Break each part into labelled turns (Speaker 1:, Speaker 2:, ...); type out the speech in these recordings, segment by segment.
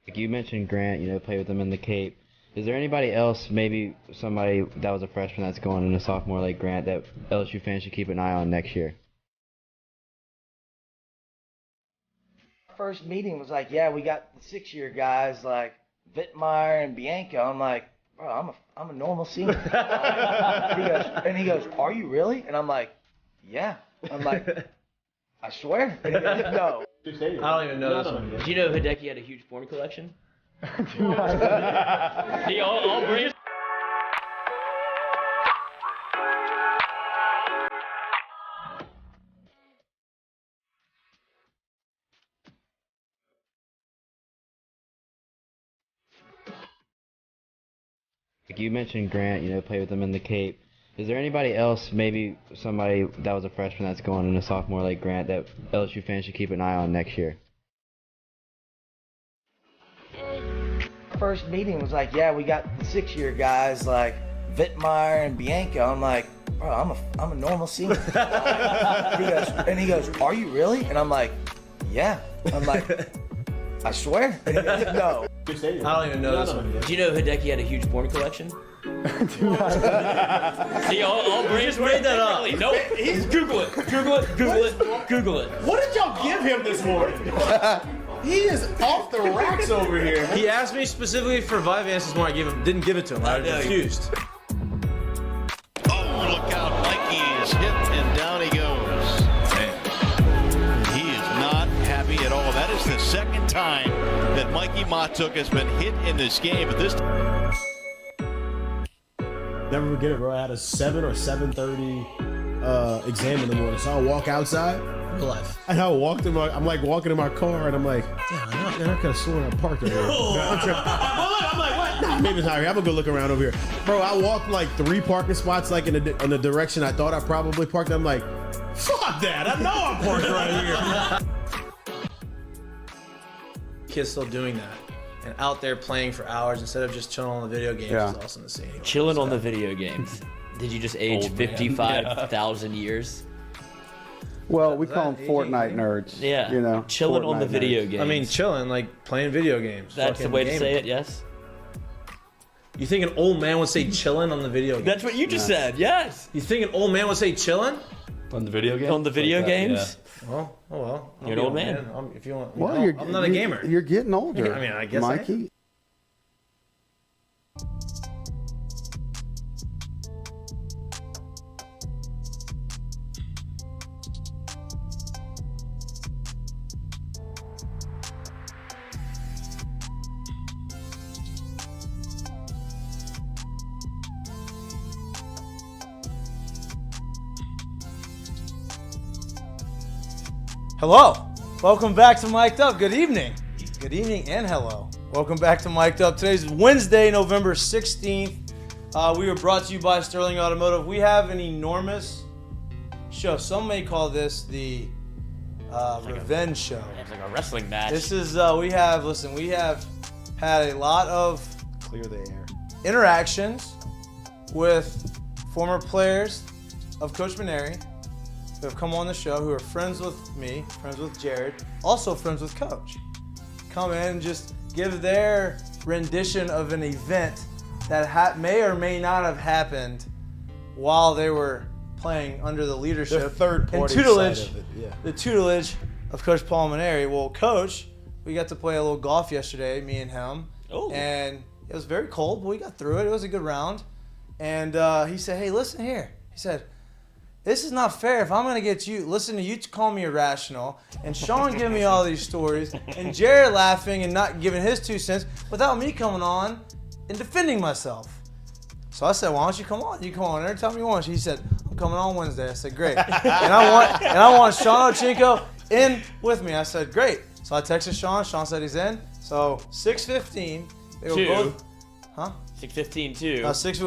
Speaker 1: Like you mentioned Grant, played with him in the Cape. Is there anybody else, maybe somebody that was a freshman that's going into sophomore like Grant, that LSU fans should keep an eye on next year?
Speaker 2: First meeting was like, yeah, we got the 6-year guys like Vittmeyer and Bianco. I'm like, bro, I'm a normal senior. he goes, are you really? And I'm like, yeah. I'm like, I swear. And he goes, no.
Speaker 3: I don't even know this one.
Speaker 4: Did you know Hideki had a huge porn collection? I'll bring it.
Speaker 1: Like you mentioned Grant, played with him in the Cape. Is there anybody else, maybe somebody that was a freshman that's going into sophomore like Grant, that LSU fans should keep an eye on next year?
Speaker 2: First meeting was like, yeah, we got the 6-year guys like Vittmeyer and Bianco. I'm like, bro, I'm a normal senior. he goes, are you really? And I'm like, yeah. I'm like, I swear. And he goes, no.
Speaker 3: I don't even know this one.
Speaker 4: Did you know Hideki had a huge porn collection? I'll bring
Speaker 3: just made that up.
Speaker 4: Nope. Google it.
Speaker 5: What did y'all give him this morning? He is off the racks over here.
Speaker 3: He asked me specifically for Vyvance's more. I didn't give it to him. I was confused.
Speaker 6: Oh, look out. Mikey is hit and down he goes. Man, he is not happy at all. That is the second time that Mikie Mahtook has been hit in this game. But this
Speaker 5: Never forget it, bro. I had a 7 or 7:30 exam in the morning, so I walk outside. And I walked in I'm walking in my car, and I'm like, damn, I could have sworn I parked over here. I'm like, what? Nah, maybe it's not here. I'm gonna go look around over here, bro. I walked like 3 parking spots, like in the direction I thought I probably parked. I'm like, fuck that! I know I'm parked right here.
Speaker 3: Kids still doing that and out there playing for hours instead of just chilling on the video games is awesome to see.
Speaker 4: Chilling on the video games. Did you just age 55,000 years?
Speaker 7: Well, we call them Fortnite nerds.
Speaker 4: Yeah. Chilling on the video
Speaker 7: nerds.
Speaker 4: games.
Speaker 3: I mean, chilling, like playing video games.
Speaker 4: That's the way to say it, yes?
Speaker 3: You think an old man would say chilling on the video games?
Speaker 4: That's what you just said, yes.
Speaker 3: You think an old man would say chilling?
Speaker 8: On the video games?
Speaker 4: On the video games?
Speaker 3: Well, oh well.
Speaker 4: You're an old man.
Speaker 3: If you want,
Speaker 7: Well,
Speaker 3: I'm not a gamer.
Speaker 7: You're getting older.
Speaker 3: I mean, I guess
Speaker 7: Mikey.
Speaker 9: Hello, welcome back to Mik'd Up. Good evening and hello. Welcome back to Mik'd Up. Today's Wednesday, November 16th. We were brought to you by Sterling Automotive. We have an enormous show. Some may call this the revenge show.
Speaker 4: It's like a wrestling match.
Speaker 9: This is, we have had a lot of
Speaker 5: Clear the air.
Speaker 9: interactions with former players of Coach Maneri who have come on the show, who are friends with me, friends with Jared, also friends with Coach. Come in and just give their rendition of an event that may or may not have happened while they were playing under the leadership
Speaker 5: The third party
Speaker 9: and tutelage,
Speaker 5: side of it, yeah.
Speaker 9: the tutelage of Coach Paul Maneri. Well, Coach, we got to play a little golf yesterday, me and him, and it was very cold, but we got through it. It was a good round. And he said, hey, listen here. He said, this is not fair if I'm going to get you, listen to you call me irrational, and Sean giving me all these stories, and Jared laughing and not giving his 2 cents without me coming on and defending myself. So I said, why don't you come on? You come on every time you want. He said, I'm coming on Wednesday. I said, great. and I want Sean Ochinko in with me. I said, great. So I texted Sean. Sean said he's in. So 6:15. They were both,
Speaker 4: 6:15 too.
Speaker 9: 6.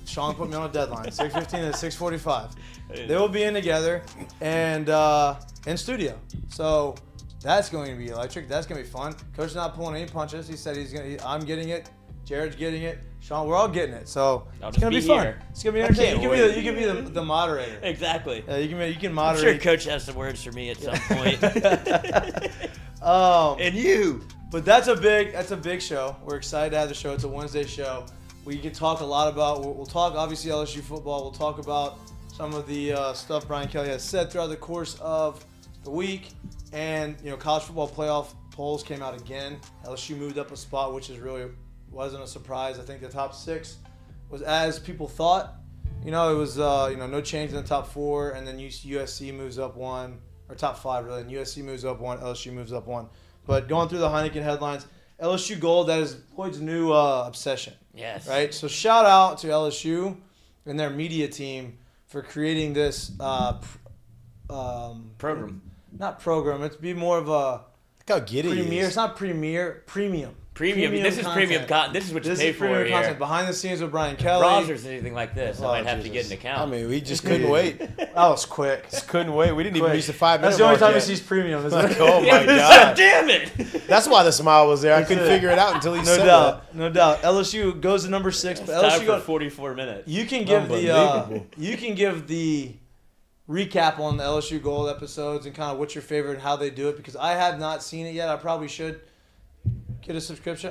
Speaker 9: Sean put me on a deadline. 6:15 and 6:45. They will be in together and in studio. So that's going to be electric. That's going to be fun. Coach is not pulling any punches. He said I'm getting it. Jared's getting it. Sean, we're all getting it. So it's going to be fun. It's going to be entertaining. You can be the moderator.
Speaker 4: Exactly.
Speaker 9: You can moderate.
Speaker 4: I'm sure Coach has some words for me at some point.
Speaker 9: And
Speaker 4: you.
Speaker 9: But that's a big show. We're excited to have the show. It's a Wednesday show. We can talk a lot about. We'll talk obviously LSU football. We'll talk about some of the stuff Brian Kelly has said throughout the course of the week, and college football playoff polls came out again. LSU moved up a spot, which wasn't a surprise. I think the top 6 was as people thought. It was no change in the top 4, and then USC moves up 1, or top 5 really. And USC moves up 1, LSU moves up 1. But going through the Heineken headlines, LSU Gold, that is Floyd's new obsession.
Speaker 4: Yes.
Speaker 9: Right? So shout out to LSU and their media team for creating this
Speaker 4: program.
Speaker 9: Not program. It's be more of a
Speaker 5: Look how giddy he
Speaker 9: premier.
Speaker 5: is.
Speaker 9: It's not premier. Premium.
Speaker 4: This is premium content. This is what you pay for here.
Speaker 9: Content. Behind the scenes with Brian Kelly.
Speaker 4: Browsers, anything like this. I might have to get an account.
Speaker 5: I mean, we just couldn't wait.
Speaker 9: That was quick.
Speaker 5: Just couldn't wait. We didn't even reach the 5 minute
Speaker 9: That's the only time he
Speaker 5: yet.
Speaker 9: sees premium, isn't it?
Speaker 5: Oh my god!
Speaker 4: Damn it!
Speaker 5: That's why the smile was there. I couldn't figure it out until he said
Speaker 9: No doubt. LSU goes to number 6, but
Speaker 4: Time
Speaker 9: LSU
Speaker 4: for 44 minutes.
Speaker 9: You can give
Speaker 5: Unbelievable.
Speaker 9: the recap on the LSU Gold episodes and kind of what's your favorite and how they do it, because I have not seen it yet. I probably should get a subscription.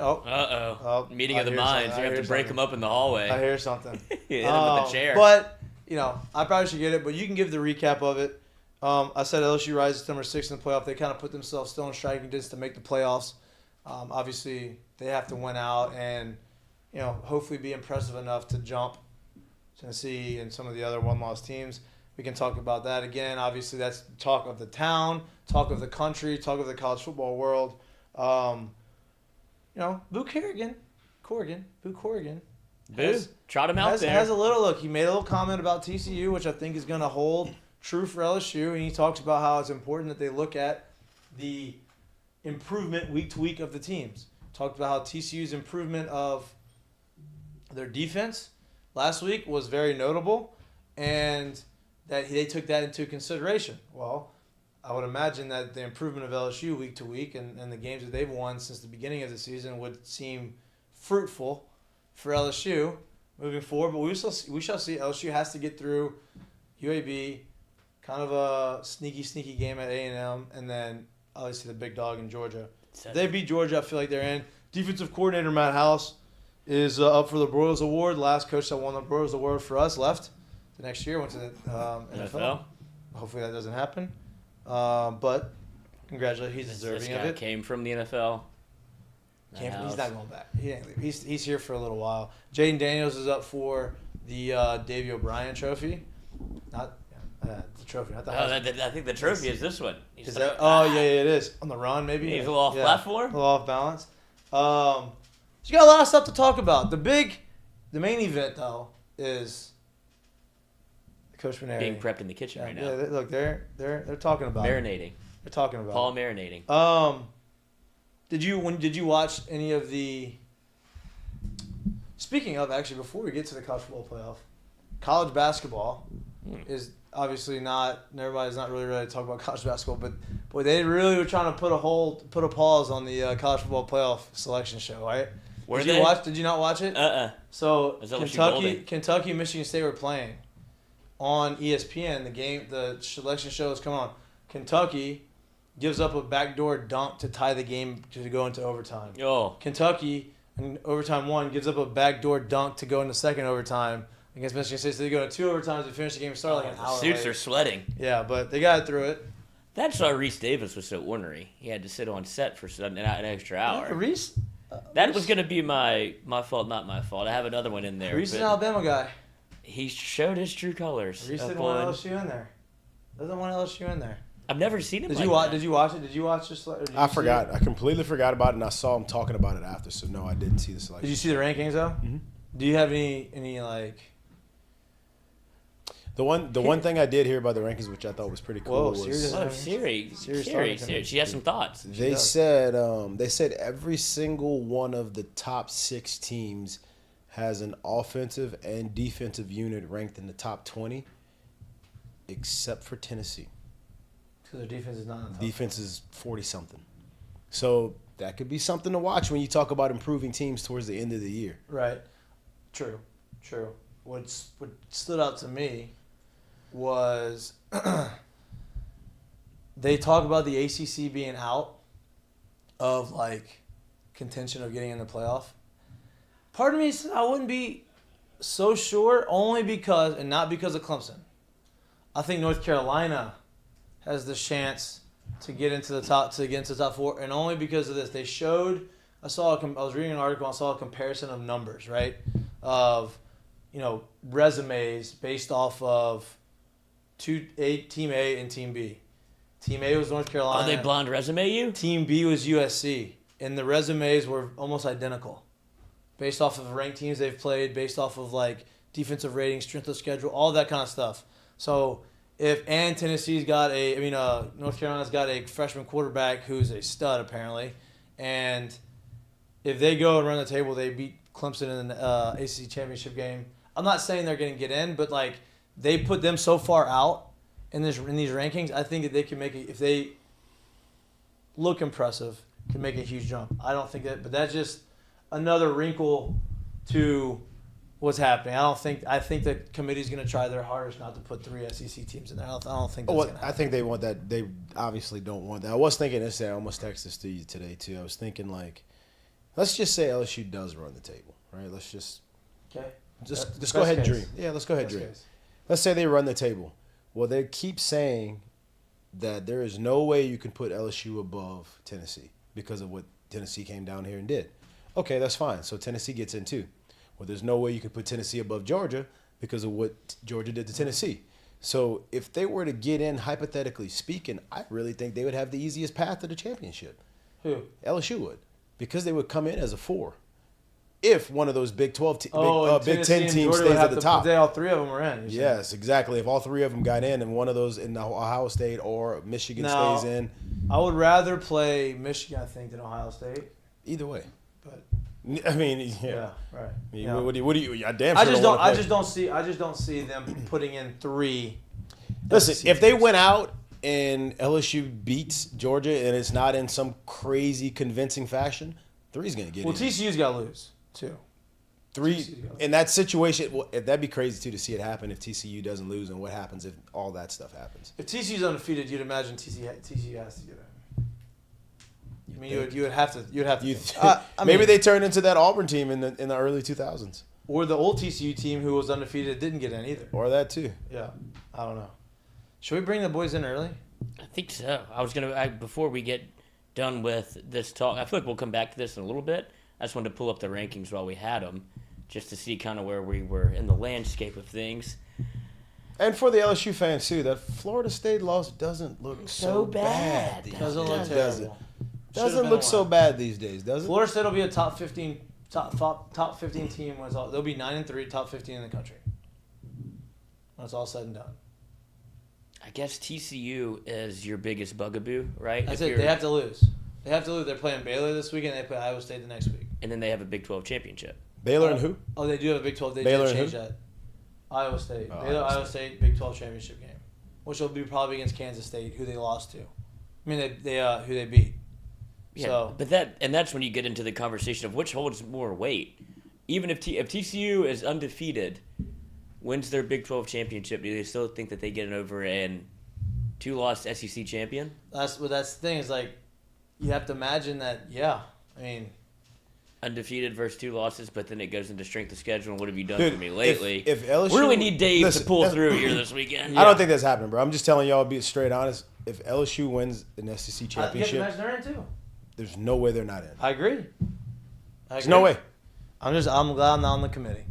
Speaker 4: Meeting of the
Speaker 9: I hear
Speaker 4: minds.
Speaker 9: something.
Speaker 4: You have to break them up in the hallway.
Speaker 9: I hear something.
Speaker 4: Hit them with a chair.
Speaker 9: But I probably should get it. But you can give the recap of it. I said LSU rises to number 6 in the playoff. They kind of put themselves still in striking distance to make the playoffs. Obviously, they have to win out and hopefully be impressive enough to jump Tennessee and some of the other one-loss teams. We can talk about that again. Obviously, that's talk of the town, talk of the country, talk of the college football world. Boo Corrigan.
Speaker 4: Boo. Trot him out there.
Speaker 9: Has a little look. He made a little comment about TCU, which I think is going to hold true for LSU. And he talks about how it's important that they look at the improvement week to week of the teams. Talked about how TCU's improvement of their defense last week was very notable, and that they took that into consideration. Well, I would imagine that the improvement of LSU week to week and the games that they've won since the beginning of the season would seem fruitful for LSU moving forward. But we shall see. LSU has to get through UAB, kind of a sneaky game at A&M, and then obviously the big dog in Georgia. If they beat Georgia, I feel like they're in. Defensive coordinator Matt House is up for the Broyles Award. Last coach that won the Broyles Award for us left the next year, went to the NFL. Hopefully that doesn't happen. But congratulations, he's deserving of it.
Speaker 4: Came from the NFL.
Speaker 9: He's not going back. He's here for a little while. Jaden Daniels is up for the Davey O'Brien Trophy. Not the trophy. Not the Heisman.
Speaker 4: I think the trophy is this one.
Speaker 9: Is that? Oh yeah, it is on the run. Maybe
Speaker 4: he's a little off platform.
Speaker 9: A little off balance. So you got a lot of stuff to talk about. The main event though is Coach Maneri
Speaker 4: being prepped in the kitchen right now.
Speaker 9: Yeah, look, they're talking about
Speaker 4: marinating.
Speaker 9: They're talking about
Speaker 4: Paul marinating.
Speaker 9: Did you watch any of the? Speaking of, actually, before we get to the college football playoff, college basketball is obviously not. Everybody's not really ready to talk about college basketball, but boy, they really were trying to put a pause on the college football playoff selection show, right? Did you not watch it? So Kentucky, Michigan State were playing on ESPN. The selection show is coming on. Kentucky gives up a backdoor dunk to tie the game to go into overtime. Kentucky, in overtime 1, gives up a backdoor dunk to go into second overtime against Michigan State. So they go to 2 overtimes to finish the game. Start like an hour
Speaker 4: Suits
Speaker 9: later.
Speaker 4: are sweating.
Speaker 9: Yeah, but they got through it.
Speaker 4: That's why Reese Davis was so ornery. He had to sit on set for an extra hour.
Speaker 9: Reese?
Speaker 4: That was going to be my fault, not my fault. I have another one in there.
Speaker 9: Reese is an Alabama guy.
Speaker 4: He showed his true colors.
Speaker 9: Reese didn't want LSU in there. Doesn't want LSU in there.
Speaker 4: I've never seen him.
Speaker 9: Did you watch it? Did you watch this?
Speaker 5: I forgot. I completely forgot about it, and I saw him talking about it after. So no, I didn't see the selection.
Speaker 9: Did you see the rankings though? Mm-hmm. Do you have any like?
Speaker 5: The one thing I did hear about the rankings, which I thought was pretty cool,
Speaker 4: Siri. She has some thoughts.
Speaker 5: They said every single one of the top 6 teams has an offensive and defensive unit ranked in the top 20, except for Tennessee.
Speaker 9: Because their defense is not in the top.
Speaker 5: Defense is 40-something. So that could be something to watch when you talk about improving teams towards the end of the year.
Speaker 9: Right. True. What stood out to me was they talk about the ACC being out of like contention of getting in the playoff. Part of me said I wouldn't be so sure, only because, and not because of Clemson. I think North Carolina has the chance to get into the top four, and only because of this. They showed. I was reading an article. I saw a comparison of numbers, right, of resumes based off of Team A and Team B. Team A was North Carolina.
Speaker 4: Oh, they blonde resume you?
Speaker 9: Team B was USC, and the resumes were almost identical, based off of ranked teams they've played, based off of like defensive rating, strength of schedule, all that kind of stuff. So North Carolina's got a freshman quarterback who's a stud apparently, and if they go and run the table, they beat Clemson in the ACC championship game. I'm not saying they're going to get in, but like they put them so far out in these rankings. I think that they can make it, if they look impressive, can make a huge jump. I don't think that, but that's just another wrinkle to what's happening. I think the committee's going to try their hardest not to put 3 SEC teams in there. I don't think that's going to happen.
Speaker 5: I think they want that. They obviously don't want that. I was thinking this. I almost texted this to you today too. I was thinking like, let's just say LSU does run the table, right? Let's just go ahead and dream. Yeah, let's go ahead and dream. Let's say they run the table. Well, they keep saying that there is no way you can put LSU above Tennessee because of what Tennessee came down here and did. Okay, that's fine. So Tennessee gets in too. Well, there's no way you can put Tennessee above Georgia because of what Georgia did to Tennessee. So if they were to get in, hypothetically speaking, I really think they would have the easiest path to the championship.
Speaker 9: Who?
Speaker 5: LSU would, because they would come in as a 4. If one of those Big 12, Big 10 teams stays at the top.
Speaker 9: All 3 of them are in.
Speaker 5: Yes, exactly. If all 3 of them got in, and one of those in Ohio State or Michigan stays in,
Speaker 9: I would rather play Michigan, I think, than Ohio State.
Speaker 5: Either way.
Speaker 9: But
Speaker 5: I mean,
Speaker 9: yeah, right.
Speaker 5: I mean, what do you? I damn
Speaker 9: I
Speaker 5: sure
Speaker 9: just don't see them putting in 3.
Speaker 5: Listen, if they went out and LSU beats Georgia and it's not in some crazy convincing fashion, 3's going to get in.
Speaker 9: Well, TCU's got to lose too.
Speaker 5: 3 in that situation. Well, that'd be crazy too to see it happen if TCU doesn't lose, and what happens if all that stuff happens.
Speaker 9: If TCU's undefeated, you'd imagine TCU has to get in. I mean, you would have to.
Speaker 5: Maybe they turn into that Auburn team in the early 2000s,
Speaker 9: or the old TCU team who was undefeated didn't get in either,
Speaker 5: or that too.
Speaker 9: Yeah, I don't know. Should we bring the boys in early?
Speaker 4: I think so. I was gonna before we get done with this talk. I feel like we'll come back to this in a little bit. I just wanted to pull up the rankings while we had them, just to see kind of where we were in the landscape of things.
Speaker 5: And for the LSU fans too, that Florida State loss doesn't look so bad.
Speaker 9: Doesn't look terrible.
Speaker 5: Doesn't look so bad these days, does it?
Speaker 9: Florida State will be a top 15 team. They'll be 9-3, top 15 in the country. When it's all said and done.
Speaker 4: I guess TCU is your biggest bugaboo, right?
Speaker 9: That's it. They have to lose. They're playing Baylor this week, and they play Iowa State the next week.
Speaker 4: And then they have a Big 12 championship.
Speaker 5: Baylor and who?
Speaker 9: Oh, they do have a Big 12. They
Speaker 5: Baylor
Speaker 9: did change
Speaker 5: and
Speaker 9: that. Iowa State.
Speaker 5: Oh,
Speaker 9: Iowa State Big 12 championship game, which will be probably against Kansas State, who they lost to. I mean, who they beat.
Speaker 4: Yeah,
Speaker 9: so,
Speaker 4: but that's when you get into the conversation of which holds more weight. Even if TCU is undefeated, wins their Big 12 championship, do they still think that they get it over an 2-loss SEC champion?
Speaker 9: That's the thing, is like you have to imagine that. Yeah, I mean,
Speaker 4: undefeated versus 2 losses, but then it goes into strength of schedule. And what have you done for me lately?
Speaker 5: If LSU,
Speaker 4: we really need Dave to pull through here this weekend.
Speaker 5: I don't think that's happening, bro. I'm just telling y'all, be straight honest. If LSU wins an SEC championship,
Speaker 9: they're in too.
Speaker 5: There's no way they're not in.
Speaker 9: I agree.
Speaker 5: There's no way.
Speaker 9: I'm glad I'm not on the committee.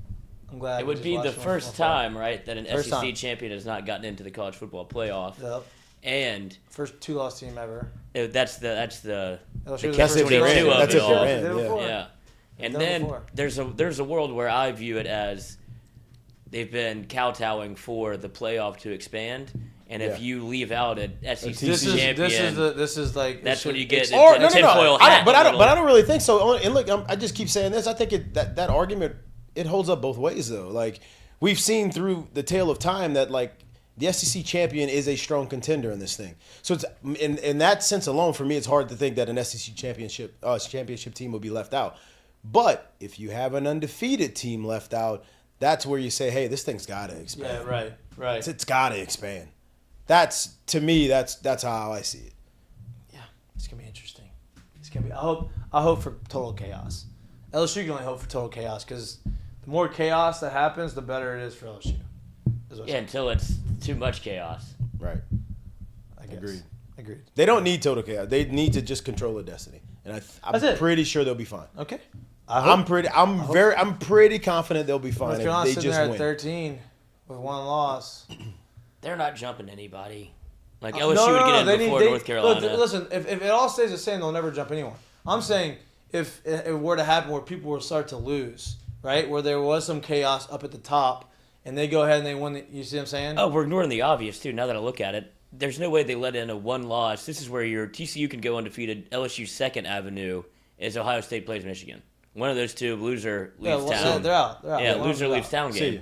Speaker 9: I'm glad.
Speaker 4: It would be the first time, right, that an
Speaker 9: First
Speaker 4: SEC
Speaker 9: time.
Speaker 4: champion has not gotten into the college football playoff.
Speaker 9: Yep.
Speaker 4: And
Speaker 9: First 2-loss team ever.
Speaker 4: that's the
Speaker 9: LSU was the
Speaker 4: catch
Speaker 9: first
Speaker 4: 22
Speaker 9: team.
Speaker 4: of
Speaker 5: That's
Speaker 4: it
Speaker 5: if they're
Speaker 4: all.
Speaker 5: in.
Speaker 9: Did it before.
Speaker 4: Yeah. And
Speaker 9: Done it
Speaker 4: then
Speaker 9: before.
Speaker 4: there's a world where I view it as they've been kowtowing for the playoff to expand, and if you leave out an SEC champion,
Speaker 9: This is like
Speaker 4: that's when you get
Speaker 5: Or
Speaker 4: a
Speaker 5: no.
Speaker 4: tinfoil
Speaker 5: I
Speaker 4: hat.
Speaker 5: don't, but I don't really think so. And look, I just keep saying this. I think that argument it holds up both ways though. Like we've seen through the tale of time that like the SEC champion is a strong contender in this thing. So it's in that sense alone, for me, it's hard to think that an SEC championship team will be left out. But if you have an undefeated team left out, that's where you say, hey, this thing's got to expand.
Speaker 9: Yeah, right.
Speaker 5: It's got to expand. That's to me. That's how I see it.
Speaker 9: Yeah, it's gonna be interesting. gonna be. I hope for total chaos. LSU can only hope for total chaos because the more chaos that happens, the better it is for LSU.
Speaker 4: Yeah, until it's too much chaos.
Speaker 5: Right.
Speaker 9: I guess. Agreed.
Speaker 5: They don't need total chaos. They need to just control their destiny, and I'm pretty sure they'll be fine.
Speaker 9: Okay.
Speaker 5: I'm pretty confident they'll be fine
Speaker 9: If you're not
Speaker 5: if they
Speaker 9: sitting
Speaker 5: just
Speaker 9: there at
Speaker 5: win.
Speaker 9: 13 with one loss.
Speaker 4: They're not jumping anybody. Like LSU would get in before North Carolina.
Speaker 9: Listen, if it all stays the same, they'll never jump anyone. I'm saying if it were to happen where people will start to lose, right, where there was some chaos up at the top, and they go ahead and they win. You see what I'm saying?
Speaker 4: Oh, we're ignoring the obvious too. Now that I look at it, there's no way they let in a one loss. This is where your TCU can go undefeated. LSU's second avenue is Ohio State plays Michigan. One of those two, loser leaves town.
Speaker 9: They're out.
Speaker 4: Yeah, loser leaves town game.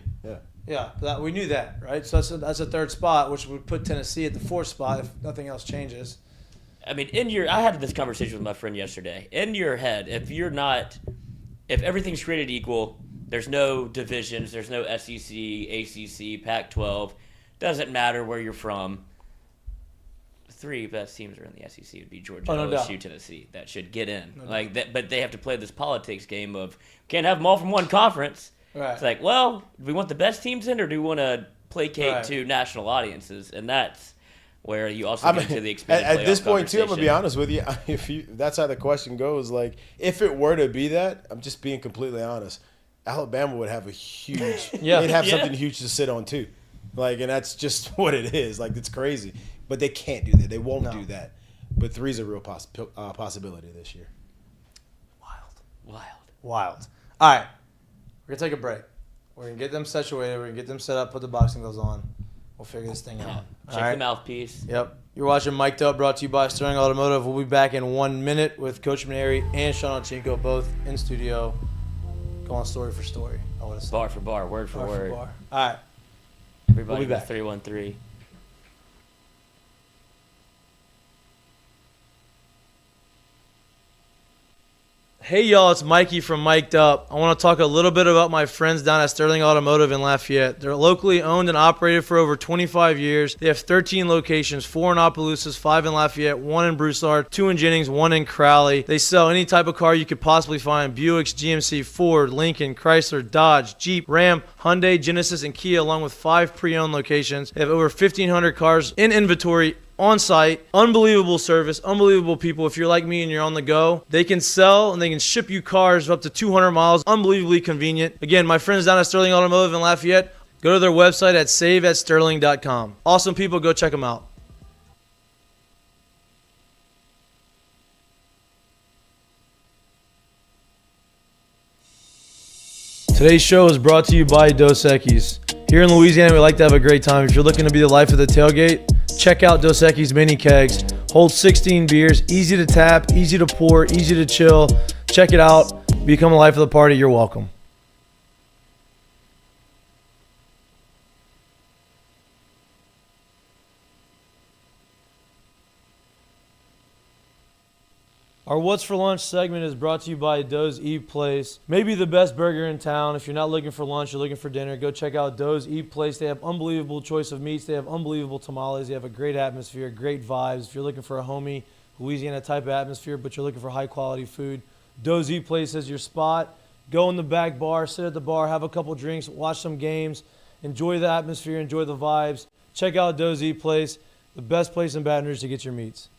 Speaker 9: Yeah, we knew that, right? So that's a third spot, which would put Tennessee at the fourth spot if nothing else changes.
Speaker 4: I mean, I had this conversation with my friend yesterday. In your head, if everything's created equal, there's no divisions, there's no SEC, ACC, Pac-12, doesn't matter where you're from. The three best teams are in the SEC would be Georgia, LSU, Tennessee. That should get in. But they have to play this politics game of can't have them all from one conference.
Speaker 9: Right.
Speaker 4: It's like, well, do we want the best teams in, or do we want to placate to national audiences? And that's where you also get into the expanded
Speaker 5: at this point too. I'm gonna be
Speaker 4: conversation.
Speaker 5: honest with you. If that's how the question goes, like if it were to be that, I'm just being completely honest. Alabama would have a huge, they'd have something huge to sit on too, like, and that's just what it is. Like it's crazy, but they can't do that. They won't do that. But 3's a real possibility this year.
Speaker 9: Wild. All right. We're going to take a break. We're going to get them situated. We're going to get them set up, put the boxing gloves on. We'll figure this thing out.
Speaker 4: Check the mouthpiece.
Speaker 9: Yep. You're watching Mik'd Up, brought to you by Sterling Automotive. We'll be back in 1 minute with Coach Maneri and Sean Ochinko, both in studio, going story for story.
Speaker 4: Bar for bar, word for word.
Speaker 9: All right.
Speaker 4: Everybody
Speaker 9: We'll be back.
Speaker 4: 313.
Speaker 9: Hey y'all, it's Mikey from Mik'd Up. I want to talk a little bit about my friends down at Sterling Automotive in Lafayette. They're locally owned and operated for over 25 years. They have 13 locations, 4 in Opelousas, 5 in Lafayette, 1 in Broussard, 2 in Jennings, 1 in Crowley. They sell any type of car you could possibly find: Buicks, GMC, Ford, Lincoln, Chrysler, Dodge, Jeep, Ram, Hyundai, Genesis, and Kia, along with 5 pre-owned locations. They have over 1,500 cars in inventory on site. Unbelievable service, unbelievable people. If you're like me and you're on the go, they can sell and they can ship you cars up to 200 miles. Unbelievably convenient. Again, my friends down at Sterling Automotive in Lafayette, go to their website at saveatsterling.com. Awesome people, go check them out. Today's show is brought to you by Dos Equis. Here in Louisiana, we like to have a great time. If you're looking to be the life of the tailgate, check out Dos Equis mini kegs. Hold 16 beers, easy to tap, easy to pour, easy to chill. Check it out. Become a life of the party. You're welcome. Our What's for Lunch segment is brought to you by Doe's Eat Place. Maybe the best burger in town. If you're not looking for lunch, you're looking for dinner, go check out Doe's Eat Place. They have unbelievable choice of meats. They have unbelievable tamales. They have a great atmosphere, great vibes. If you're looking for a homey Louisiana type of atmosphere, but you're looking for high quality food, Doe's Eat Place is your spot. Go in the back bar, sit at the bar, have a couple drinks, watch some games, enjoy the atmosphere, enjoy the vibes. Check out Doe's Eat Place, the best place in Baton Rouge to get your meats.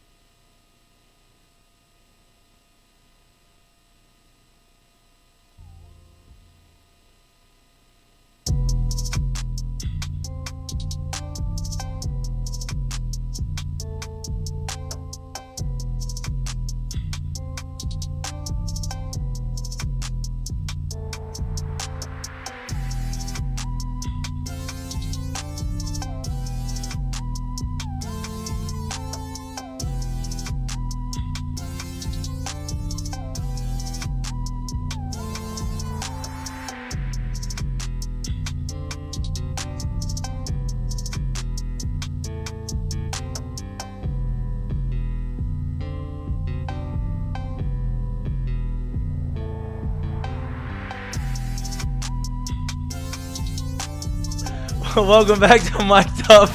Speaker 9: Welcome back to Mik'd Up.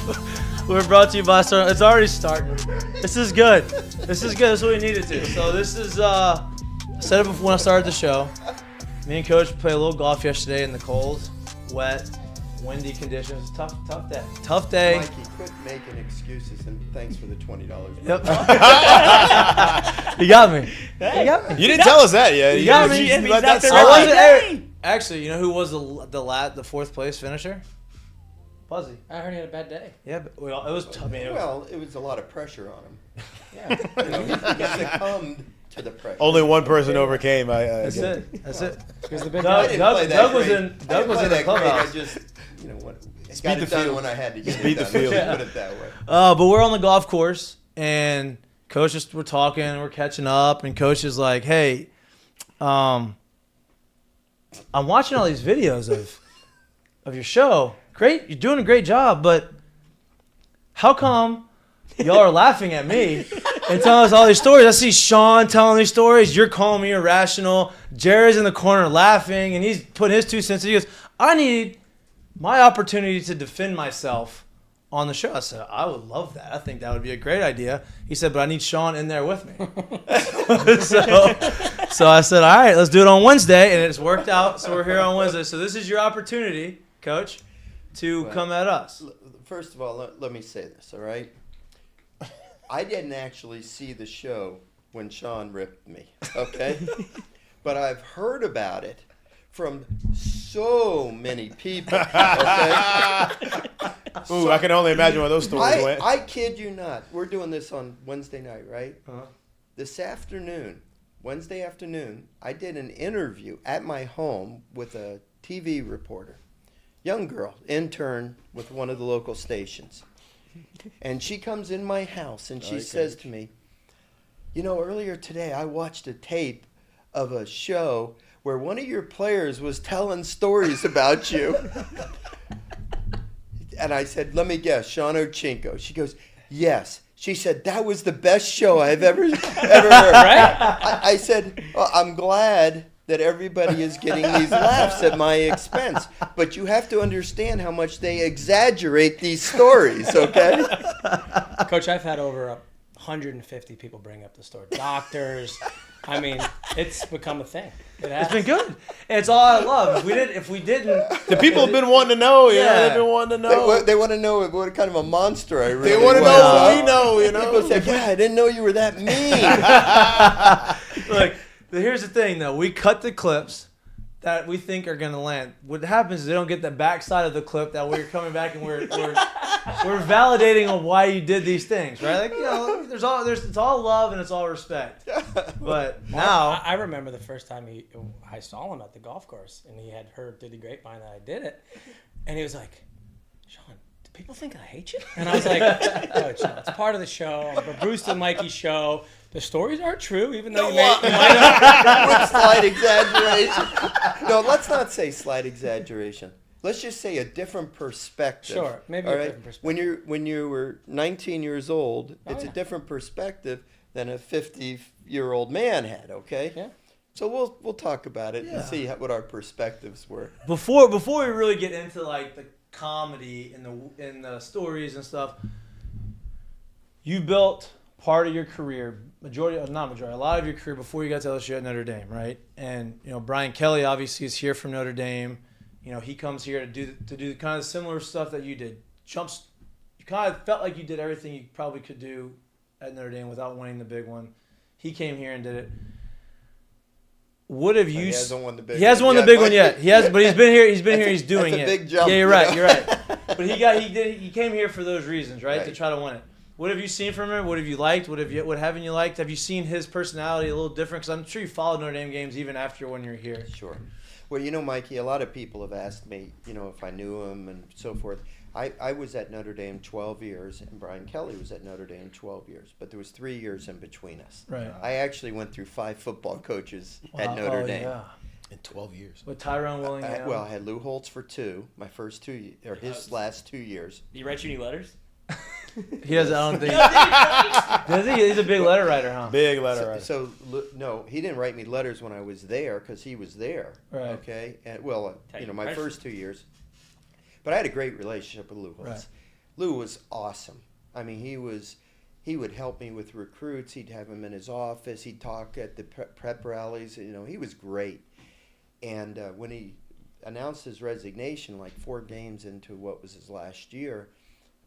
Speaker 9: We're brought to you by Baserunning. It's already starting. This is good. This is good. This is what we needed to. So this is I said it before when I started the show. Me and Coach played a little golf yesterday in the cold, wet, windy conditions. Tough day. Tough day.
Speaker 8: Mikey, quit making excuses and thanks for the $20.
Speaker 9: Yep. You got me. You got me.
Speaker 3: You didn't tell us that yet.
Speaker 9: You got me.
Speaker 3: You let that
Speaker 9: I
Speaker 3: slide.
Speaker 9: wasn't. Actually, you know who was the fourth place finisher? Puzzy.
Speaker 10: I heard he had a bad day.
Speaker 9: Yeah, but it was tough. I mean, it
Speaker 8: was a lot of pressure on him.
Speaker 10: Yeah.
Speaker 8: He succumbed to the pressure.
Speaker 3: Only one person overcame.
Speaker 9: That's it. That's it.
Speaker 10: Because the big
Speaker 8: I didn't play that
Speaker 9: Doug was
Speaker 8: great.
Speaker 9: in.
Speaker 8: I
Speaker 9: Doug
Speaker 8: didn't
Speaker 9: was
Speaker 8: play
Speaker 9: in the
Speaker 8: that great.
Speaker 9: clubhouse.
Speaker 8: I just,
Speaker 3: Just
Speaker 8: got
Speaker 3: beat
Speaker 8: it
Speaker 3: the
Speaker 8: done
Speaker 3: field.
Speaker 8: when I had to get
Speaker 3: beat
Speaker 8: it
Speaker 3: the
Speaker 8: done.
Speaker 3: field.
Speaker 8: Let's put it that way.
Speaker 9: But we're on the golf course and coaches we're talking, we're catching up, and coach is like, "Hey, I'm watching all these videos of your show. Great, you're doing a great job, but how come y'all are laughing at me and telling us all these stories? I see Sean telling these stories. You're calling me irrational. Jared's in the corner laughing, and he's putting his 2 cents. He goes, I need my opportunity to defend myself on the show. I said, I would love that. I think that would be a great idea. He said, but I need Sean in there with me. So I said, all right, let's do it on Wednesday, and it's worked out. So we're here on Wednesday. So this is your opportunity, Coach, to come at us.
Speaker 8: First of all, let me say this, all right? I didn't actually see the show when Sean ripped me, okay? But I've heard about it from so many people, okay?
Speaker 3: Ooh, I can only imagine where those stories went.
Speaker 8: I kid you not. We're doing this on Wednesday night, right?
Speaker 9: Uh-huh.
Speaker 8: This afternoon, Wednesday afternoon, I did an interview at my home with a TV reporter. Young girl, intern with one of the local stations. And she comes in my house and she says to me, you know, earlier today I watched a tape of a show where one of your players was telling stories about you. And I said, let me guess, Sean Ochinko. She goes, yes. She said, that was the best show I've ever heard.
Speaker 10: Right?
Speaker 8: I said, well, I'm glad that everybody is getting these laughs at my expense. But you have to understand how much they exaggerate these stories, okay?
Speaker 10: Coach, I've had over 150 people bring up the story. Doctors. I mean, it's become a thing.
Speaker 9: It's been good. And it's all out of love. If we didn't,
Speaker 3: The people have been wanting to know. You know,
Speaker 9: Yeah.
Speaker 3: they've been wanting to know.
Speaker 8: They want to know what kind of a monster I really
Speaker 3: They want to
Speaker 8: was.
Speaker 3: know what we know. You know.
Speaker 8: People say, yeah, I didn't know you were that mean.
Speaker 9: Look, here's the thing, though. We cut the clips that we think are going to land. What happens is they don't get the backside of the clip that we're coming back and we're validating on why you did these things, right? Like, you know, it's all love and it's all respect. But now,
Speaker 10: I remember the first time I saw him at the golf course, and he had heard through the grapevine that I did it, and he was like, Sean, do people think I hate you? And I was like, Coach, no, it's part of the show. I'm Bruce and Mikey's show. The stories aren't true, even though you might
Speaker 8: With slight exaggeration. No, let's not say slight exaggeration. Let's just say a different perspective.
Speaker 10: Sure, maybe
Speaker 8: all
Speaker 10: a
Speaker 8: right?
Speaker 10: different perspective.
Speaker 8: When you were 19 years old, it's
Speaker 10: yeah.
Speaker 8: a different perspective than a 50-year-old man had. Okay.
Speaker 10: Yeah.
Speaker 8: So we'll talk about it and see what our perspectives were.
Speaker 9: before we really get into like the comedy and the stories and stuff, you built part of your career, a lot of your career before you got to LSU at Notre Dame, right? And you know, Brian Kelly obviously is here from Notre Dame. You know, he comes here to do kind of similar stuff that you did. You kind of felt like you did everything you probably could do at Notre Dame without winning the big one. He came here and did it. What have you?
Speaker 8: He hasn't won the big one.
Speaker 9: He hasn't won the big one yet. He has, but he's been here. He's been here. He's doing
Speaker 8: that's a
Speaker 9: it.
Speaker 8: big jump,
Speaker 9: yeah, you're
Speaker 8: you
Speaker 9: right.
Speaker 8: know?
Speaker 9: You're right. But he came here for those reasons, right? To
Speaker 8: Right.
Speaker 9: try to win it. What have you seen from him? What have you liked? What haven't you liked? Have you seen his personality a little different? Because I'm sure you followed Notre Dame games even after when you're here.
Speaker 8: Sure. Well, you know, Mikey, a lot of people have asked me, you know, if I knew him and so forth. I was at Notre Dame 12 years, and Brian Kelly was at Notre Dame 12 years. But there was 3 years in between us.
Speaker 9: Right.
Speaker 8: I actually went through 5 football coaches at Notre Dame.
Speaker 9: Yeah.
Speaker 3: In 12 years.
Speaker 9: With Tyrone Willingham.
Speaker 8: I had Lou Holtz for 2, my first 2 or his last 2 years.
Speaker 4: Do you write you any letters?
Speaker 9: He has. I don't think. Does he? He's a big letter writer, huh?
Speaker 3: Big letter writer.
Speaker 8: No, he didn't write me letters when I was there because he was there.
Speaker 9: Right.
Speaker 8: Okay. And well,
Speaker 4: Take
Speaker 8: my
Speaker 4: pressure.
Speaker 8: first 2 years. But I had a great relationship with Lou Holtz.
Speaker 9: Right.
Speaker 8: Lou was awesome. I mean, he would help me with recruits. He'd have him in his office. He'd talk at the prep rallies. You know, he was great. And when he announced his resignation, like 4 games into what was his last year,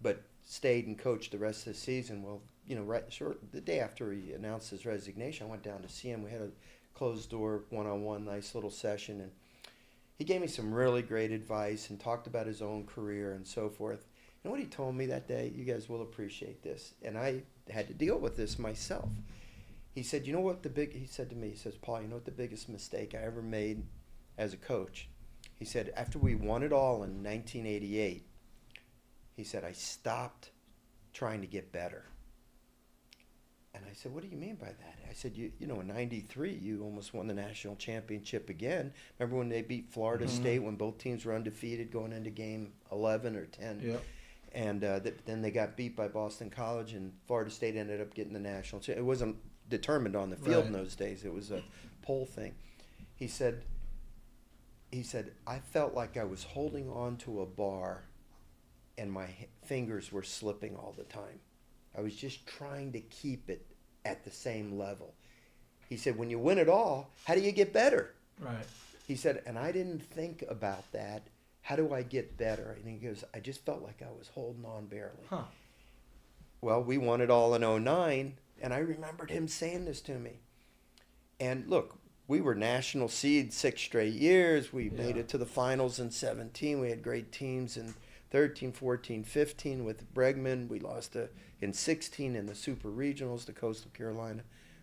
Speaker 8: but stayed and coached the rest of the season. Well, you know, the day after he announced his resignation, I went down to see him. We had a closed door, one-on-one, nice little session, and he gave me some really great advice and talked about his own career and so forth. You know what he told me that day? You guys will appreciate this. And I had to deal with this myself. He said, you know what he said to me, he says, Paul, you know what the biggest mistake I ever made as a coach? He said, after we won it all in 1988, he said, I stopped trying to get better. And I said, what do you mean by that? I said, you know, in 93, you almost won the national championship again. Remember when they beat Florida State, when both teams were undefeated going into game 11 or 10?
Speaker 9: Yep.
Speaker 8: And then they got beat by Boston College, and Florida State ended up getting the national championship. It wasn't determined on the field in those days. It was a poll thing. He said, I felt like I was holding on to a bar and my fingers were slipping all the time. I was just trying to keep it at the same level. He said, when you win it all, how do you get better?
Speaker 9: Right.
Speaker 8: He said, and I didn't think about that. How do I get better? And he goes, I just felt like I was holding on barely.
Speaker 9: Huh.
Speaker 8: Well, we won it all in 2009, and I remembered him saying this to me. And look, we were national seed 6 straight years. We made it to the finals in 17. We had great teams in 13, 14, 15 with Bregman. We lost in 16 in the Super Regionals to Coastal Carolina.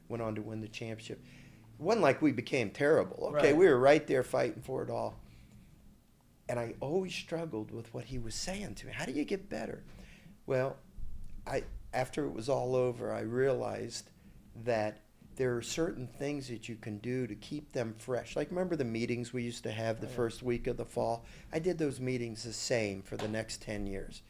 Speaker 8: Went on to win the championship. It wasn't like we became terrible. Okay, we were right there fighting for it all. And I always struggled with what he was saying to me. How do you get better? Well, after it was all over, I realized that there are certain things that you can do to keep them fresh. Like, remember the meetings we used to have the first week of the fall? I did those meetings the same for the next 10 years.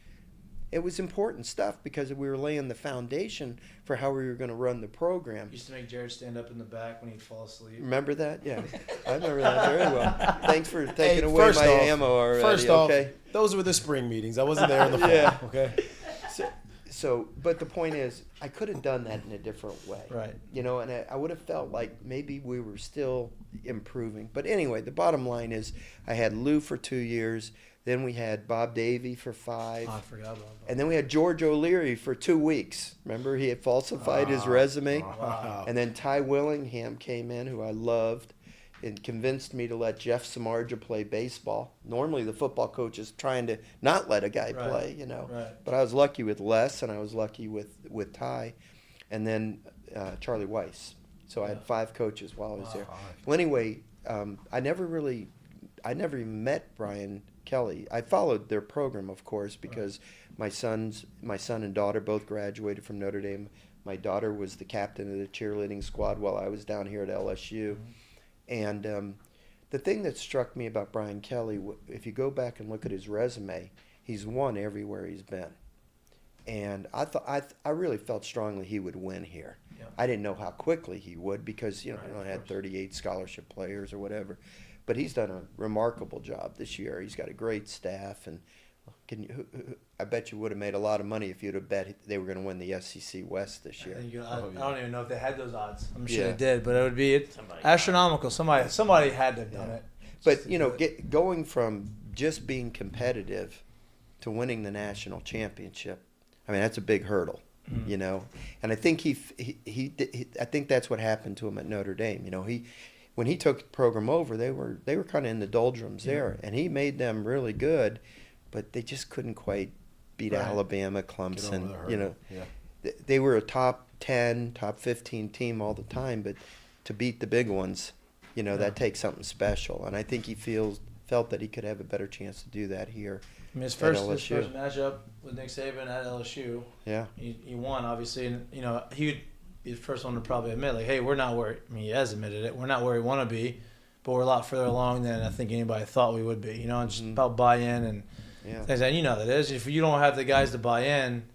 Speaker 8: It was important stuff because we were laying the foundation for how we were going to run the program.
Speaker 9: Used to make Jared stand up in the back when he'd fall asleep.
Speaker 8: Remember that? Yeah. I remember that very well. Thanks for taking away my ammo already.
Speaker 5: First off, those were the spring meetings. I wasn't there in the fall. Okay.
Speaker 8: So, but the point is, I could have done that in a different way.
Speaker 9: Right.
Speaker 8: You know, and I would have felt like maybe we were still improving. But anyway, the bottom line is I had Lou for 2 years. Then we had Bob Davey for 5.
Speaker 9: Oh, I forgot about Bob.
Speaker 8: And then we had George O'Leary for 2 weeks. Remember, he had falsified his resume.
Speaker 9: Wow.
Speaker 8: And then Ty Willingham came in, who I loved, and convinced me to let Jeff Samardzija play baseball. Normally, the football coach is trying to not let a guy play, you know.
Speaker 9: Right.
Speaker 8: But I was lucky with Les, and I was lucky with Ty. And then Charlie Weiss. So I had 5 coaches while I was there. Well, anyway, I never even met Brian Kelly. I followed their program, of course, because my son and daughter both graduated from Notre Dame. My daughter was the captain of the cheerleading squad while I was down here at LSU. And the thing that struck me about Brian Kelly, if you go back and look at his resume, he's won everywhere he's been. And I really felt strongly he would win here. Yeah. I didn't know how quickly he would because, you know, he only had 38 scholarship players or whatever. But he's done a remarkable job this year. He's got a great staff, and I bet you would have made a lot of money if you'd have bet they were going to win the SEC West this year.
Speaker 9: I don't even know if they had those odds. I'm sure they did, but it would be astronomical. Somebody had to have done it.
Speaker 8: But, you know, going from just being competitive to winning the national championship, I mean, that's a big hurdle, you know. And I think I think that's what happened to him at Notre Dame. You know, when he took the program over, they were kind of in the doldrums there, and he made them really good, but they just couldn't quite beat Alabama, Clemson. You know, they were a top 10, top 15 team all the time, but to beat the big ones, you know, that takes something special. And I think he felt that he could have a better chance to do that here.
Speaker 9: I mean, his first matchup with Nick Saban at LSU.
Speaker 8: Yeah,
Speaker 9: he won obviously, and you know he'd be the first one to probably admit, like, hey, we're not where. I mean, he has admitted it. We're not where we want to be, but we're a lot further along than I think anybody thought we would be. You know, and just about buy-in and things. And you know that is. If you don't have the guys to buy in,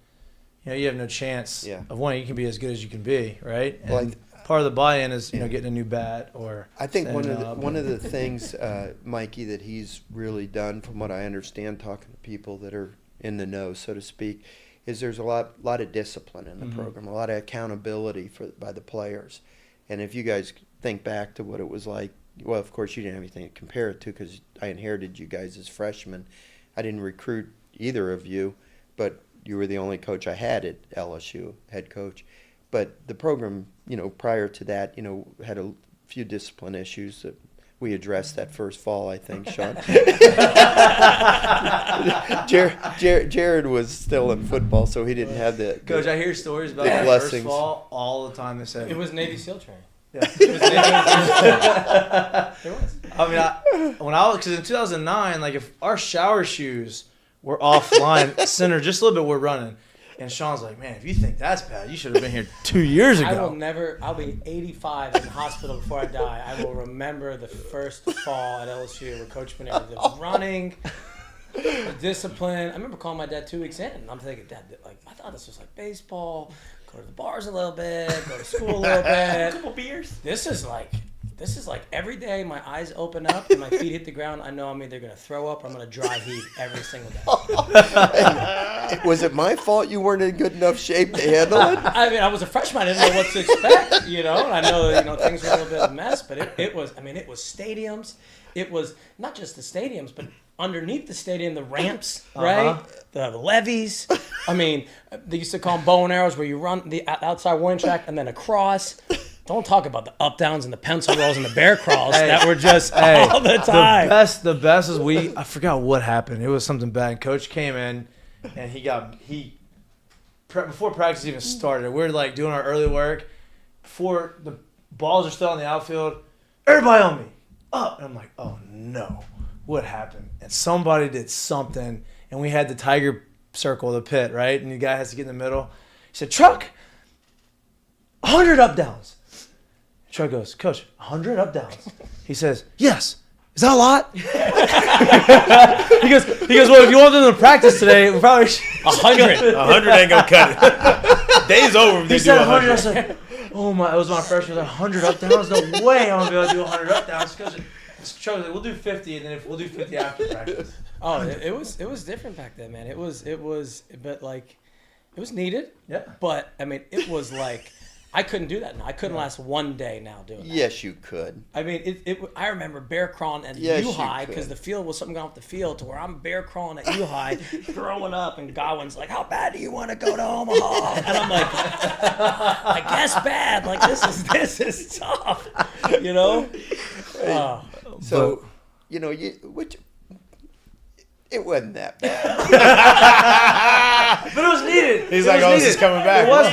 Speaker 9: you know, you have no chance of winning. You can be as good as you can be, right? And well, part of the buy-in is you know getting a new bat or.
Speaker 8: I think one of the things, Mikey, that he's really done, from what I understand, talking to people that are in the know, so to speak, is there's a lot of discipline in the program, a lot of accountability by the players. And if you guys think back to what it was like, well, of course you didn't have anything to compare it to because I inherited you guys as freshmen. I didn't recruit either of you, but you were the only coach I had at LSU, head coach. But the program, prior to that, had a few discipline issues that we addressed that first fall, I think, Sean. Jared was still in football, so he didn't have the
Speaker 9: Coach, I hear stories about that first fall all the time. They say
Speaker 10: It was Navy SEAL training.
Speaker 9: Yeah.
Speaker 10: It was Navy SEAL. It was.
Speaker 9: Because in 2009, like if our shower shoes were offline, center just a little bit, we're running. And Sean's like, man, if you think that's bad, you should have been here 2 years ago.
Speaker 10: I'll be 85 in the hospital before I die. I will remember the first fall at LSU with Coach Maneri, the running, the discipline. I remember calling my dad 2 weeks in, and I'm thinking, Dad, I thought this was like baseball, go to the bars a little bit, go to school a little bit.
Speaker 4: A couple beers.
Speaker 10: This is like every day my eyes open up and my feet hit the ground, I know I'm either going to throw up or I'm going to dry heave every single day.
Speaker 8: Was it my fault you weren't in good enough shape to handle it?
Speaker 10: I mean, I was a freshman. I didn't know what to expect, and I know, things were a little bit of a mess, but it was stadiums. It was not just the stadiums, but underneath the stadium, the ramps, right? The levees. I mean, they used to call them bow and arrows where you run the outside warning track and then across. Don't talk about the up downs and the pencil rolls and the bear crawls that were just all the time.
Speaker 9: The best is I forgot what happened. It was something bad. And Coach came in and before practice even started, we're like doing our early work. Before the balls are still in the outfield, everybody on me, up. And I'm like, oh no, what happened? And somebody did something, and we had the tiger circle, the pit, right? And the guy has to get in the middle. He said, Truck, 100 up downs. Truck goes, Coach, 100 up downs. He says, yes. Is that a lot? he goes, well, if you want them to practice today, we probably should.
Speaker 3: 100. 100 ain't gonna cut it. Day's over if they
Speaker 9: He
Speaker 3: do
Speaker 9: said
Speaker 3: 100.
Speaker 9: 100. I was like, oh my, it was my freshman. 100 up downs? No way I'm gonna be able to do 100 up downs. Coach was like, we'll do 50, and then we'll do 50 after practice.
Speaker 10: Oh, it was different back then, man. It was needed.
Speaker 9: Yeah.
Speaker 10: But I mean, it was like, I couldn't do that now. I couldn't last one day now doing that.
Speaker 8: Yes, you could.
Speaker 10: I mean, I remember bear crawling at U-High because the field was something going off the field to where I'm bear crawling at U-High, throwing up, and Godwin's like, how bad do you want to go to Omaha? And I'm like, I guess bad. Like, this is tough,
Speaker 8: So, it wasn't that bad.
Speaker 9: But it was needed.
Speaker 3: He's like, this is coming back.
Speaker 9: It was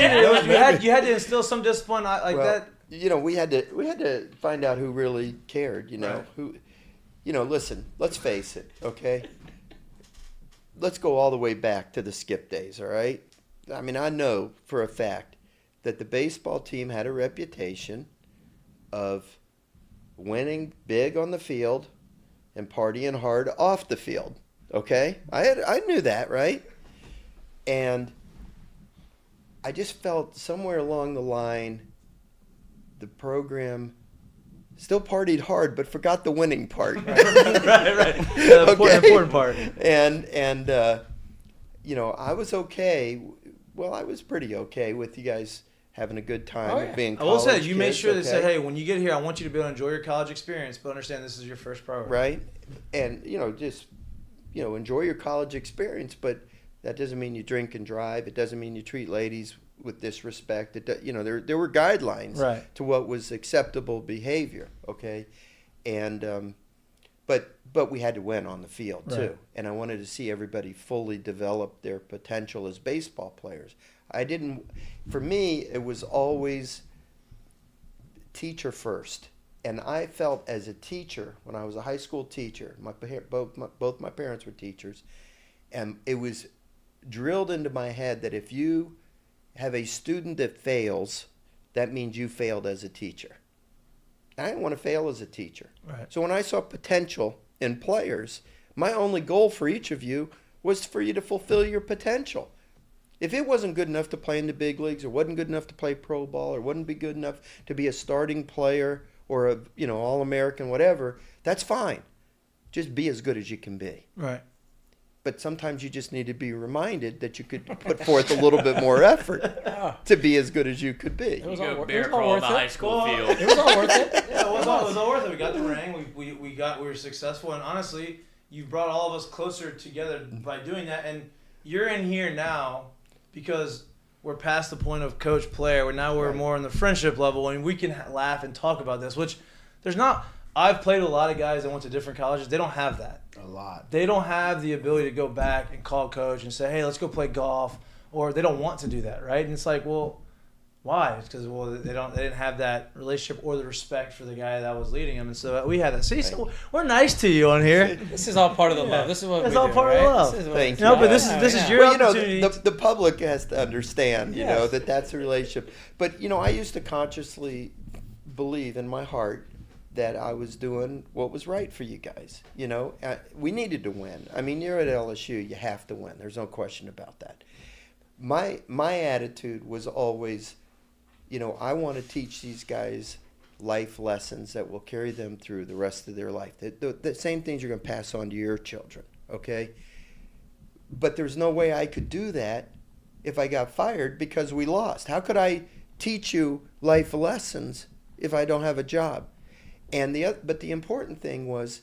Speaker 9: needed. You had to instill some discipline that.
Speaker 8: We had to find out who really cared.
Speaker 9: Right.
Speaker 8: Who. Listen. Let's face it. Okay. Let's go all the way back to the skip days. All right. I mean, I know for a fact that the baseball team had a reputation of winning big on the field and partying hard off the field. Okay, I knew that, right? And I just felt somewhere along the line, the program still partied hard, but forgot the winning part.
Speaker 9: Right. The important part.
Speaker 8: And I was okay. Well, I was pretty okay with you guys having a good time being
Speaker 9: I will
Speaker 8: college
Speaker 9: say, you made
Speaker 8: kids,
Speaker 9: sure they
Speaker 8: okay?
Speaker 9: said, hey, when you get here, I want you to be able to enjoy your college experience, but understand this is your first program.
Speaker 8: Right? And, just enjoy your college experience, but that doesn't mean you drink and drive. It doesn't mean you treat ladies with disrespect. There were guidelines to what was acceptable behavior, okay? And but we had to win on the field too. And I wanted to see everybody fully develop their potential as baseball players. For me, it was always teacher first. And I felt as a teacher, when I was a high school teacher, both my parents were teachers, and it was drilled into my head that if you have a student that fails, that means you failed as a teacher. I didn't want to fail as a teacher.
Speaker 9: Right.
Speaker 8: So when I saw potential in players, my only goal for each of you was for you to fulfill your potential. If it wasn't good enough to play in the big leagues, or wasn't good enough to play pro ball, or wouldn't be good enough to be a starting player, or a All-American, whatever, that's fine. Just be as good as you can be.
Speaker 9: Right.
Speaker 8: But sometimes you just need to be reminded that you could put forth a little bit more effort to be as good as you could be.
Speaker 10: It was
Speaker 4: You
Speaker 10: all,
Speaker 4: go
Speaker 10: it
Speaker 4: bear
Speaker 10: was all
Speaker 4: crawl in
Speaker 10: worth
Speaker 4: the
Speaker 10: it.
Speaker 4: high school field.
Speaker 10: It was all worth it.
Speaker 9: Yeah, it was all worth it. We got the ring. We were successful, and honestly, you brought all of us closer together by doing that. And you're in here now because we're past the point of coach player. We're more on the friendship level, and we can laugh and talk about this. Which there's not. I've played with a lot of guys that went to different colleges. They don't have that.
Speaker 5: A lot.
Speaker 9: They don't have the ability to go back and call coach and say, "Hey, let's go play golf," or they don't want to do that, right? And it's like, well, why? It's because they didn't have that relationship or the respect for the guy that was leading them, and so we had that. See, so we're nice to you on here.
Speaker 10: This is all part of the love. This is what
Speaker 9: It's
Speaker 10: we
Speaker 9: all
Speaker 10: do,
Speaker 9: part of
Speaker 10: right?
Speaker 9: the love.
Speaker 10: This is what
Speaker 8: Thank
Speaker 10: it's
Speaker 8: you.
Speaker 9: No,
Speaker 10: about.
Speaker 9: but this is your
Speaker 8: Well,
Speaker 9: opportunity.
Speaker 8: the public has to understand, you know,
Speaker 10: Yes.
Speaker 8: that's a relationship. But, I used to consciously believe in my heart that I was doing what was right for you guys. We needed to win. I mean, you're at LSU, you have to win. There's no question about that. My attitude was always, I want to teach these guys life lessons that will carry them through the rest of their life. The same things you're going to pass on to your children, okay? But there's no way I could do that if I got fired because we lost. How could I teach you life lessons if I don't have a job? But the important thing was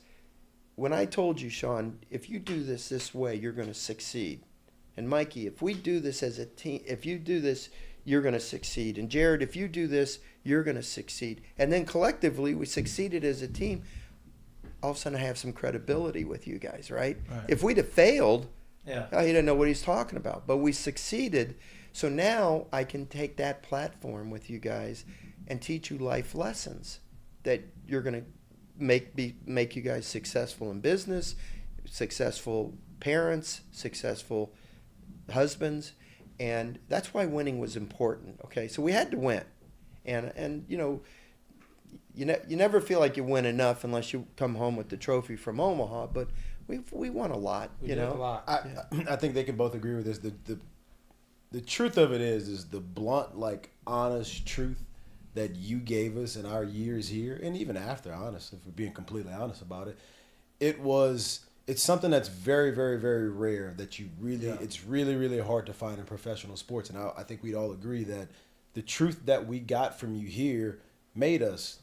Speaker 8: when I told you, Sean, if you do this way, you're going to succeed. And Mikey, if we do this as a team, if you do this, you're going to succeed. And Jared, if you do this, you're going to succeed. And then collectively, we succeeded as a team. All of a sudden, I have some credibility with you guys, right? If we'd have failed, he didn't know what he's talking about. But we succeeded. So now I can take that platform with you guys and teach you life lessons that you're going to make you guys successful in business, successful parents, successful husbands, and that's why winning was important. Okay, so we had to win, and you never feel like you win enough unless you come home with the trophy from Omaha. But we won a lot.
Speaker 10: We did a lot.
Speaker 5: I think they can both agree with this. The truth of it is the blunt, honest truth that you gave us in our years here, and even after, honest, if we're being completely honest about it, it's something that's very, very, very rare that it's really, really hard to find in professional sports. And I think we'd all agree that the truth that we got from you here made us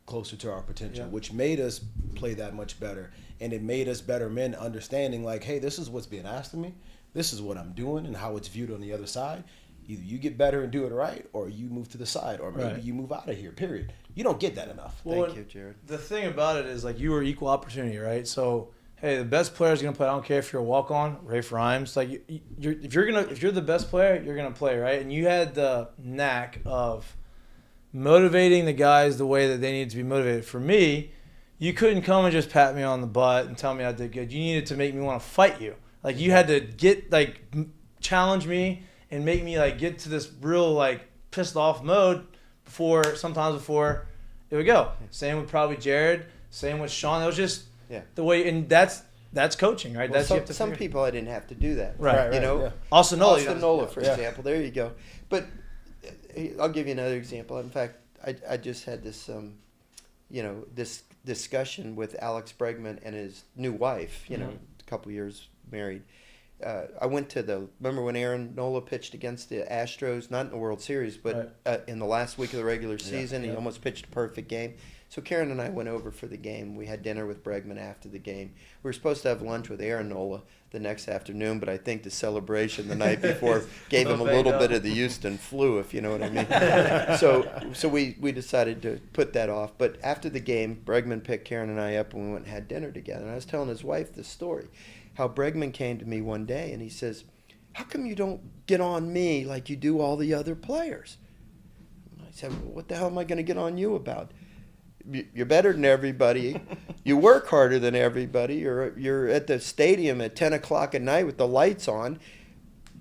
Speaker 5: closer to our potential, which made us play that much better. And it made us better men understanding hey, this is what's being asked of me. This is what I'm doing and how it's viewed on the other side. Either you get better and do it right, or you move to the side, or maybe you move out of here, period. You don't get that enough.
Speaker 9: Well,
Speaker 8: Thank you, Jared.
Speaker 9: The thing about it is, you were equal opportunity, right? So, hey, the best player is going to play. I don't care if you're a walk-on, Rafe Rhymes. If you're the best player, you're going to play, right? And you had the knack of motivating the guys the way that they needed to be motivated. For me, you couldn't come and just pat me on the butt and tell me I did good. You needed to make me want to fight you. You had to challenge me and make me get to this real pissed off mode before it would go. Same with probably Jared. Same with Sean. It was just the way, and that's coaching, right?
Speaker 8: Well, some people I didn't have to do that.
Speaker 9: Right.
Speaker 8: You know,
Speaker 9: Austin
Speaker 8: Nola, for example. There you go. But I'll give you another example. In fact, I just had this, this discussion with Alex Bregman and his new wife. A couple years married. I went to remember when Aaron Nola pitched against the Astros, not in the World Series, but in the last week of the regular season. He almost pitched a perfect game. So Karen and I went over for the game. We had dinner with Bregman after the game. We were supposed to have lunch with Aaron Nola the next afternoon, but I think the celebration the night before gave him a little bit of the Houston flu, if you know what I mean. So we decided to put that off. But after the game, Bregman picked Karen and I up and we went and had dinner together. And I was telling his wife this story, how Bregman came to me one day and he says, "How come you don't get on me like you do all the other players?" I said, "Well, what the hell am I going to get on you about? You're better than everybody. You work harder than everybody. You're at the stadium at 10 o'clock at night with the lights on.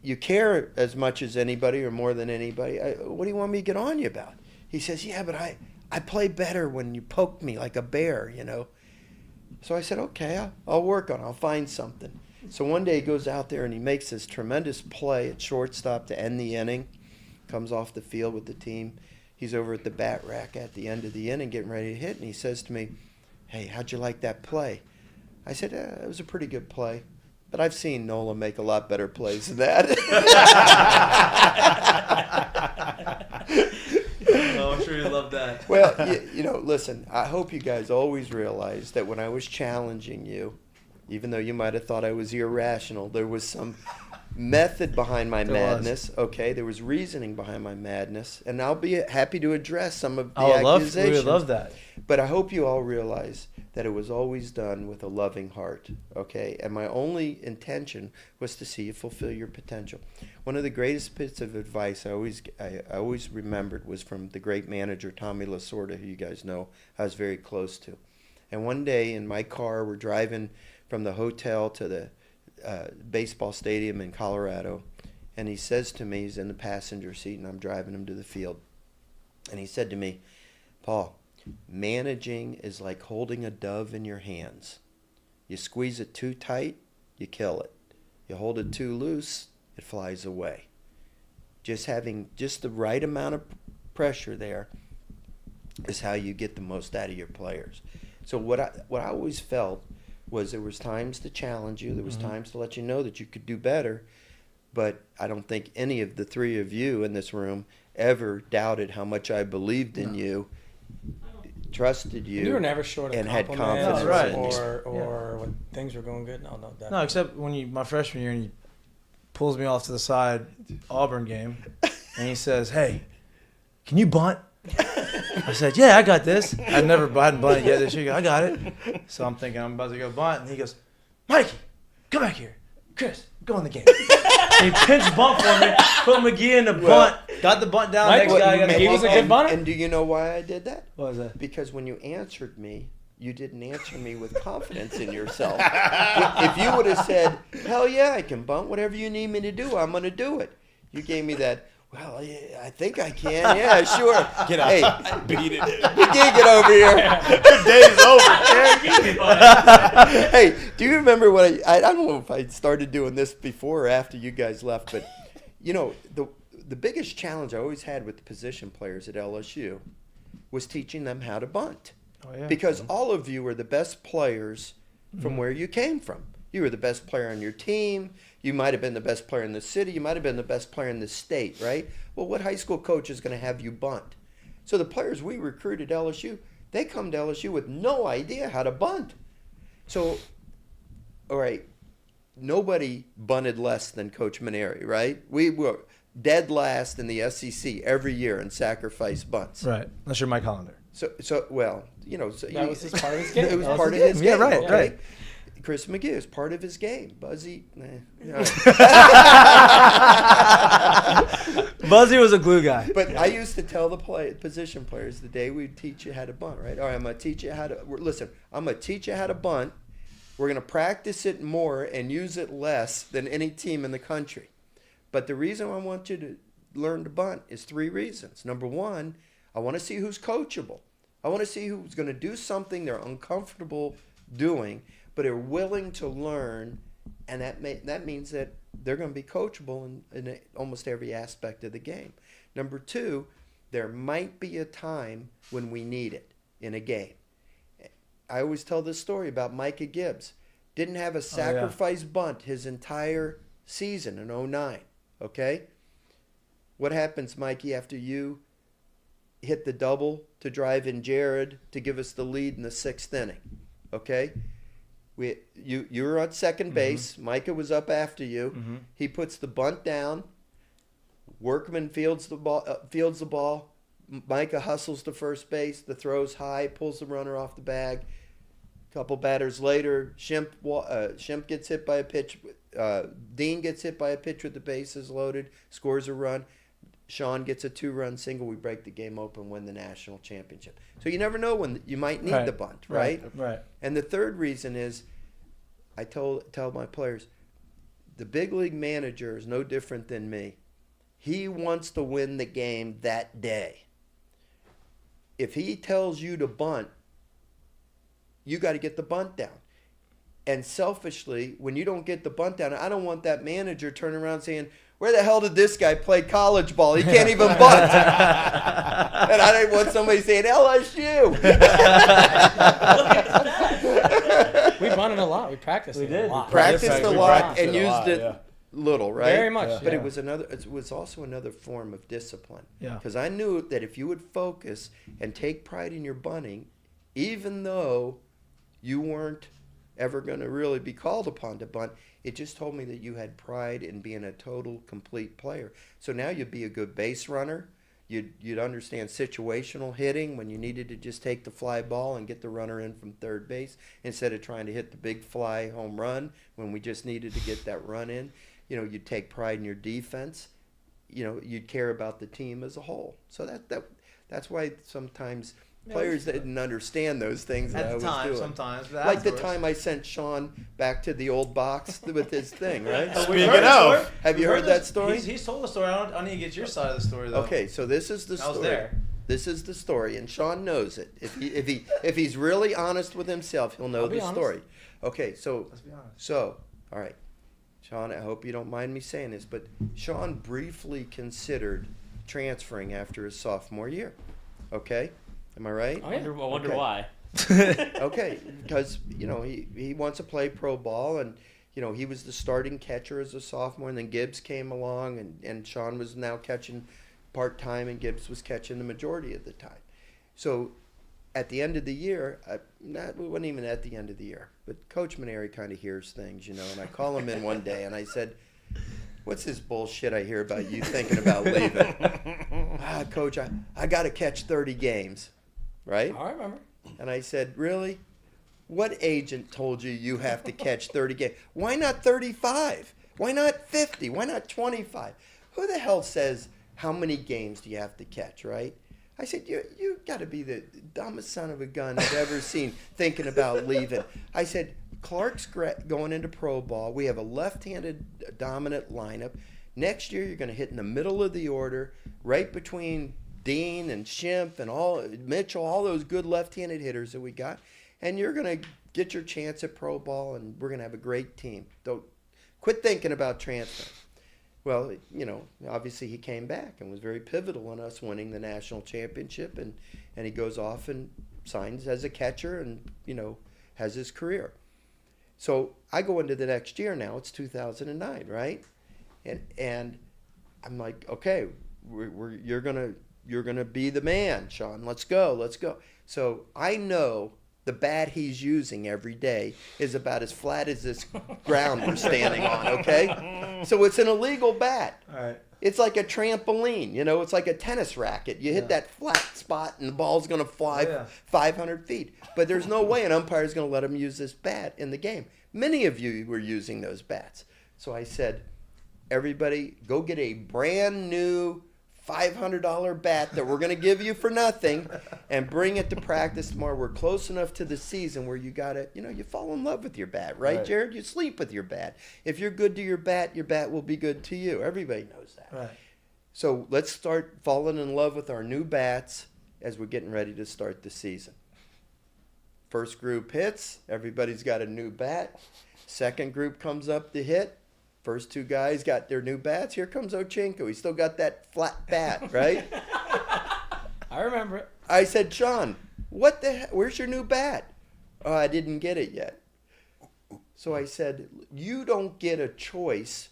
Speaker 8: You care as much as anybody or more than anybody. What do you want me to get on you about?" He says, "Yeah, but I play better when you poke me like a bear, you know." So I said, "Okay, I'll work on it. I'll find something." So one day he goes out there and he makes this tremendous play at shortstop to end the inning. Comes off the field with the team. He's over at the bat rack at the end of the inning getting ready to hit, and he says to me, "Hey, how'd you like that play?" I said, "It was a pretty good play, But I've seen Nola make a lot better plays than that.
Speaker 3: Oh, I'm sure you love that.
Speaker 8: Well, listen, I hope you guys always realize that when I was challenging you, even though you might have thought I was irrational, there was some method behind my madness. Okay, there was reasoning behind my madness, and I'll be happy to address some of the accusations.
Speaker 9: We would love that.
Speaker 8: But I hope you all realize that it was always done with a loving heart, okay? And my only intention was to see you fulfill your potential. One of the greatest bits of advice I always remembered was from the great manager, Tommy Lasorda, who you guys know I was very close to. And one day in my car, we're driving from the hotel to the baseball stadium in Colorado, and he says to me, he's in the passenger seat, and I'm driving him to the field, and he said to me, Paul, managing is like holding a dove in your hands. You squeeze it too tight, you kill it. You hold it too loose, it flies away. Just having just the right amount of pressure there is how you get the most out of your players. So what I always felt was there was times to challenge you, there was times to let you know that you could do better, but I don't think any of the three of you in this room ever doubted how much I believed in you, trusted you,
Speaker 10: And you were never short of
Speaker 8: and had
Speaker 10: compliments
Speaker 8: confidence in you.
Speaker 10: or when things were going good. No, definitely.
Speaker 9: No, except when my freshman year, and he pulls me off to the side, Auburn game, and he says, "Hey, can you bunt?" I said, "Yeah, I got this." I hadn't bunted yet this year. He goes, "I got it." So I'm thinking I'm about to go bunt, and he goes, "Mikey, come back here. Chris, go in the game." He pinch bunt for me, put McGee in the bunt, got the bunt down. Next guy got
Speaker 10: McGee was a good bunter.
Speaker 8: And do you know why I did that?
Speaker 9: What was that?
Speaker 8: Because when you answered me, you didn't answer me with confidence in yourself. If you would have said, "Hell yeah, I can bunt. Whatever you need me to do, I'm going to do it." You gave me that, "Well, yeah, I think I can. Yeah, sure."
Speaker 3: Get out.
Speaker 8: Hey,
Speaker 3: Beat it.
Speaker 8: McGee, get over here.
Speaker 3: Your day's over.
Speaker 8: Hey, do you remember what I don't know if I started doing this before or after you guys left, but the biggest challenge I always had with the position players at LSU was teaching them how to bunt.
Speaker 9: Oh, yeah.
Speaker 8: Because all of you were the best players from where you came from. You were the best player on your team. You might have been the best player in the city. You might have been the best player in the state, right? Well, what high school coach is going to have you bunt? So the players we recruited at LSU, they come to LSU with no idea how to bunt. So, all right, nobody bunted less than Coach Maneri, right? We were dead last in the SEC every year in sacrifice bunts.
Speaker 9: Right, unless you're Mike Hollander.
Speaker 8: So well,
Speaker 10: that was just part of his game.
Speaker 8: It was part of his game.
Speaker 9: Yeah, right,
Speaker 8: okay?
Speaker 9: right.
Speaker 8: Chris McGee is part of his game. Buzzy,
Speaker 9: Buzzy was a glue guy.
Speaker 8: But I used to tell the position players the day we'd teach you how to bunt, right? All right, I'm going to teach you how to listen. I'm going to teach you how to bunt. We're going to practice it more and use it less than any team in the country. But the reason I want you to learn to bunt is 3 reasons. Number 1, I want to see who's coachable. I want to see who's going to do something they're uncomfortable doing, but are willing to learn, and that means that they're going to be coachable in almost every aspect of the game. Number 2, there might be a time when we need it in a game. I always tell this story about Micah Gibbs. Didn't have a sacrifice bunt his entire season in 2009, okay? What happens, Mikey, after you hit the double to drive in Jared to give us the lead in the 6th inning, okay? You were at second base. Micah was up after you. He puts the bunt down. Workman fields the ball. Micah hustles to first base. The throw's high, pulls the runner off the bag. A couple batters later, Shemp gets hit by a pitch. Dean gets hit by a pitch with the bases loaded, scores a run. Sean gets a 2-run single. We break the game open, win the national championship. So you never know when you might need the bunt, right?
Speaker 9: Right.
Speaker 8: And the third reason is, I tell my players, the big league manager is no different than me. He wants to win the game that day. If he tells you to bunt, you got to get the bunt down. And selfishly, when you don't get the bunt down, I don't want that manager turning around saying, "Where the hell did this guy play college ball? He can't even bunt." And I didn't want somebody saying, "LSU."
Speaker 10: We bunted a lot. We practiced
Speaker 9: We
Speaker 10: it
Speaker 9: did.
Speaker 10: a lot.
Speaker 8: Practiced a lot and
Speaker 5: practiced it a
Speaker 8: used
Speaker 5: lot,
Speaker 8: it
Speaker 5: yeah.
Speaker 8: little, right?
Speaker 10: Very much.
Speaker 8: But
Speaker 9: Yeah.
Speaker 8: it was also another form of discipline.
Speaker 9: Yeah.
Speaker 8: Because I knew that if you would focus and take pride in your bunting, even though you weren't ever going to really be called upon to bunt, it just told me that you had pride in being a total, complete player. So now you'd be a good base runner. You'd understand situational hitting when you needed to just take the fly ball and get the runner in from third base instead of trying to hit the big fly home run when we just needed to get that run in. You know, you'd take pride in your defense. You know, you'd care about the team as a whole. So that's why sometimes players didn't understand those things that I
Speaker 9: At
Speaker 8: was
Speaker 9: the time,
Speaker 8: doing.
Speaker 9: sometimes. But
Speaker 8: Like the
Speaker 9: afterwards-
Speaker 8: time I sent Sean back to the old box with his thing, right?
Speaker 9: We've heard the story.
Speaker 8: Have you
Speaker 9: We've
Speaker 8: heard that story?
Speaker 9: He's told the story. I need to get your side of the story, though.
Speaker 8: Okay, so this is the
Speaker 9: I was
Speaker 8: story.
Speaker 9: there.
Speaker 8: This is the story, and Sean knows it. If he's really honest with himself, he'll know
Speaker 10: I'll be
Speaker 8: the
Speaker 10: honest.
Speaker 8: story. Okay, so
Speaker 9: Let's be honest.
Speaker 8: so all right, Sean. I hope you don't mind me saying this, but Sean briefly considered transferring after his sophomore year. Okay, am I right?
Speaker 4: Oh, yeah. I wonder
Speaker 8: Okay.
Speaker 4: why.
Speaker 8: Okay, because you know he wants to play pro ball, and you know he was the starting catcher as a sophomore, and then Gibbs came along, and Sean was now catching part time, and Gibbs was catching the majority of the time. So at the end of the year, it wasn't even at the end of the year, but Coach Maneri kind of hears things, you know, and I call him in one day, and I said, "What's this bullshit I hear about you thinking about leaving?" Coach, I got to catch 30 games, right?
Speaker 10: I remember.
Speaker 8: And I said, "Really? What agent told you have to catch 30 games? Why not 35? Why not 50? Why not 25? Who the hell says how many games do you have to catch, right?" I said, you got to be the dumbest son of a gun I've ever seen thinking about leaving. I said, "Clark's going into pro ball. We have a left-handed dominant lineup. Next year you're going to hit in the middle of the order, right between Dean and Schimpf and Mitchell, all those good left-handed hitters that we got, and you're going to get your chance at pro ball, and we're going to have a great team. Don't quit thinking about transfer." Well, you know, obviously he came back and was very pivotal in us winning the national championship, and he goes off and signs as a catcher and, you know, has his career. So I go into the next year now. It's 2009, right? And I'm like, okay, you're gonna be the man, Sean. Let's go. So I know the bat he's using every day is about as flat as this ground we're standing on, okay? So it's an illegal bat.
Speaker 9: All right.
Speaker 8: It's like a trampoline, you know? It's like a tennis racket. You hit that flat spot and the ball's going to fly 500 feet. But there's no way an umpire is going to let him use this bat in the game. Many of you were using those bats. So I said, everybody, go get a brand new $500 bat that we're going to give you for nothing and bring it to practice tomorrow. We're close enough to the season where you got to, you know, you fall in love with your bat, right, Jared? You sleep with your bat. If you're good to your bat will be good to you. Everybody knows that.
Speaker 9: Right.
Speaker 8: So let's start falling in love with our new bats as we're getting ready to start the season. First group hits. Everybody's got a new bat. Second group comes up to hit. First two guys got their new bats. Here comes Ochinko. He's still got that flat bat, right?
Speaker 10: I remember it.
Speaker 8: I said, "Sean, what the hell? Where's your new bat?" "Oh, I didn't get it yet." So I said, "You don't get a choice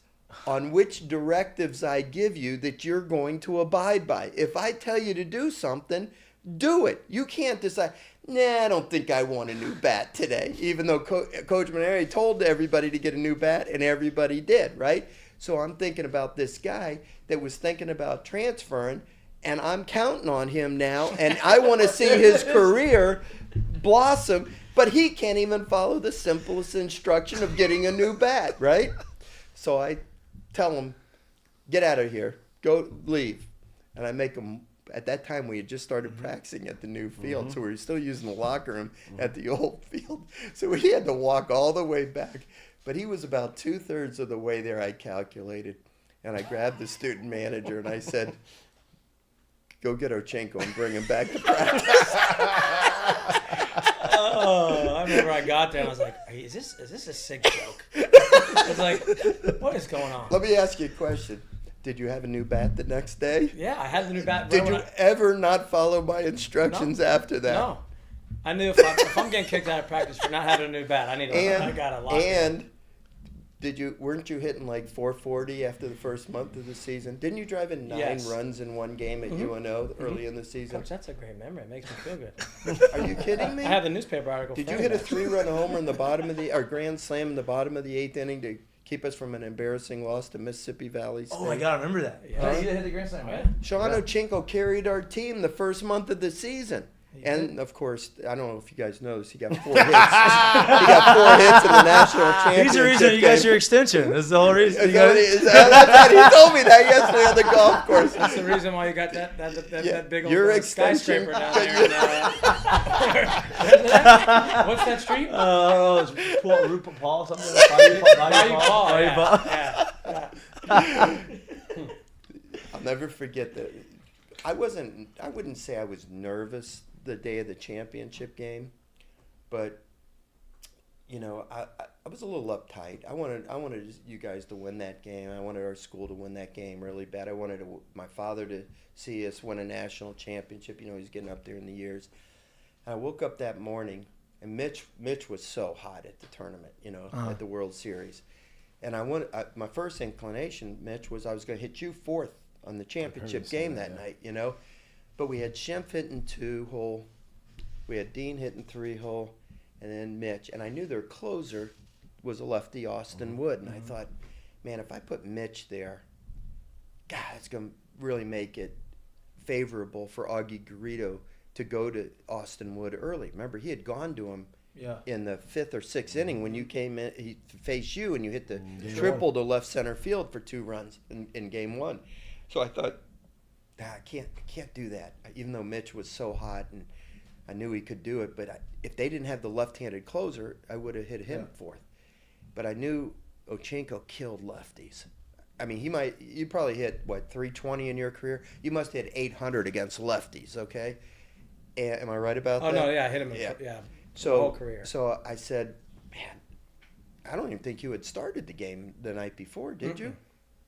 Speaker 8: on which directives I give you that you're going to abide by. If I tell you to do something, do it. You can't decide, I don't think I want a new bat today," even though Coach Maneri told everybody to get a new bat, and everybody did, right? So I'm thinking about this guy that was thinking about transferring, and I'm counting on him now, and I want to see his career blossom, but he can't even follow the simplest instruction of getting a new bat, right? So I tell him, "Get out of here. Go leave." And I make him, at that time we had just started practicing at the new field, so we were still using the locker room at the old field. So he had to walk all the way back. But he was about 2/3 of the way there, I calculated. And I grabbed the student manager and I said, "Go get Ochinko and bring him back to practice."
Speaker 10: Oh, I remember I got there and I was like, is this a sick joke? I was like, what is going on?
Speaker 8: Let me ask you a question. Did you have a new bat the next day?
Speaker 10: Yeah, I had the new bat.
Speaker 8: Did you ever not follow my instructions after that?
Speaker 10: No. I knew if I'm getting kicked out of practice for not having a new bat, I gotta lock it.
Speaker 8: And weren't you hitting like 440 after the first month of the season? Didn't you drive in 9 runs in one game at UNO early in the season?
Speaker 10: Coach, that's a great memory. It makes me feel good.
Speaker 8: Are you kidding me?
Speaker 10: I have the newspaper article.
Speaker 8: Did you hit a 3-run homer in the bottom of or grand slam in the bottom of the 8th inning to keep us from an embarrassing loss to Mississippi Valley State?
Speaker 9: Oh my God, I remember that.
Speaker 10: Yeah.
Speaker 9: You hit the grand slam, right?
Speaker 8: Sean Ochinko carried our team the first month of the season. And, of course, I don't know if you guys know this, he got 4 hits. He got 4 hits in the national championship.
Speaker 9: He's the reason you got your extension. That's the whole reason.
Speaker 8: That's right. He told me that yesterday on the golf course.
Speaker 10: That's the reason why you got that big old
Speaker 8: your
Speaker 10: skyscraper down there. What's that street?
Speaker 9: It's Rupert Paul, something like that.
Speaker 10: Yeah.
Speaker 8: I'll never forget that. I wouldn't say I was nervous the day of the championship game, but I was a little uptight. I wanted you guys to win that game. I wanted our school to win that game really bad. I wanted my father to see us win a national championship. He's getting up there in the years. And I woke up that morning, and Mitch was so hot at the tournament, at the World Series. And my first inclination, Mitch, was I was going to hit you 4th on the championship game that night, But we had Schimpf hitting 2-hole, we had Dean hitting 3-hole, and then Mitch. And I knew their closer was a lefty, Austin Wood. And I thought, man, if I put Mitch there, God, it's going to really make it favorable for Augie Garrido to go to Austin Wood early. Remember, he had gone to him in the 5th or 6th inning when you came in. He faced you, and you hit the triple to left center field for 2 runs in game 1. So I thought, I can't do that. Even though Mitch was so hot and I knew he could do it, but if they didn't have the left-handed closer, I would have hit him 4th. But I knew Ochinko killed lefties. I mean, you probably hit, 320 in your career? You must have hit 800 against lefties, okay? And, am I right about that?
Speaker 10: Oh, no, yeah, I hit him the whole career.
Speaker 8: So I said, man, I don't even think you had started the game the night before, did you?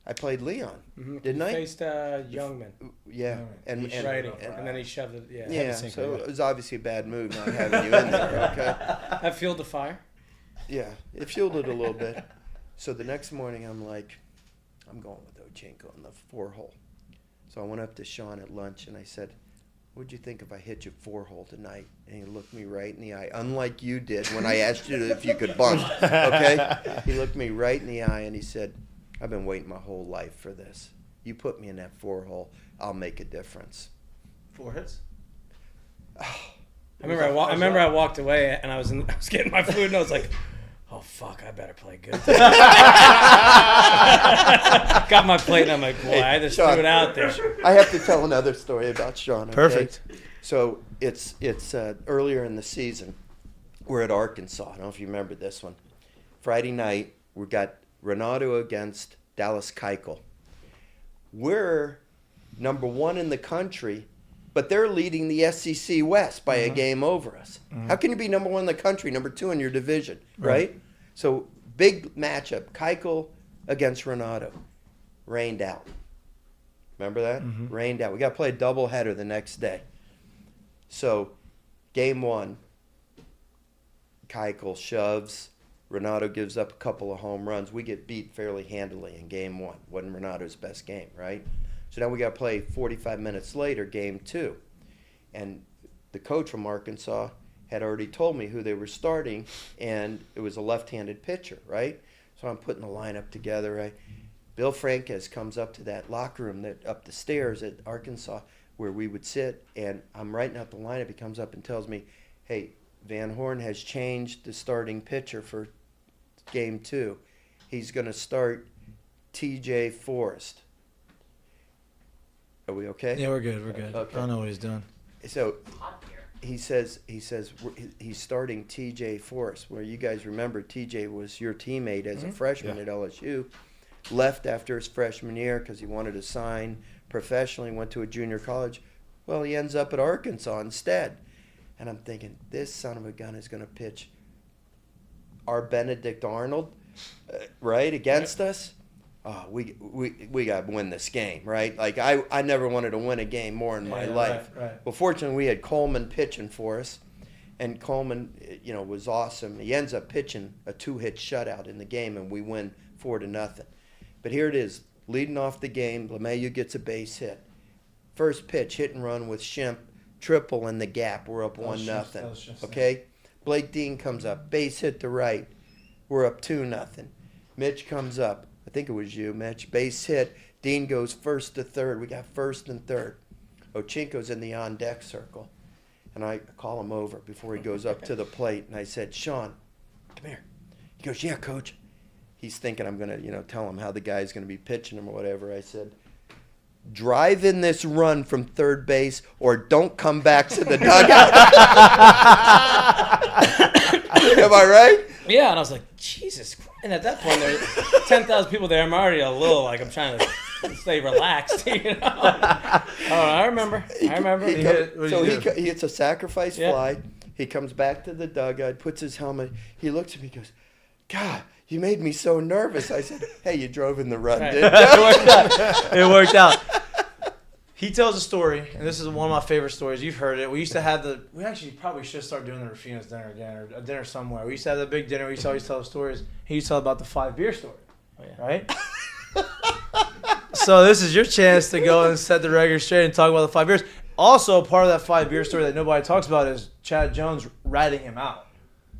Speaker 8: I played Leon, didn't I?
Speaker 10: Faced Youngman.
Speaker 8: Yeah, and
Speaker 10: then he shoved it.
Speaker 8: Yeah, so it was obviously a bad move not having you in there. Okay.
Speaker 10: That fueled the fire.
Speaker 8: Yeah, it fueled it a little bit. So the next morning, I'm like, I'm going with Ochinko in the 4-hole. So I went up to Sean at lunch and I said, "What'd you think if I hit you 4-hole tonight?" And he looked me right in the eye, unlike you did when I asked you if you could bunt. Okay, he looked me right in the eye and he said, "I've been waiting my whole life for this. You put me in that 4-hole, I'll make a difference."
Speaker 9: 4 hits?
Speaker 10: I remember I walked away and I was getting my food and I was like, "Oh fuck, I better play good." Got my plate and I'm like, "Boy, I just
Speaker 8: Sean,
Speaker 10: threw it out there."
Speaker 8: I have to tell another story about Sean. Okay?
Speaker 9: Perfect.
Speaker 8: So it's earlier in the season. We're at Arkansas. I don't know if you remember this one. Friday night, we got Renato against Dallas Keuchel. We're number 1 in the country, but they're leading the SEC West by a game over us. How can you be number 1 in the country, number 2 in your division, right? So big matchup, Keuchel against Renato. Rained out. Remember that? Rained out. We got to play a doubleheader the next day. So game 1, Keuchel shoves. Renato gives up a couple of home runs. We get beat fairly handily in game 1. Wasn't Renato's best game, right? So now we got to play 45 minutes later, game 2. And the coach from Arkansas had already told me who they were starting, and it was a left-handed pitcher, right? So I'm putting the lineup together, right? Bill Franquez comes up to that locker room up the stairs at Arkansas where we would sit, and I'm writing out the lineup. He comes up and tells me, "Hey, Van Horn has changed the starting pitcher for game 2. He's going to start TJ Forrest." Are we okay?
Speaker 9: Yeah, we're good. We're good.
Speaker 8: Okay.
Speaker 9: I don't know what he's doing.
Speaker 8: So he says he's starting TJ Forrest. Where you guys remember TJ was your teammate as a freshman at LSU. Left after his freshman year because he wanted to sign professionally, went to a junior college. Well, he ends up at Arkansas instead. And I'm thinking, this son of a gun is going to pitch our Benedict Arnold, right, against us. Oh, we got to win this game, right? Like, I never wanted to win a game more in my life.
Speaker 9: Right.
Speaker 8: Well, fortunately, we had Coleman pitching for us. And Coleman, was awesome. He ends up pitching a 2-hit shutout in the game, and we win 4-0. But here it is, leading off the game. LeMahieu gets a base hit. First pitch, hit and run with Shemp, triple in the gap. We're up 1-0. Okay, Blake Dean comes up, base hit to right. We're up 2-0. Mitch comes up. I think it was you, Mitch. Base hit. Dean goes first to third. We got first and third. Ochinko's in the on-deck circle. And I call him over before he goes up to the plate. And I said, Sean, come here. He goes, yeah, coach. He's thinking I'm going to, tell him how the guy's going to be pitching him or whatever. I said, drive in this run from third base or don't come back to the dugout. Am I right?
Speaker 10: Yeah, and I was like, Jesus Christ. And at that point, there were 10,000 people there. I'm already a little, I'm trying to stay relaxed, Oh, I remember.
Speaker 8: He hits a sacrifice fly. He comes back to the dugout, puts his helmet. He looks at me and goes, God, you made me so nervous. I said, hey, you drove in the run, didn't you?
Speaker 9: It worked out. He tells a story, and this is one of my favorite stories. You've heard it. We used to have we actually probably should start doing the Rufino's dinner again, or a dinner somewhere. We used to have the big dinner. We used to always tell stories. He used to tell about the 5 beer story, right? So this is your chance to go and set the record straight and talk about the 5 beers. Also, part of that 5 beer story that nobody talks about is Chad Jones ratting him out.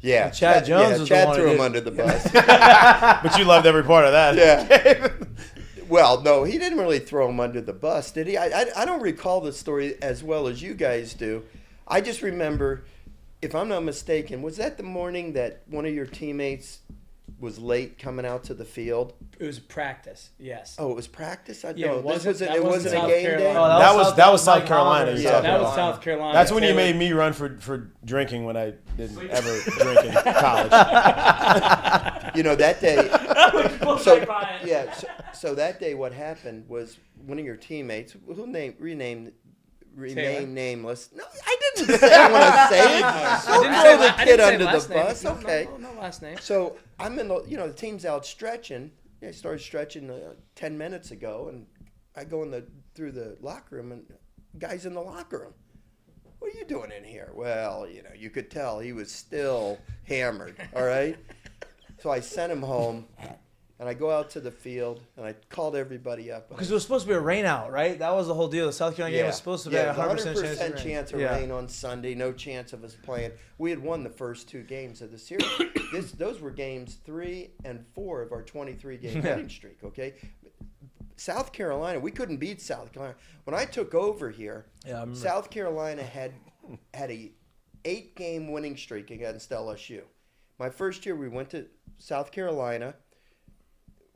Speaker 8: Yeah,
Speaker 9: and Chad Jones was
Speaker 8: Chad
Speaker 9: the one
Speaker 8: threw him under the bus.
Speaker 5: But you loved every part of that.
Speaker 8: Yeah. Well, no, he didn't really throw him under the bus, did he? I don't recall the story as well as you guys do. I just remember, if I'm not mistaken, was that the morning that one of your teammates was late coming out to the field?
Speaker 10: It was practice, yes.
Speaker 8: Oh, it was practice?
Speaker 10: Yeah,
Speaker 8: no,
Speaker 10: it wasn't
Speaker 8: a game day?
Speaker 10: Oh,
Speaker 5: that was South Carolina.
Speaker 10: That was South Carolina.
Speaker 5: That's when you made me run for drinking when I didn't ever drink in college.
Speaker 8: That day. So that day, what happened was one of your teammates, who remain nameless. No, I didn't say I want to say it. Don't throw the kid under the bus. Okay.
Speaker 10: No last name.
Speaker 8: So I'm in the team's out stretching. I started stretching 10 minutes ago, and I go through the locker room, and guys in the locker room. What are you doing in here? Well, you could tell he was still hammered. All right. So I sent him home. And I go out to the field, and I called everybody up.
Speaker 9: Because it was supposed to be a rain out, right? That was the whole deal. The South Carolina game was supposed to be a 100%
Speaker 8: chance of rain on Sunday. No chance of us playing. We had won the first 2 games of the series. Those were games 3 and 4 of our 23-game winning streak, okay? South Carolina, we couldn't beat South Carolina. When I took over here, South Carolina had a 8-game winning streak against LSU. My first year, we went to South Carolina.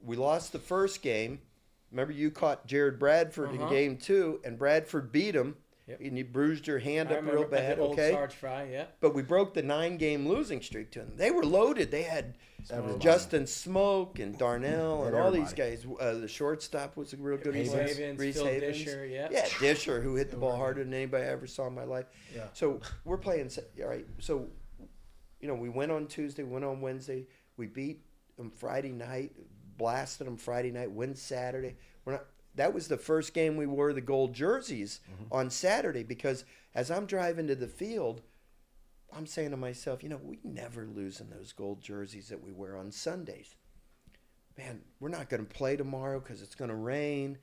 Speaker 8: We lost the first game. Remember, you caught Jared Bradford in game 2, and Bradford beat him, and you bruised your hand up real bad. Okay.
Speaker 10: Sarge Fry, yeah.
Speaker 8: But we broke the 9-game losing streak to them. They were loaded. They had Justin Smoke and Darnell and all these guys. The shortstop was a real good
Speaker 10: Reese Havens. Disher,
Speaker 8: yeah, Disher, who hit the ball harder than anybody I ever saw in my life. Yeah. So we're playing. All right. So, we went on Tuesday, went on Wednesday. We beat them Friday night. Blasted them Friday night, win Saturday. That was the first game we wore the gold jerseys on Saturday, because as I'm driving to the field, I'm saying to myself, we never lose in those gold jerseys that we wear on Sundays. Man, we're not going to play tomorrow because it's going to rain.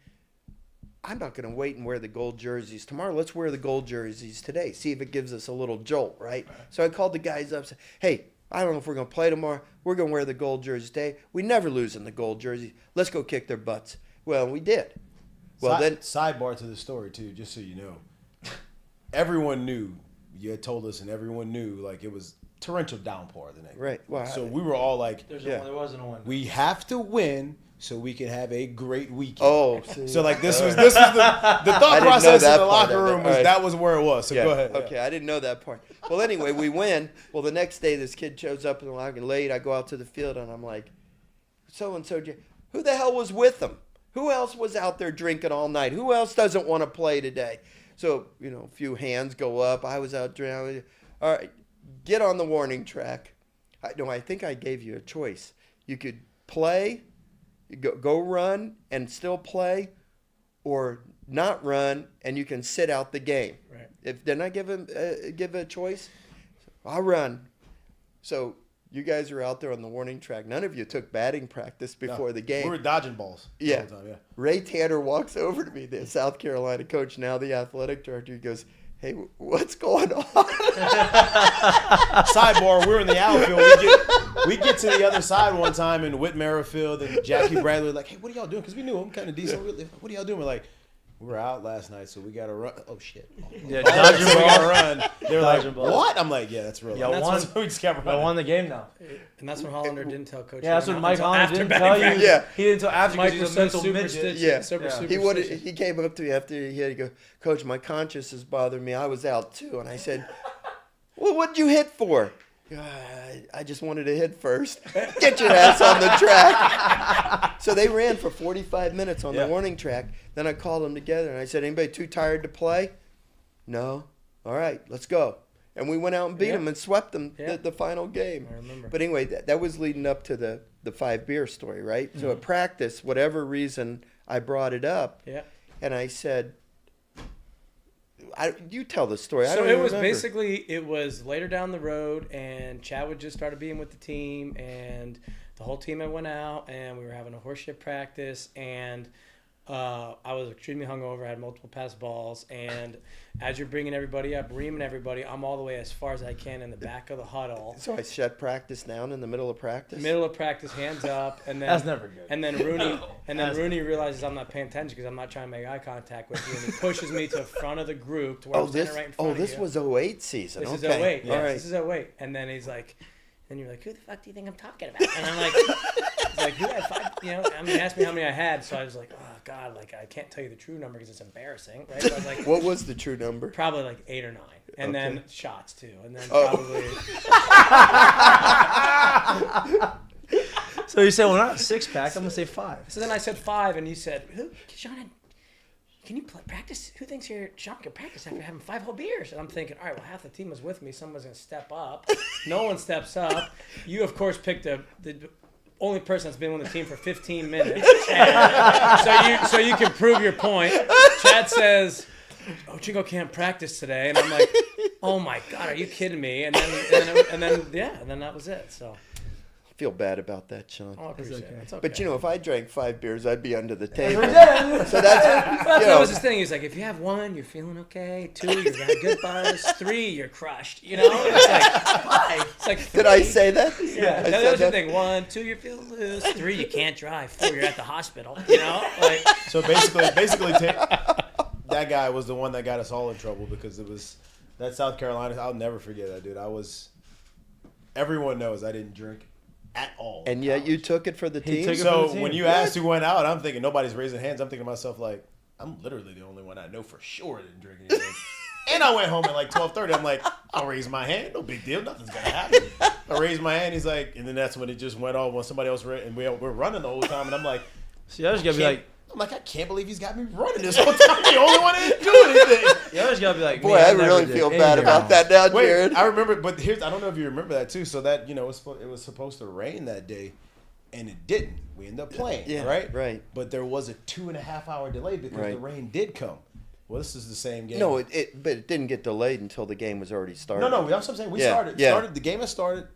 Speaker 8: I'm not going to wait and wear the gold jerseys tomorrow. Let's wear the gold jerseys today. See if it gives us a little jolt, right? So I called the guys up and said, hey, I don't know if we're going to play tomorrow. We're going to wear the gold jerseys today. We never lose in the gold jerseys. Let's go kick their butts. Well, we did. Well, then
Speaker 5: sidebar to the story too, just so you know. Everyone knew. You had told us, and everyone knew it was torrential downpour the night.
Speaker 8: Right. Well,
Speaker 5: so we were all like,
Speaker 9: there wasn't a win.
Speaker 5: We have to win so we can have a great weekend.
Speaker 8: Oh, see.
Speaker 5: So this was the thought process in the locker room was that was where it was. So go ahead.
Speaker 8: Okay, I didn't know that part. Well, anyway, we win. Well, the next day this kid shows up in the locker room late. I go out to the field and I'm like, so and so, who the hell was with them? Who else was out there drinking all night? Who else doesn't want to play today? So a few hands go up. I was out drinking. All right, get on the warning track. I think I gave you a choice. You could play. Go run and still play, or not run and you can sit out the game.
Speaker 10: Right.
Speaker 8: If they're not give a choice, I'll run. So you guys are out there on the warning track. None of you took batting practice before the game.
Speaker 5: We were dodging balls.
Speaker 8: Yeah.
Speaker 5: The whole time, yeah.
Speaker 8: Ray Tanner walks over to me, the South Carolina coach, now the athletic director. He goes, hey, what's going on?
Speaker 5: Sidebar, we're in the outfield. We get to the other side one time in Whit Merrifield, and Jackie Bradley were like, hey, what are y'all doing? Because we knew him kind of decent. What are y'all doing? We're like, we were out last night, so we got to run. Oh, shit.
Speaker 9: Yeah,
Speaker 5: we got to run. They're like,
Speaker 9: Dodging balls.
Speaker 5: what? I'm like, yeah, that's real.
Speaker 9: Y'all won.
Speaker 5: We just kept running.
Speaker 9: I won the game now.
Speaker 10: And that's when Hollander didn't tell Coach.
Speaker 9: Yeah, that's what
Speaker 10: Maneri
Speaker 9: Mike
Speaker 10: until
Speaker 9: Hollander
Speaker 10: after
Speaker 9: didn't
Speaker 10: batting
Speaker 9: tell you.
Speaker 10: practice.
Speaker 8: Yeah.
Speaker 9: He didn't tell after
Speaker 10: Mike
Speaker 9: because
Speaker 10: was
Speaker 9: he's a
Speaker 10: so
Speaker 9: mental midget.
Speaker 10: superstitious.
Speaker 8: Yeah.
Speaker 10: Superstitious.
Speaker 8: He came up to me after he had to go, Coach, my conscience is bothering me. I was out too. And I said, well, what'd you hit for? I just wanted to hit first. Get your ass on the track. So they ran for 45 minutes on the warning track. Then I called them together and I said, anybody too tired to play? No. All right, let's go. And we went out and beat them and swept them the final game.
Speaker 10: I remember.
Speaker 8: But anyway, that was leading up to the 5-beer story, right? So at practice, whatever reason, I brought it up.
Speaker 10: Yeah.
Speaker 8: And I said, you tell the story. I
Speaker 10: So
Speaker 8: don't
Speaker 10: it
Speaker 8: even
Speaker 10: was
Speaker 8: remember.
Speaker 10: basically, it was later down the road, and Chad would just started being with the team, and the whole team had went out, and we were having a horseshit practice, and I was extremely hungover. I had multiple pass balls, and as you're bringing everybody up, reaming everybody, I'm all the way as far as I can in the back of the huddle.
Speaker 8: So I shut practice down in the middle of practice?
Speaker 10: Middle of practice, hands up, and then
Speaker 9: That's never good.
Speaker 10: And then Rooney realizes I'm not paying attention because I'm not trying to make eye contact with you, and he pushes me to the front of the group to where I was standing right in front of you.
Speaker 8: this was 08 season.
Speaker 10: This is
Speaker 8: Okay.
Speaker 10: 08. Yes,
Speaker 8: All right.
Speaker 10: this is 08. And then he's like, and you're like, who the fuck do you think I'm talking about? And I'm like, he's like, who had 5? You know, I mean, he asked me how many I had, so I was like, oh god, like I can't tell you the true number because it's embarrassing, right? So I was like,
Speaker 8: What was the true number?
Speaker 10: probably like 8 or 9, and then shots too, and then
Speaker 8: Oh.
Speaker 10: probably.
Speaker 9: So you said, well, not a 6-pack. I'm gonna say 5.
Speaker 10: So then I said 5, and you said, who, Sean? Can you practice? Who thinks Sean can practice after having 5 whole beers? And I'm thinking, all right, well, half the team was with me. Someone's gonna step up. No one steps up. You, of course, picked the only person that's been on the team for 15 minutes. And so you can prove your point. Chad says, Ochinko can't practice today, and I'm like, oh my god, are you kidding me? And then that was it. So.
Speaker 8: I feel bad about that, Sean.
Speaker 10: Oh, I appreciate it. It's okay.
Speaker 8: But you know, if I drank 5 beers, I'd be under the table.
Speaker 10: Yeah.
Speaker 8: So that's
Speaker 10: That was his thing. He's like, if you have 1, you're feeling okay. 2, you've got good buzz. 3, you're crushed. You know, it's like 5. It's like 3.
Speaker 8: Did I say that?
Speaker 10: Yeah.
Speaker 8: I
Speaker 10: That
Speaker 8: said
Speaker 10: was the
Speaker 8: that?
Speaker 10: thing. 1, 2, you're feeling loose. 3, you can't drive. 4, you're at the hospital. You know, like.
Speaker 5: So basically, that guy was the one that got us all in trouble because it was that South Carolina. I'll never forget that, dude. Everyone knows I didn't drink at all.
Speaker 8: And yet you took it for the team?
Speaker 5: So when you asked who went out, I'm thinking nobody's raising hands. I'm thinking to myself like, I'm literally the only one I know for sure didn't drink anything. And I went home at like 12:30. I'm like, I'll raise my hand. No big deal. Nothing's gonna happen. I raised my hand. He's like, and then that's when it just went off when somebody else and we're running the whole time. And I'm like,
Speaker 9: see, I was gonna be like,
Speaker 5: I can't believe he's got me running this whole time. The only one that didn't do anything.
Speaker 9: you always gotta be like,
Speaker 8: Boy, I really feel bad about that now, Jared.
Speaker 5: Wait, I remember, but I don't know if you remember that too. So that, you know, it was supposed to rain that day, and it didn't. We ended up playing, right?
Speaker 8: Right.
Speaker 5: But there was a 2.5 hour delay because the rain did come. Well, this is the same game.
Speaker 8: No, but it didn't get delayed until the game was already started.
Speaker 5: No, that's what I'm saying. We started. The game has started.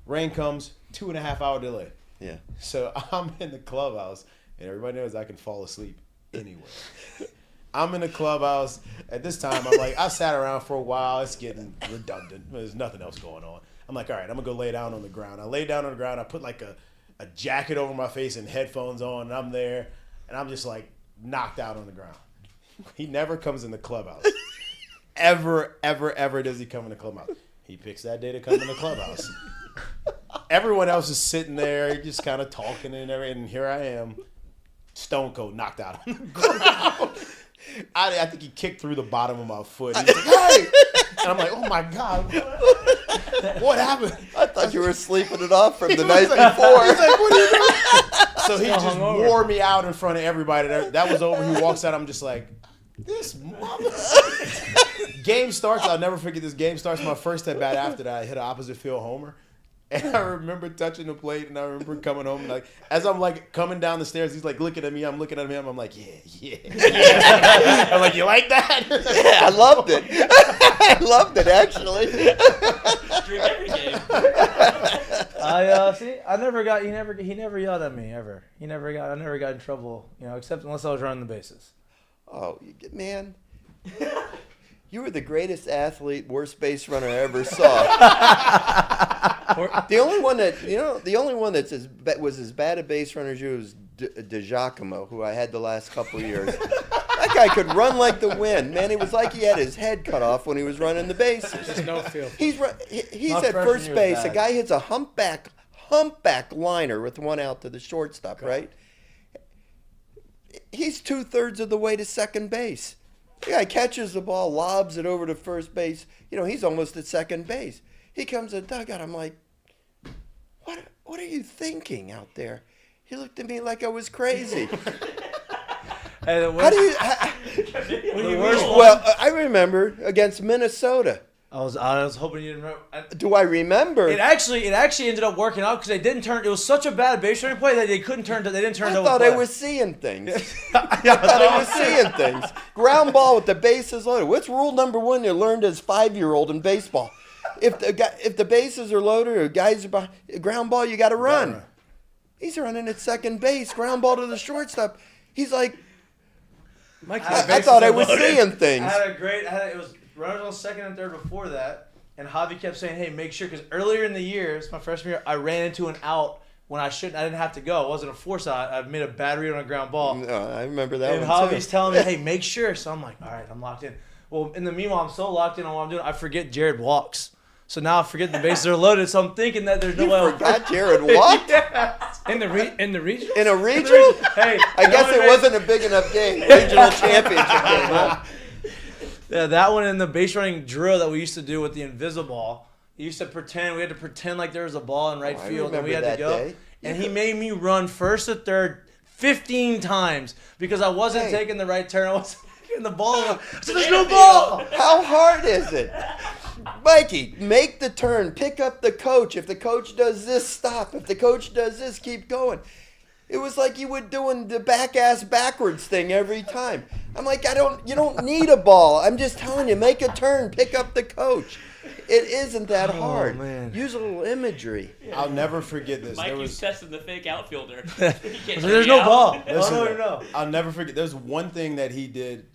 Speaker 5: Rain comes. 2.5 hour delay.
Speaker 8: Yeah.
Speaker 5: So I'm in the clubhouse, and everybody knows I can fall asleep anywhere. I'm in the clubhouse. At this time, I'm like, I sat around for a while. It's getting redundant. There's nothing else going on. I'm like, all right, I'm going to go lay down on the ground. I lay down on the ground. I put like a jacket over my face and headphones on, and I'm there, and I'm just like knocked out on the ground. He never comes in the clubhouse. Ever does he come in the clubhouse. He picks that day to come in the clubhouse. Everyone else is sitting there just kind of talking and everything, and here I am, stone cold, knocked out on the ground. I think he kicked through the bottom of my foot. He's like, hey! And I'm like, oh my God, what happened?
Speaker 8: I thought you were sleeping it off from the night
Speaker 5: like,
Speaker 8: before.
Speaker 5: He's like, what are you doing? So he just wore me out in front of everybody. That was over. He walks out. I'm just like, this mother. Game starts. I'll never forget this. Game starts. My first at bat after that, I hit an opposite field homer. And I remember touching the plate, and I remember coming home. Like as I'm like coming down the stairs, he's like looking at me. I'm looking at him. I'm like, yeah. I'm like, you like that?
Speaker 8: Yeah, I loved it. I loved it actually.
Speaker 4: Drink every game.
Speaker 9: I never got. He never yelled at me ever. I never got in trouble. Except unless I was running the bases.
Speaker 8: Oh, man. You were the greatest athlete, worst base runner I ever saw. The only one that was as bad a base runner as you was DiGiacomo, who I had the last couple of years. That guy could run like the wind, man. It was like he had his head cut off when he was running the bases.
Speaker 10: Just no feel.
Speaker 8: He's at first base. A guy hits a humpback liner with one out to the shortstop, right? He's 2/3 of the way to second base. The guy catches the ball, lobs it over to first base. He's almost at second base. He comes to the dugout. I'm like, what are you thinking out there? He looked at me like I was crazy. How do you? Well, I remember against Minnesota.
Speaker 9: I was hoping you didn't remember.
Speaker 8: Do I remember?
Speaker 9: It actually ended up working out because they didn't turn. It was such a bad base running play that they couldn't turn. They didn't turn.
Speaker 8: I thought I was seeing things. I thought I was seeing things. Ground ball with the bases loaded. What's rule number 1 you learned as 5-year-old in baseball? If the bases are loaded or guys are behind, ground ball, you got to run. He's running at second base. Ground ball to the shortstop. He's like, I thought I was seeing things.
Speaker 9: It was runners on second and third before that, and Javi kept saying, "Hey, make sure," because earlier in the year, it's my freshman year, I ran into an out when I shouldn't. I didn't have to go. It wasn't a force out. I made a bad read on a ground ball.
Speaker 8: No, I remember that.
Speaker 9: And Javi's telling me, "Hey, make sure." So I'm like, "All right, I'm locked in." Well, in the meanwhile, I'm so locked in on what I'm doing, I forget Jared walks. So now I forget the bases are loaded. So I'm thinking that there's no way.
Speaker 8: You forgot Jared walked?
Speaker 10: In the regional?
Speaker 8: In a regional?
Speaker 9: Hey,
Speaker 8: I guess it wasn't a big enough game. Regional championship game, huh?
Speaker 9: Yeah, that one in the base running drill that we used to do with the invisible. We had to pretend like there was a ball in right field and we had to go.
Speaker 8: Day.
Speaker 9: And he made me run first to third 15 times because I wasn't taking the right turn. I wasn't getting the ball. So there's no ball.
Speaker 8: How hard is it? Mikey, make the turn. Pick up the coach. If the coach does this, stop. If the coach does this, keep going. It was like you were doing the back-ass backwards thing every time. I'm like, you don't need a ball. I'm just telling you, make a turn, pick up the coach. It isn't that hard.
Speaker 9: Man.
Speaker 8: Use a little imagery.
Speaker 5: I'll never forget this.
Speaker 4: Mikey's testing the fake outfielder.
Speaker 9: There's no ball.
Speaker 5: Listen, I'll never forget. There's one thing that he did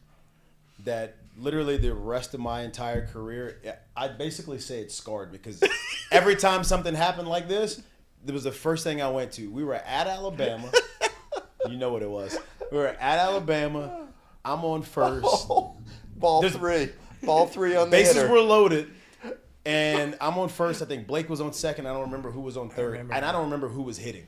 Speaker 5: that literally the rest of my entire career, I'd basically say it scarred because every time something happened like this, it was the first thing I went to. We were at Alabama. You know what it was. We were at Alabama. I'm on first.
Speaker 8: Ball three on the
Speaker 5: bases
Speaker 8: hitter.
Speaker 5: were loaded. And I'm on first. I think Blake was on second. I don't remember who was on third. And I don't remember who was hitting.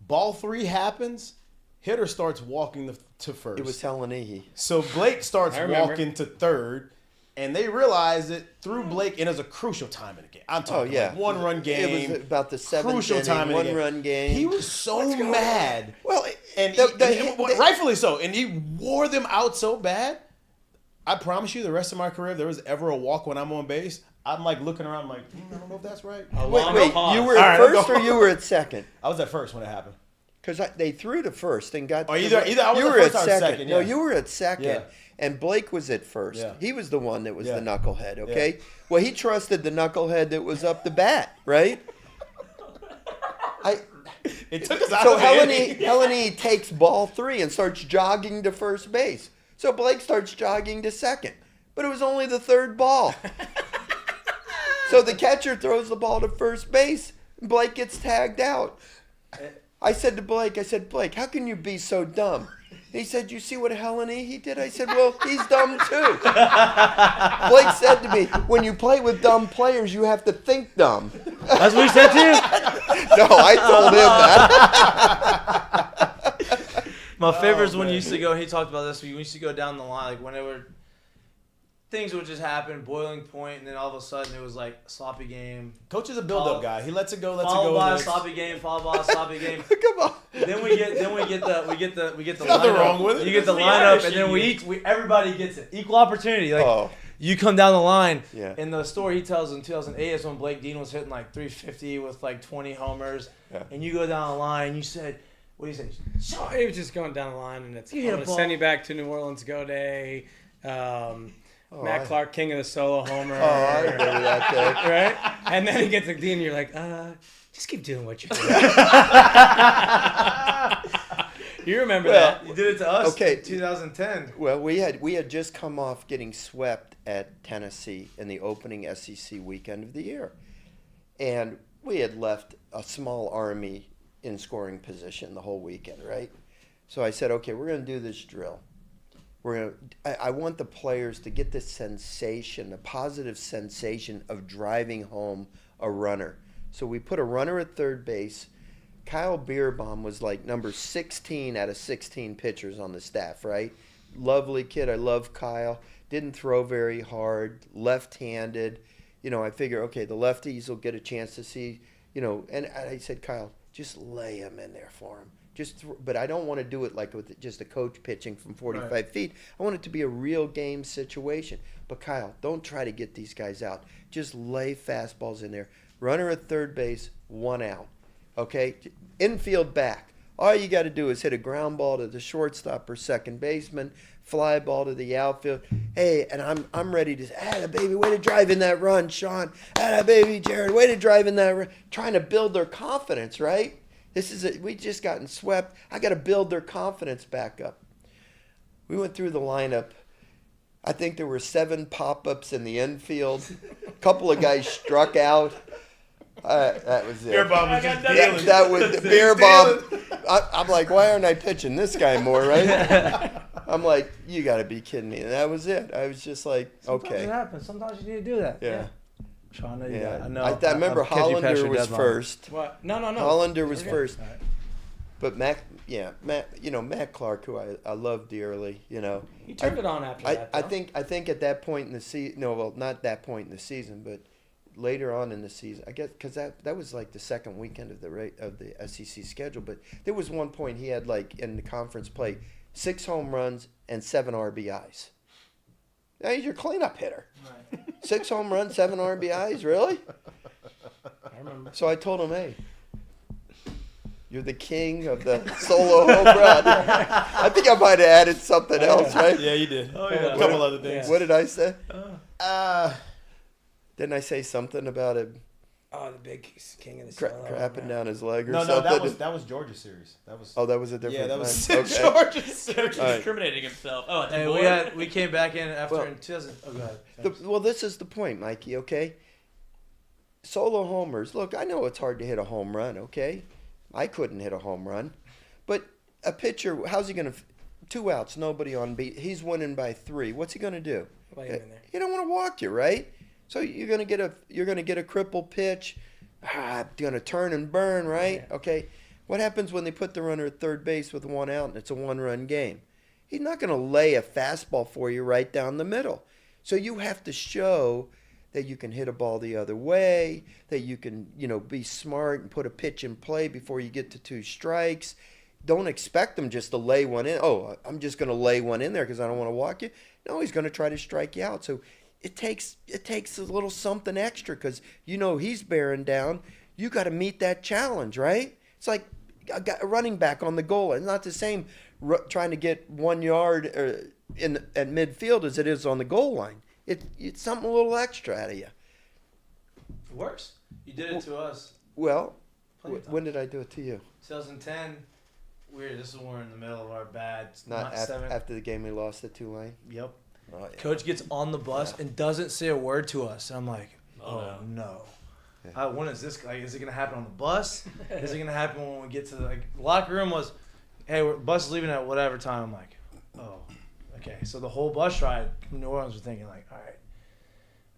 Speaker 5: Ball 3 happens. Hitter starts walking to first.
Speaker 8: It was Helenihi.
Speaker 5: So Blake starts walking to third. And they realize it through Blake, and it was a crucial time in the game. I'm talking like 1-run game.
Speaker 8: It was about the 7th
Speaker 5: crucial time in the game.
Speaker 8: 1-run game.
Speaker 5: He was so mad.
Speaker 8: Well,
Speaker 5: and rightfully so. And he wore them out so bad. I promise you, the rest of my career, if there was ever a walk when I'm on base, I'm like looking around, I'm like, I don't know if that's right.
Speaker 8: Wait, you were at first or you were at second?
Speaker 5: I was at first when it happened.
Speaker 8: Because they threw to first and got.
Speaker 5: Either I was at first or second.
Speaker 8: No, you were at second.
Speaker 5: Yeah.
Speaker 8: And Blake was at first.
Speaker 5: Yeah.
Speaker 8: He was the one that was the knucklehead, okay? Yeah. Well, he trusted the knucklehead that was up the bat, right?
Speaker 5: It took us out
Speaker 8: so
Speaker 5: of the
Speaker 8: Helenihi takes ball 3 and starts jogging to first base. So Blake starts jogging to second. But it was only the 3rd ball. So the catcher throws the ball to first base. And Blake gets tagged out. I said to Blake, Blake, how can you be so dumb? He said, you see what Helenihi did? I said, well, he's dumb too. Blake said to me, when you play with dumb players, you have to think dumb.
Speaker 9: That's what he said to you?
Speaker 8: No, I told him that.
Speaker 9: My favorite is when you used to go, he talked about this, we used to go down the line, like whenever things would just happen, boiling point, and then all of a sudden it was like a sloppy game.
Speaker 5: Coach is a build-up guy. He lets it go,
Speaker 9: followed by a sloppy game, followed by a sloppy game.
Speaker 8: Come on.
Speaker 9: Then we get the
Speaker 5: Nothing
Speaker 9: lineup.
Speaker 5: wrong with it.
Speaker 9: You get the lineup, and then everybody gets it. Equal opportunity. Like You come down the line.
Speaker 8: Yeah.
Speaker 9: In the story he tells in 2008 is when Blake Dean was hitting like 350 with like 20 homers.
Speaker 8: Yeah.
Speaker 9: And you go down the line. You said, what do you say?
Speaker 10: So he was just going down the line, and it's
Speaker 9: You
Speaker 10: I'm
Speaker 9: hit a
Speaker 10: going to
Speaker 9: ball.
Speaker 10: send you back to New Orleans Go Day. Matt Clark, king of the solo homer.
Speaker 8: Oh, I remember that day.
Speaker 10: Right? And then he gets the D, and you're like, just keep doing what you're doing. You remember that?
Speaker 9: You did it to us
Speaker 8: Okay.
Speaker 9: in 2010.
Speaker 8: Well, we had just come off getting swept at Tennessee in the opening SEC weekend of the year, and we had left a small army in scoring position the whole weekend, right? So I said, okay, we're going to do this drill. I want the players to get the sensation, the positive sensation of driving home a runner. So we put a runner at third base. Kyle Beerbaum was like number 16 out of 16 pitchers on the staff, right? Lovely kid. I love Kyle. Didn't throw very hard. Left-handed. I figure, okay, the lefties will get a chance to see, and I said, Kyle, just lay him in there for him. But I don't want to do it like with just a coach pitching from 45 feet. I want it to be a real game situation. But Kyle, don't try to get these guys out. Just lay fastballs in there. Runner at third base, 1 out. Okay? Infield back. All you got to do is hit a ground ball to the shortstop or second baseman, fly ball to the outfield. Hey, and I'm ready to, baby, way to drive in that run, Sean. Baby, Jared, way to drive in that run. Trying to build their confidence, right? We just gotten swept. I got to build their confidence back up. We went through the lineup. I think there were 7 pop-ups in the infield. A couple of guys struck out. That was it.
Speaker 9: Beerbaum was just dealing.
Speaker 8: That was Beerbaum. I'm like, why aren't I pitching this guy more, right? I'm like, you got to be kidding me. And that was it. I was just like,
Speaker 9: Sometimes
Speaker 8: okay.
Speaker 9: it happens. Sometimes you need to do that.
Speaker 8: Yeah.
Speaker 9: Sean,
Speaker 8: Yeah.
Speaker 9: I know.
Speaker 8: I remember
Speaker 9: I'm catching
Speaker 8: Hollander
Speaker 9: Pastor
Speaker 8: was
Speaker 9: Deadline.
Speaker 8: first.
Speaker 10: What? No.
Speaker 8: Hollander was
Speaker 10: Okay.
Speaker 8: first.
Speaker 9: All right.
Speaker 8: But Matt Clark, who I love dearly,
Speaker 10: He turned it on after that.
Speaker 8: I
Speaker 10: though.
Speaker 8: think at that point in the season, not that point in the season, but later on in the season, I guess, because that was like the second weekend of the SEC schedule. But there was one point he had, like, in the conference play, 6 home runs and 7 RBIs. Now he's your cleanup hitter.
Speaker 9: Right.
Speaker 8: 6 home runs, 7 RBIs, really?
Speaker 10: I remember.
Speaker 8: So I told him, hey, you're the king of the solo home run. I think I might have added something else, right?
Speaker 9: Yeah, you did.
Speaker 10: Oh, yeah.
Speaker 9: A couple other things.
Speaker 8: What did I say? Didn't I say something about him
Speaker 10: Oh, the big king of the solo.
Speaker 8: crapping down his leg or
Speaker 5: No,
Speaker 8: something?
Speaker 5: that was Georgia's series. That was.
Speaker 8: Oh, that was a different.
Speaker 5: Yeah, that was
Speaker 8: one. Okay.
Speaker 9: George's.
Speaker 4: Coach
Speaker 8: All right.
Speaker 4: discriminating himself. Oh, it's
Speaker 9: Hey, we came back in after
Speaker 8: Well,
Speaker 9: in 2000. Oh, go ahead.
Speaker 8: Well, this is the point, Mikey. Okay. Solo homers. Look, I know it's hard to hit a home run. Okay, I couldn't hit a home run, but a pitcher, how's he gonna? 2 outs, nobody on beat. He's winning by 3. What's he gonna do?
Speaker 10: Lay him in there.
Speaker 8: He don't want to walk you, right? So you're gonna get a crippled pitch. Gonna turn and burn, right?
Speaker 10: Yeah.
Speaker 8: Okay. What happens when they put the runner at third base with 1 out and it's a 1-run game? He's not gonna lay a fastball for you right down the middle. So you have to show that you can hit a ball the other way, that you can, be smart and put a pitch in play before you get to 2 strikes. Don't expect them just to lay one in. Oh, I'm just going to lay one in there because I don't want to walk you. No, he's going to try to strike you out. So it takes a little something extra because he's bearing down. You got to meet that challenge, right? It's like a running back on the goal. It's not the same trying to get 1 yard at midfield as it is on the goal line. It's something a little extra out of you.
Speaker 9: It works. You did it to us.
Speaker 8: Well,
Speaker 9: Plenty of
Speaker 8: when did I do it to you?
Speaker 9: 2010. This is when we're in the middle of our bad.
Speaker 8: Not
Speaker 9: seven.
Speaker 8: after the game we lost at Tulane.
Speaker 9: Yep.
Speaker 8: Oh, yeah.
Speaker 9: Coach gets on the bus and doesn't say a word to us. And I'm like, oh no.
Speaker 8: Yeah.
Speaker 9: When is this? Like, is it gonna happen on the bus? Is it gonna happen when we get to the locker room? Was, hey, bus is leaving at whatever time. I'm like, oh, okay. So the whole bus ride from New Orleans, we're thinking like, all right,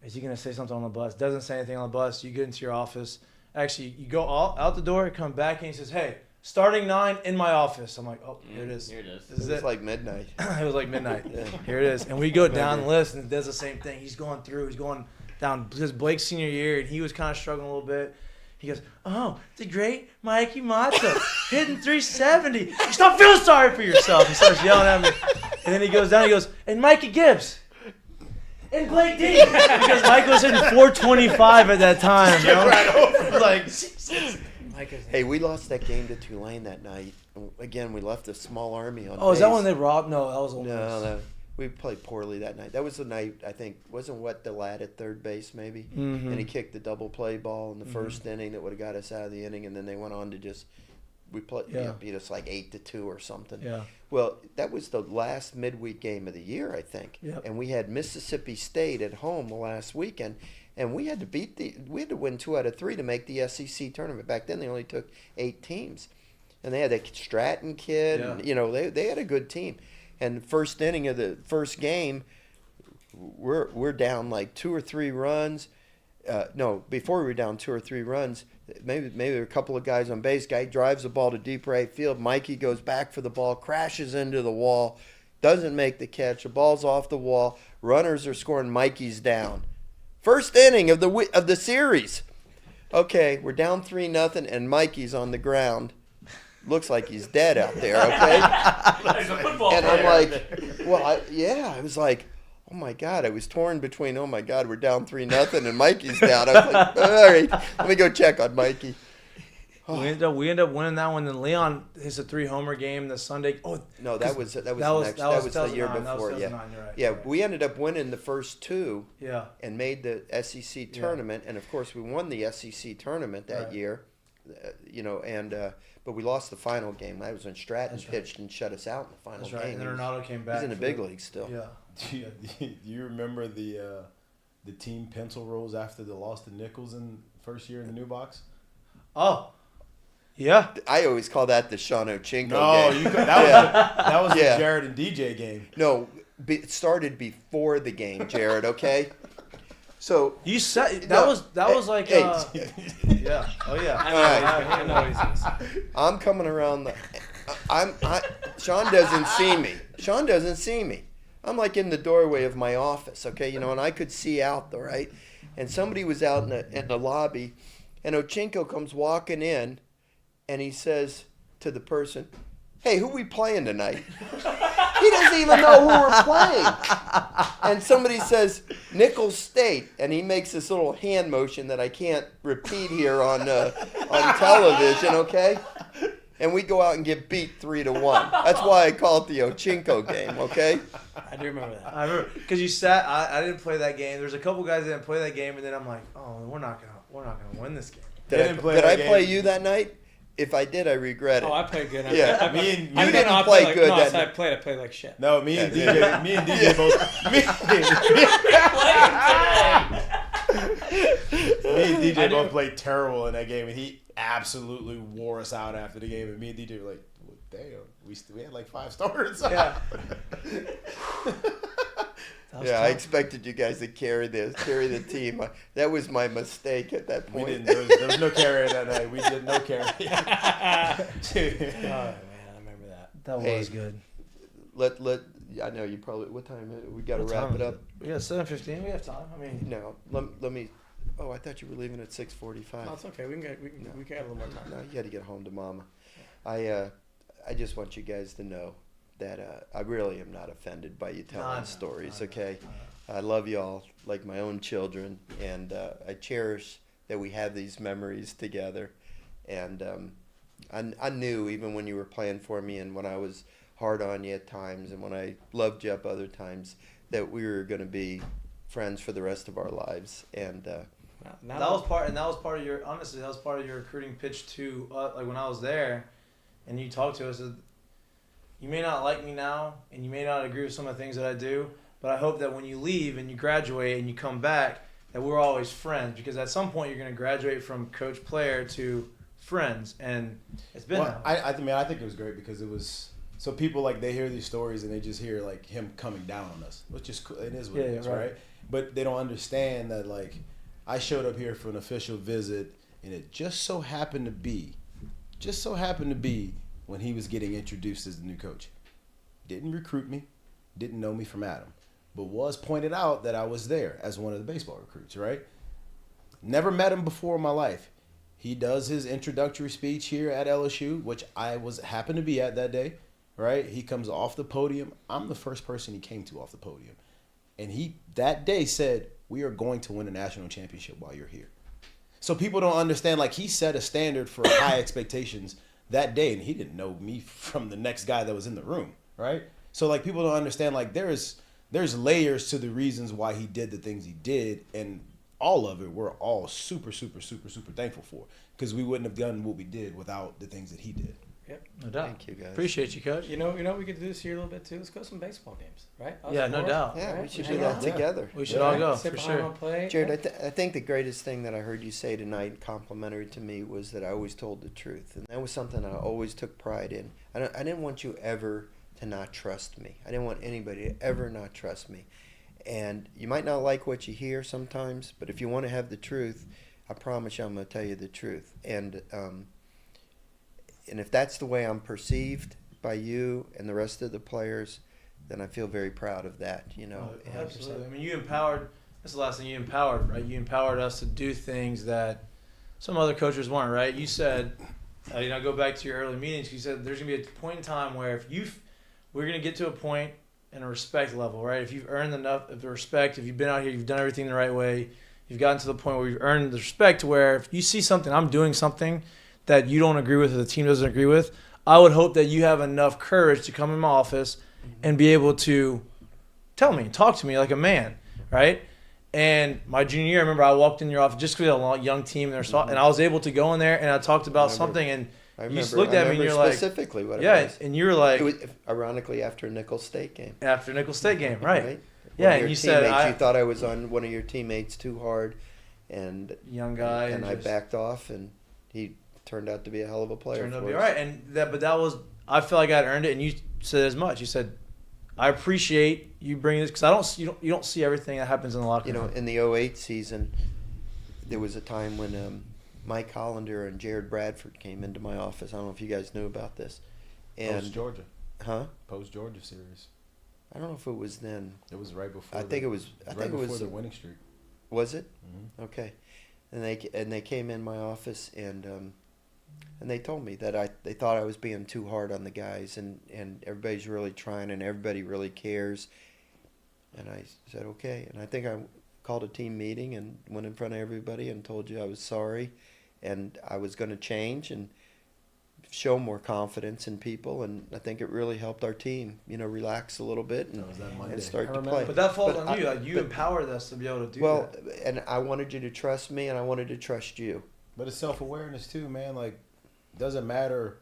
Speaker 9: is he gonna say something on the bus? Doesn't say anything on the bus. You get into your office. Actually, you go out the door, come back, and he says, hey, starting 9 in my office. I'm like, oh, here it is.
Speaker 4: Here it is.
Speaker 9: This is
Speaker 8: It was
Speaker 9: it.
Speaker 8: like midnight.
Speaker 9: It was like midnight.
Speaker 8: Yeah.
Speaker 9: Here it is. And we go down the list, and it does the same thing. He's going down because Blake's senior year, and he was kind of struggling a little bit. He goes, oh, the great Mikie Mahtook, hitting 370. You stop feeling sorry for yourself. He starts yelling at me. And then he goes down, he goes, and Mikey Gibbs. and Blake D. Because Mike was hitting 425 at that time.
Speaker 8: Hey, we lost that game to Tulane that night. Again, we left a small army on.
Speaker 9: Oh, is that when they robbed? No, that was Ole Miss.
Speaker 8: No, we played poorly that night. That was the night, I think, wasn't the lad at third base maybe?
Speaker 9: Mm-hmm.
Speaker 8: And he kicked the double play ball in the first inning that would have got us out of the inning, and then they went on to beat us like 8-2 or something.
Speaker 9: Yeah.
Speaker 8: Well, that was the last midweek game of the year, I think.
Speaker 9: Yep.
Speaker 8: And we had Mississippi State at home the last weekend, and we had to win 2 out of 3 to make the SEC tournament. Back then, they only took 8 teams, and they had that Stratton kid.
Speaker 9: Yeah.
Speaker 8: And, they had a good team. And first inning of the first game, we're down like 2 or 3 runs. No, before we were down 2 or 3 runs, maybe there were a couple of guys on base. Guy drives the ball to deep right field. Mikey goes back for the ball, crashes into the wall, doesn't make the catch. The ball's off the wall. Runners are scoring. Mikey's down. First inning of the series. Okay, we're down 3-0, and Mikey's on the ground. Looks like he's dead out there. Okay, and I'm like, well, I was like, oh my God, I was torn between, oh my God, we're down 3-0 and Mikey's down. I was like, all right, let me go check on Mikey.
Speaker 9: We ended up winning that one. Then Leon hits a 3-homer game the Sunday. Oh
Speaker 8: no, that was the year before. Yeah,
Speaker 9: right,
Speaker 8: yeah.
Speaker 9: right.
Speaker 8: We ended up winning the first 2.
Speaker 9: Yeah.
Speaker 8: And made the SEC tournament, and of course we won the SEC tournament that year. But we lost the final game. That was when Stratton pitched and shut us out in the final
Speaker 9: That's right.
Speaker 8: game.
Speaker 9: And then Renato came back.
Speaker 8: He's in the big league still.
Speaker 9: Yeah.
Speaker 5: Do you remember the team pencil rolls after the loss to Nichols in first year in the new box?
Speaker 9: Oh. Yeah.
Speaker 8: I always call that the Sean Ochinko game.
Speaker 5: That was the Jared and DJ game.
Speaker 8: No, it started before the game, Jared, okay? So
Speaker 9: you said that was like yeah. Oh yeah.
Speaker 10: I know what he's gonna say.
Speaker 8: I'm coming around Sean doesn't see me. Sean doesn't see me. I'm like in the doorway of my office, okay, and I could see out though, right? And somebody was out in the lobby, and Ochinko comes walking in, and he says to the person, "Hey, who we playing tonight?" He doesn't even know who we're playing. And somebody says, Nichols State. And he makes this little hand motion that I can't repeat here on television, okay? And we go out and get beat 3-1. That's why I call it the Ochinko game, okay?
Speaker 10: I do remember that.
Speaker 9: I remember because you sat. I didn't play that game. There's a couple guys that didn't play that game, and then I'm like, oh, we're not gonna win this game.
Speaker 8: Did I play you that night? If I did, I regret it.
Speaker 10: Oh, I played good.
Speaker 8: Yeah,
Speaker 10: you
Speaker 8: didn't play good.
Speaker 10: I played like shit.
Speaker 5: No, me and DJ both. Me and DJ both played terrible in that game, and he absolutely wore us out after the game. And me and DJ were like, well, "Damn, we had like 5 starters."
Speaker 9: Yeah.
Speaker 8: I expected you guys to carry the team. That was my mistake at that point.
Speaker 5: There was no carry that night. We did no carry.
Speaker 10: Oh man, I remember that.
Speaker 9: That was good.
Speaker 8: I know you probably. What time? We got to wrap it up.
Speaker 9: We got 7:15. We have time. I mean,
Speaker 8: no. Let me. Oh, I thought you were leaving at 6:45.
Speaker 10: No, it's okay. We can have a little more time.
Speaker 8: No, you got to get home to Mama. I just want you guys to know that I really am not offended by you telling stories, okay? I love y'all like my own children, and I cherish that we have these memories together. And I knew even when you were playing for me and when I was hard on you at times and when I loved you up other times that we were going to be friends for the rest of our lives. And
Speaker 9: that was part of your, honestly, that was part of your recruiting pitch to, like when I was there and you talked to us, you may not like me now, and you may not agree with some of the things that I do, but I hope that when you leave and you graduate and you come back, that we're always friends. Because at some point, you're going to graduate from coach player to friends, and it's been.
Speaker 5: Well, I think it was great because it was so people like they hear these stories and they just hear like him coming down on us, which is cool. It is what it is, right? But they don't understand that like I showed up here for an official visit, and it just so happened to be when he was getting introduced as the new coach. Didn't recruit me, didn't know me from Adam, but was pointed out that I was there as one of the baseball recruits, right? Never met him before in my life. He does his introductory speech here at LSU, which I happened to be at that day, right? He comes off the podium. I'm the first person he came to off the podium. And he that day said, we are going to win a national championship while you're here. So people don't understand, like, he set a standard for high expectations that day, and he didn't know me from the next guy that was in the room, right? So, like, people don't understand, like, there's layers to the reasons why he did the things he did, and all of it we're all super, super, super, super thankful for, because we wouldn't have done what we did without the things that he did.
Speaker 10: Yep.
Speaker 9: No doubt.
Speaker 8: Thank you, guys.
Speaker 9: Appreciate you, Coach.
Speaker 10: You know what we could do this year a little bit too? Let's go to some baseball games, right? Us
Speaker 9: Yeah,
Speaker 10: and
Speaker 9: no
Speaker 10: Morris,
Speaker 9: doubt.
Speaker 8: Yeah,
Speaker 10: right?
Speaker 8: we should
Speaker 10: Hang
Speaker 8: do that
Speaker 10: out.
Speaker 8: together.
Speaker 9: We should all go,
Speaker 10: Sit
Speaker 9: for
Speaker 10: behind
Speaker 9: sure.
Speaker 10: on play.
Speaker 8: Jared, I think the greatest thing that I heard you say tonight, complimentary to me, was that I always told the truth, and that was something I always took pride in. I didn't want you ever to not trust me. I didn't want anybody to ever not trust me. And you might not like what you hear sometimes, but if you want to have the truth, I promise you I'm going to tell you the truth. And if that's the way I'm perceived by you and the rest of the players, then I feel very proud of that, you know.
Speaker 9: Absolutely. I mean, you empowered. That's the last thing you empowered, right? You empowered us to do things that some other coaches weren't, right? You said, go back to your early meetings. You said there's gonna be a point in time where we're gonna get to a point in a respect level, right? If you've earned enough of the respect, if you've been out here, you've done everything the right way, you've gotten to the point where you've earned the respect to where if you see something, I'm doing something that you don't agree with or the team doesn't agree with, I would hope that you have enough courage to come in my office and be able to tell me, talk to me like a man, right? And my junior year, I remember I walked in your office just because we had a young team there, and I was able to go in there and I talked about something, and you just looked at me and you're like,
Speaker 8: specifically what it was.
Speaker 9: And you were like,
Speaker 8: It was, ironically, after a Nicholls State game.
Speaker 9: after Nicholls State game, right?
Speaker 8: Right?
Speaker 9: Yeah,
Speaker 8: One of
Speaker 9: and
Speaker 8: your
Speaker 9: you said
Speaker 8: teammates, you thought I was on one of your teammates too hard, and
Speaker 9: young guy,
Speaker 8: and I
Speaker 9: just
Speaker 8: backed off, and he turned out to be a hell of a player.
Speaker 9: turned out to
Speaker 8: for
Speaker 9: be
Speaker 8: us.
Speaker 9: all right. And that was, I feel like I'd earned it, and you said as much. You said, I appreciate you bringing this because you don't see everything that happens in the locker room.
Speaker 8: You know, in the 08 season, there was a time when Mike Hollander and Jared Bradford came into my office. I don't know if you guys knew about this. And
Speaker 5: Post Georgia.
Speaker 8: Huh?
Speaker 5: Post Georgia series.
Speaker 8: I don't know if it was then.
Speaker 5: It was right before.
Speaker 8: I think it was
Speaker 5: before the winning streak.
Speaker 8: Was it?
Speaker 5: Mm-hmm.
Speaker 8: Okay. And they came in my office and they told me that they thought I was being too hard on the guys and everybody's really trying and everybody really cares. And I said okay. And I think I called a team meeting and went in front of everybody and told you I was sorry and I was going to change and show more confidence in people, and I think it really helped our team, relax a little bit and start to play.
Speaker 9: But that falls on you. Like, you empowered us to be able to do that.
Speaker 8: Well, and I wanted you to trust me, and I wanted to trust you.
Speaker 5: But it's self-awareness too, man. Like, doesn't matter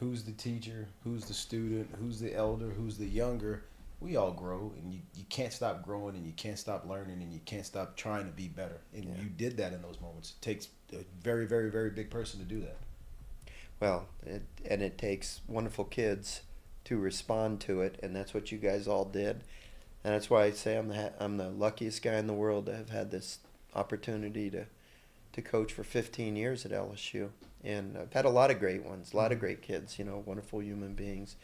Speaker 5: who's the teacher, who's the student, who's the elder, who's the younger. We all grow, and you can't stop growing, and you can't stop learning, and you can't stop trying to be better. And you did that in those moments. It takes a very, very, very big person to do that.
Speaker 8: Well, it takes wonderful kids to respond to it, and that's what you guys all did. And that's why I say I'm the luckiest guy in the world to have had this opportunity to coach for 15 years at LSU. And I've had a lot of great ones, a lot of great kids, wonderful human beings.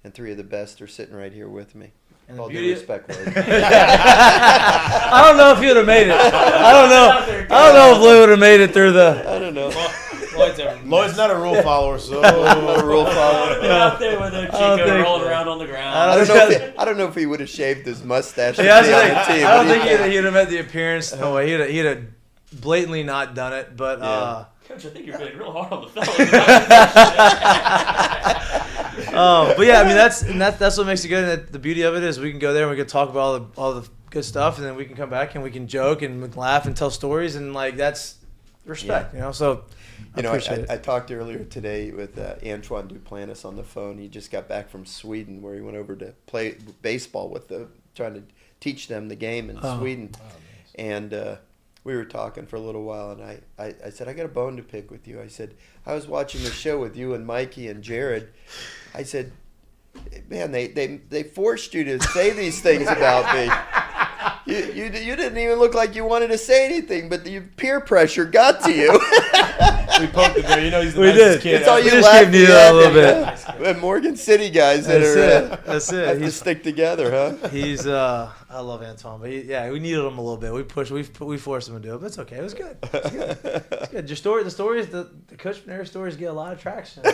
Speaker 8: And three of the best are sitting right here with me.
Speaker 9: And
Speaker 8: all due respect, Lloyd.
Speaker 9: I don't know if he would have made it. I don't know if Lloyd would have made it through the.
Speaker 8: I don't know.
Speaker 5: Lloyd's not a rule follower, so
Speaker 8: I'm not a rule follower.
Speaker 4: They're out there with their Ochinko rolling around on the ground.
Speaker 8: I don't know if he would have shaved his mustache.
Speaker 9: Yeah,
Speaker 8: to be on the team.
Speaker 9: I don't think he'd have met the appearance. No way. He'd have blatantly not done it. But
Speaker 4: Coach, I think you're being real hard on the fellas.
Speaker 9: But yeah, I mean that's what makes it good. And the beauty of it is we can go there and we can talk about all the good stuff, and then we can come back and we can joke and we can laugh and tell stories, and like that's respect, So.
Speaker 8: I talked earlier today with Antoine Duplantis on the phone. He just got back from Sweden where he went over to play baseball trying to teach them the game in Sweden. Oh, nice. And we were talking for a little while, and I said, I got a bone to pick with you. I said, I was watching the show with you and Mikey and Jared. I said, man, they forced you to say these things about me. You didn't even look like you wanted to say anything, but the peer pressure got to you.
Speaker 5: We poked the bear. He's the nicest kid.
Speaker 8: It's all you
Speaker 9: just
Speaker 8: laughed
Speaker 9: gave
Speaker 8: at
Speaker 9: a little bit.
Speaker 8: And Morgan City guys
Speaker 9: That's
Speaker 8: that
Speaker 9: it.
Speaker 8: have to stick together, huh?
Speaker 9: He's I love Antoine, but we needed him a little bit. We forced him to do it, but it's okay. It was good. It's good. The stories, the Coach Maneri stories get a lot of traction. So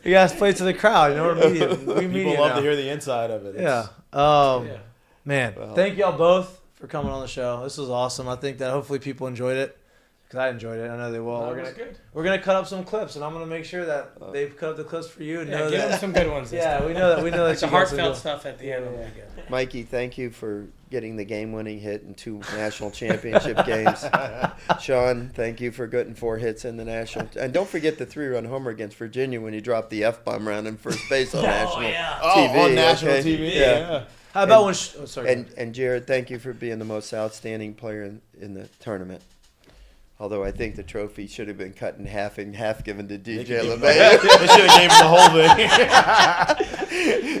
Speaker 9: we got to play to the crowd. We're media.
Speaker 5: People love to hear the inside of it.
Speaker 9: Yeah. Man,
Speaker 8: Well,
Speaker 9: thank y'all both for coming on the show. This was awesome. I think that hopefully people enjoyed it. Because I enjoyed it. I know they will. We're gonna cut up some clips, and I'm gonna make sure that they've cut up the clips for you. And
Speaker 10: Yeah,
Speaker 9: know
Speaker 10: give
Speaker 9: that,
Speaker 10: them some good ones. This time.
Speaker 9: we know that.
Speaker 10: Like the
Speaker 9: you guys will
Speaker 10: heartfelt
Speaker 9: do-
Speaker 10: stuff at the end will be good.
Speaker 8: Mikey, thank you for getting the game-winning hit in 2 national championship games. Sean, thank you for getting 4 hits in the national. And don't forget the 3-run homer against Virginia when you dropped the F-bomb round in first base on national TV.
Speaker 5: on national
Speaker 8: okay?
Speaker 5: TV.
Speaker 8: Yeah.
Speaker 9: How about when? Sorry.
Speaker 8: And Jared, thank you for being the most outstanding player in the tournament. Although I think the trophy should have been cut in half given to DJ LeMay.
Speaker 5: They should have gave him the whole thing.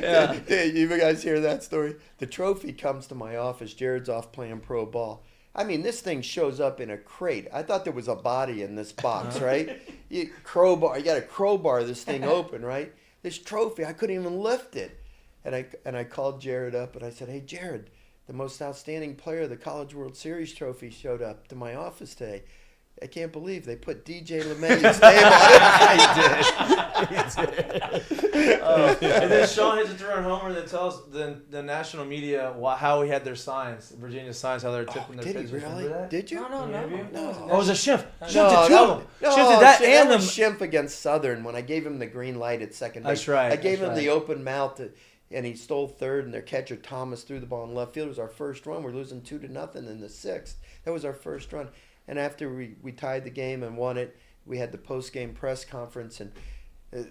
Speaker 8: Yeah, you guys hear that story? The trophy comes to my office. Jared's off playing pro ball. I mean, this thing shows up in a crate. I thought there was a body in this box, right? You got to crowbar this thing open, right? This trophy, I couldn't even lift it. And I called Jared up and I said, "Hey, Jared, the most outstanding player of the College World Series trophy showed up to my office today. I can't believe they put DJ LeMay's name on it."
Speaker 9: He did. And then Sean hits a 3-run homer that tells the national media how he had their signs, Virginia signs, how they're tipping their
Speaker 8: Did
Speaker 9: pitches.
Speaker 8: he really?
Speaker 9: Remember that?
Speaker 8: Did you?
Speaker 9: No. Oh, it was a Schimpf.
Speaker 8: No,
Speaker 9: Schimpf did 2 of them. Schimpf did that and
Speaker 8: was
Speaker 9: the.
Speaker 8: Schimpf against Southern when I gave him the green light at second base.
Speaker 9: That's right.
Speaker 8: I gave
Speaker 9: that's
Speaker 8: him
Speaker 9: right.
Speaker 8: the open mouth, and he stole third, and their catcher Thomas threw the ball in left field. It was our first run. We're losing 2-0 in the 6th. That was our first run. And after we tied the game and won it, we had the post-game press conference, and